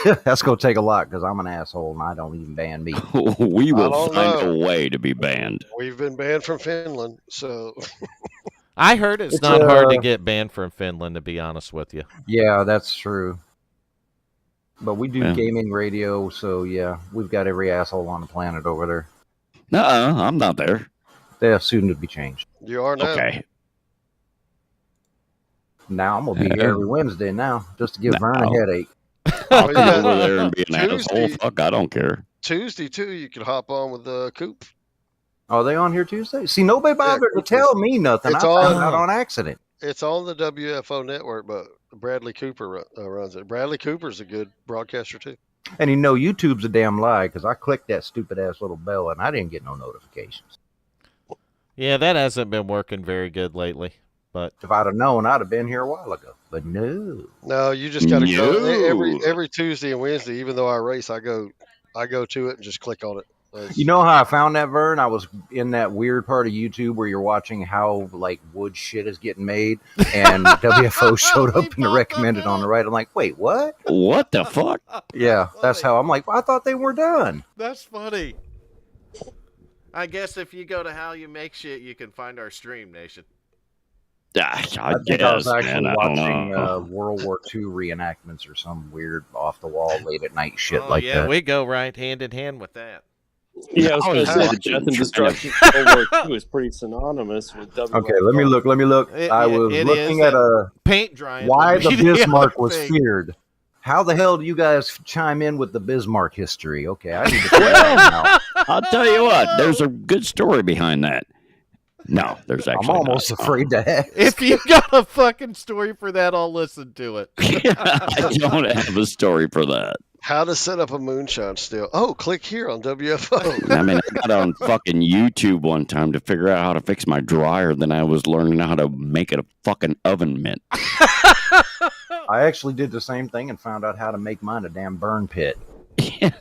out. That's going to take a lot because I'm an asshole and I don't even ban me. We will don't find know. a way to be banned. We've been banned from Finland, so I heard it's It's, not hard to get banned from Finland, to be honest with you. Yeah, that's true. But we do Yeah. gaming radio, so yeah, we've got every asshole on the planet over there. Nuh-uh, I'm not there. They're soon to be changed. you are now. Okay. Now I'm going to be here every Wednesday now just to give Vern a No. headache. I'll Well, come yeah. over there and be an asshole. Tuesday- Fuck, I don't care. Tuesday too, you can hop on with Coop. Are they on here Tuesday? See, nobody bothered to Coop tell me nothing. It's I found on- out on accident. It's on the WFO network, but Bradley Cooper runs it. Bradley Cooper's a good broadcaster too. And you know, YouTube's a damn lie because I clicked that stupid ass little bell and I didn't get no notifications. Yeah, that hasn't been working very good lately. But If I'd have known, I'd have been here a while ago. But no. No, you just got to go No. every Tuesday and Wednesday. Even though I race, I go to it and just click on it. You know how I found that, Vern? I was in that weird part of YouTube where you're watching how like wood shit is getting made, and WFO showed up in the recommended on the right. I'm like, wait, what? What the fuck? Yeah, that's how I'm like. I thought they were done. that's funny. I guess if you go to How You Make Shit, you can find our stream, Nation. I I think I was guess, actually man. I don't watching know. World War II reenactments or some weird off the wall late at night shit Oh, like yeah, that. we go right hand in hand with that. Yeah, I was I going was to say the watching death and China. destruction of World War II is pretty synonymous with WFO. Okay, let me look. I was it looking is at Paint drying. why would the be Bismarck other was thing. feared. How the hell do you guys chime in with the Bismarck history? Okay, I need to figure that out. I'll tell you what. There's a good story behind that. No, there's I'm actually almost not. afraid to ask. If you got a fucking story for that, I'll listen to it. I don't have a story for that. How to set up a moonshine still? Oh, click here on WFO. I mean, I got on fucking YouTube one time to figure out how to fix my dryer. Then I was learning how to make it a fucking oven mitt. I actually did the same thing and found out how to make mine a damn burn pit. There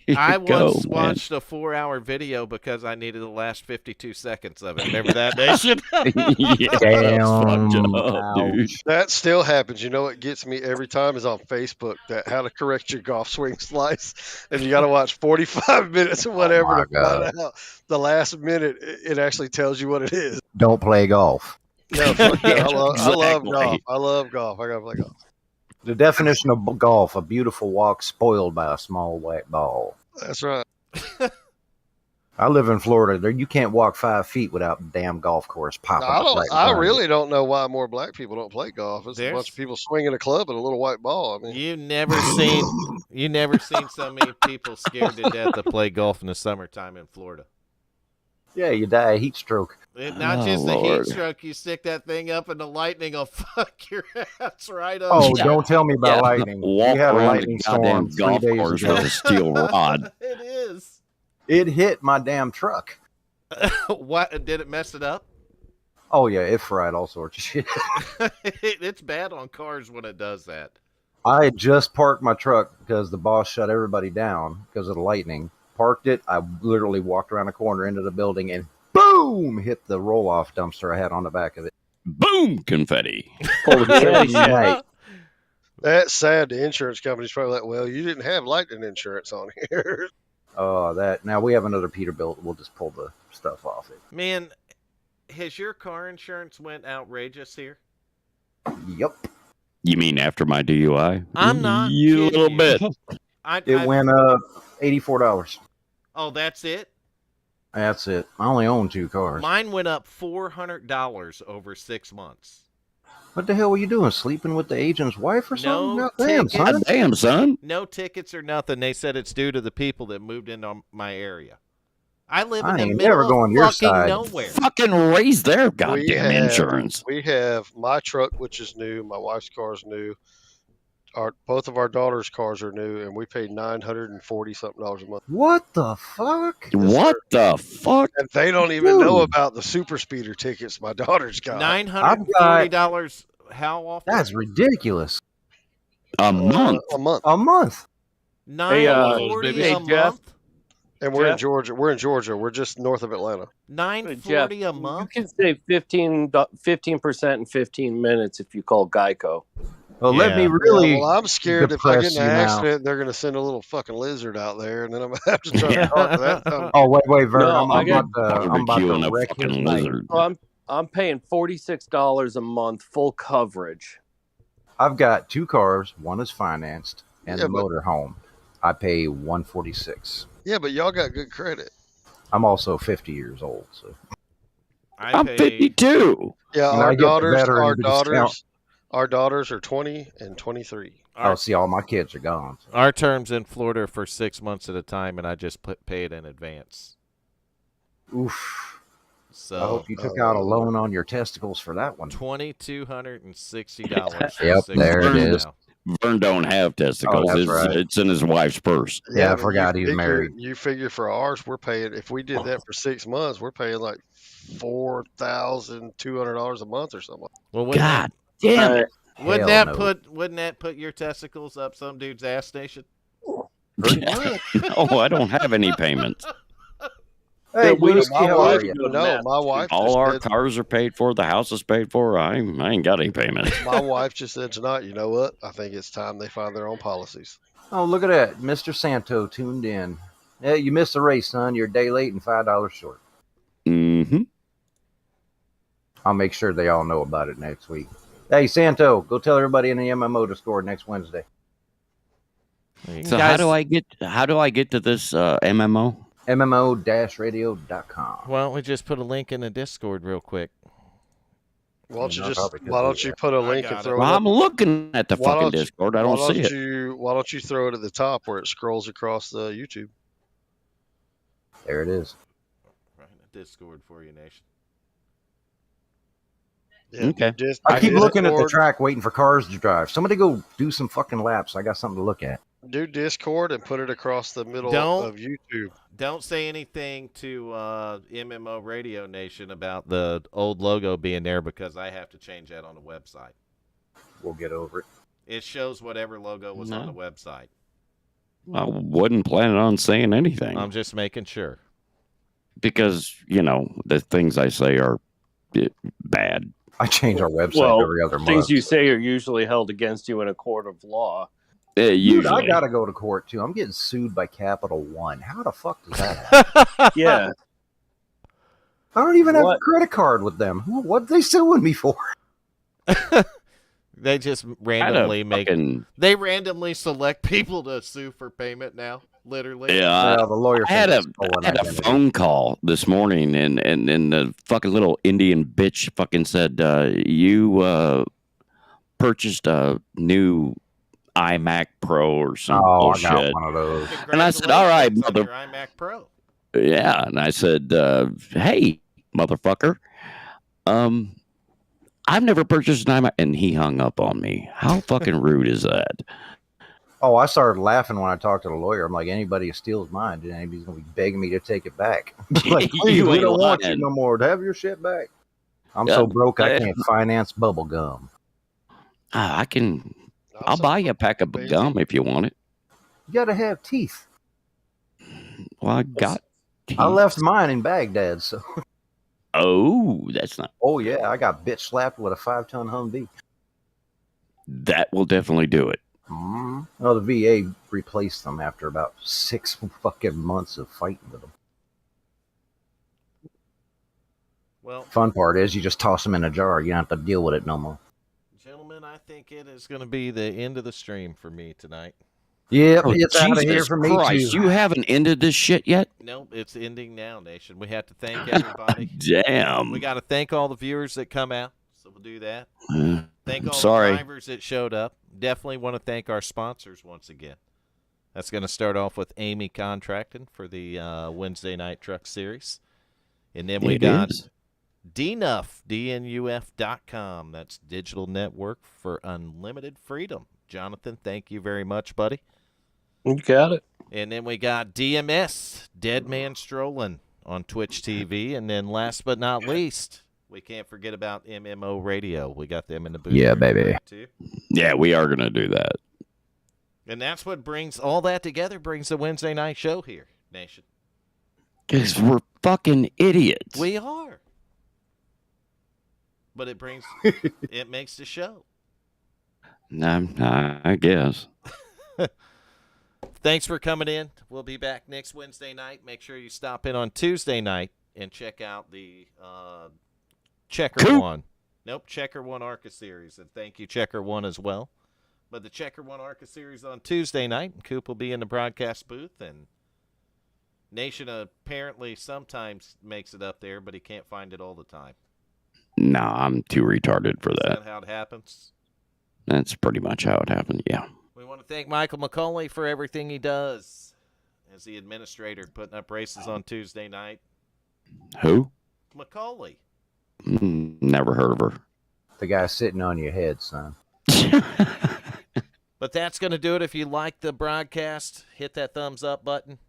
you I go, once man. watched a 4-hour video because I needed the last 52 seconds of it. Remember that, Nation? Yeah, that's fucked Damn, up, dude. That still happens. You know what gets me every time is on Facebook that how to correct your golf swing slice, and you got to watch 45 minutes or whatever my to find out the last minute. It actually tells you what it is. Don't play golf. No, fuck that. I love Exactly. golf. I love golf. I gotta play golf. The definition of golf: a beautiful walk spoiled by a small white ball. That's right. I live in Florida. There, you can't walk 5 feet without the damn golf course popping up right in I front of you. really don't know why more black people don't play golf. It's a There's- bunch of people swinging a club at a little white ball. I mean, You never seen so many people scared to death to play golf in the summertime in Florida. Yeah, you die of heat stroke. Not Oh, just the heat Lord. stroke, you stick that thing up and the lightning will fuck your ass right up. Oh, Yeah. don't tell me about Yeah, lightning. walk We had a around lightning the goddamn storm 3 golf days course ago. with a steel rod. It is. It hit my damn truck. What, did it mess it up? Oh yeah, it fried all sorts of shit. It's bad on cars when it does that. I had just parked my truck because the boss shut everybody down because of the lightning. Parked it. I literally walked around the corner into the building and boom, hit the roll-off dumpster I had on the back of it. Boom, confetti. Right. that's sad. The insurance company's probably like, well, you didn't have lightning insurance on here. That now we have another Peterbilt. We'll just pull the stuff off it. Man, has your car insurance went outrageous here? Yep. You mean after my DUI? I'm not You kidding little you. bit. It went up $84. Oh, that's it? That's it. I only own 2 cars. Mine went up $400 over 6 months. What the hell were you doing? Sleeping with the agent's wife or something? No Goddamn, tickets. son. Damn, son. No tickets or nothing. They said it's due to the people that moved into my area. I live in I the ain't middle never going of to your fucking side. nowhere. Fucking raise their goddamn insurance. We have my truck, which is new. My wife's car is new. Both of our daughters' cars are new, and we pay $940 something a month. What the fuck? What the fuck? And they don't even know about the super speeder tickets my daughter's got. $940. How often? That's ridiculous. A month. A month. A month. $940 a Jeff. month. And we're in Georgia. We're in Georgia. We're just north of Atlanta. $940 a month. You can save 15% in 15 minutes if you call Geico. Well, let me really. Well, I'm scared if I get depress in an you now. accident, they're going to send a little fucking lizard out there, and then I'm going to have to try to talk to that time. Oh, wait, Vern. No, I'm about Barbecuing to a wreck his fucking night. lizard. So I'm paying $46 a month, full coverage. I've got 2 cars. One is financed, and Yeah, the but- motorhome. I pay $146. Yeah, but y'all got good credit. I'm also 50 years old, so I'm 52. Yeah, And I our get the daughters, veteran discount. our daughters are 20 and 23. oh, see, all my kids are gone. So. Our terms in Florida are for 6 months at a time, and I just pay it in advance. Oof. So I hope you took out a loan on your testicles for that one. $2,260. for Yep, 6 there it months is. now. Vern don't have testicles. Oh, that's right. It's in his wife's purse. Yeah, I but forgot you he's figure- married. You figure for ours, we're paying. If we did that for 6 months, we're paying like $4,200 a month or something. Well, wouldn't God damn it. Wouldn't Hell that no. put your testicles up some dude's ass station? No, I don't have any payments. Hey, we Whiskey, how are you? No, my wife. All just our said- cars are paid for. The house is paid for. I ain't got any payments. My wife just said tonight, you know what? I think it's time they find their own policies. Oh, look at that. Mr. Santo tuned in. Yeah, you missed the race, son. You're a day late and $5 short. Mm-hmm. I'll make sure they all know about it next week. Hey, Santo, go tell everybody in the MMO to score next Wednesday. So how do I get to this MMO? MMO-radio.com. Why don't we just put a link in the Discord real quick? Why don't you No, just? probably could Why do don't you that. put a I link got and it. throw Well, it up? I'm looking at the Why fucking don't you- Discord. I don't see it. Why don't you throw it at the top where it scrolls across the YouTube? There it is. Right in the Discord for you, nation. Yeah, Okay. I keep looking at the Discord, track waiting for cars to drive. Somebody go do some fucking laps. I got something to look at. do Discord and put it across the middle Don't- of YouTube. Don't say anything to MMO Radio Nation about the old logo being there because I have to change that on the website. We'll get over it. It shows whatever logo was on the website. I wasn't planning on saying anything I'm just making sure. because the things I say are bad. I change our website every other month. Things you say are usually held against you in a court of law. Dude, Usually, I gotta go to court too. I'm getting sued by Capital One. How the fuck does that happen? Yeah. I don't even have a What? credit card with them. What they suing me for? They just I had a randomly fucking- they randomly select people to sue for payment now, literally. Yeah, Well, the lawyer I had thinks a it's stolen I had a identity. phone call this morning, and the fucking little Indian bitch fucking said, "You purchased a new iMac Pro or some Oh, I bullshit." got one of those. And I said, "All right, Congratulations on mother." your iMac Pro. Yeah, and I said, "Hey, motherfucker, I've never purchased an iMac," and he hung up on me. How fucking rude is that? Oh, I started laughing when I talked to the lawyer. I'm like, anybody who steals mine, then anybody's gonna be begging me to take it back. Like, please, You we ain't don't want you lying. no more. Have your shit back. I'm Yeah, so broke I yeah. can't finance bubble gum. I'll buy you a pack of gum if you want it. You gotta have teeth. Well, I got. I left mine in Baghdad, so. Oh, that's not. Oh yeah, I got bitch slapped with a 5-ton Humvee. That will definitely do it. Well, the VA replaced them after about 6 fucking months of fighting with them. Well, Fun part is you just toss them in a jar. You don't have to deal with it no more. gentlemen, I think it is going to be the end of the stream for me tonight. Yep, Oh, it's out of here Jesus for me Christ, too. you haven't ended this shit yet? Nope, it's ending now, nation. We have to thank everybody. Damn. We got to thank all the viewers that come out, so we'll do that. Uh, Thank Thank all Sorry. the drivers that showed up. Definitely want to thank our sponsors once again. That's going to start off with Eighmey Contracting for the Wednesday Night Truck Series. And then we got DNUF, DNUF.com. That's Digital Network for Unlimited Freedom. Jonathan, thank you very much, buddy. You got it. And then we got DMS, Dead Man Strolling on Twitch TV. And then last but not least, we can't forget about MMO Radio. We got them in the booth. Yeah, baby. Too. Yeah, we are going to do that. And that's what brings all that together, brings the Wednesday night show here, Nation. Because we're fucking idiots. We are. But it brings, it makes the show. I guess. Thanks for coming in. We'll be back next Wednesday night. Make sure you stop in on Tuesday night and check out the Checker One. Nope, Checker One ARCA series. And thank you, Checker One, as well. But the Checker One ARCA series on Tuesday night. And Coop will be in the broadcast booth. And Nation apparently sometimes makes it up there, but he can't find it all the time. No, I'm too retarded for Is that. that how it happens? That's pretty much how it happened, yeah. We want to thank Michael McCauley for everything he does as the administrator, putting up races on Tuesday night. Who? McCauley. Never heard of her. The guy sitting on your head, son. But that's going to do it. If you like the broadcast, hit that thumbs up button.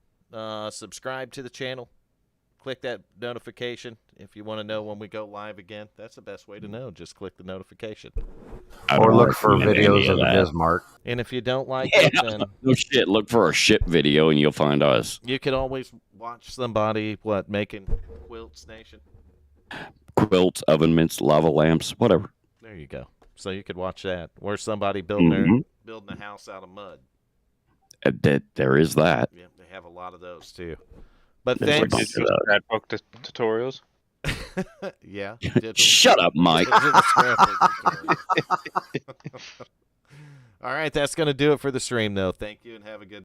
Subscribe to the channel. Click that notification if you want to know when we go live again. That's the best way to know. Just click the notification. Or look for videos of Bismarck. And if you don't like it, then no shit. Look for a ship video and you'll find us. you could always watch somebody, making quilts, Nation. Quilts, oven mitts, lava lamps, whatever. There you go. So you could watch that. Or somebody building a house out of mud. There is that. Yeah, they have a lot of those too. But There's thanks. like Scrapbook tutorials. Yeah. Shut up, Mike. All right, that's going to do it for the stream, though. Thank you and have a good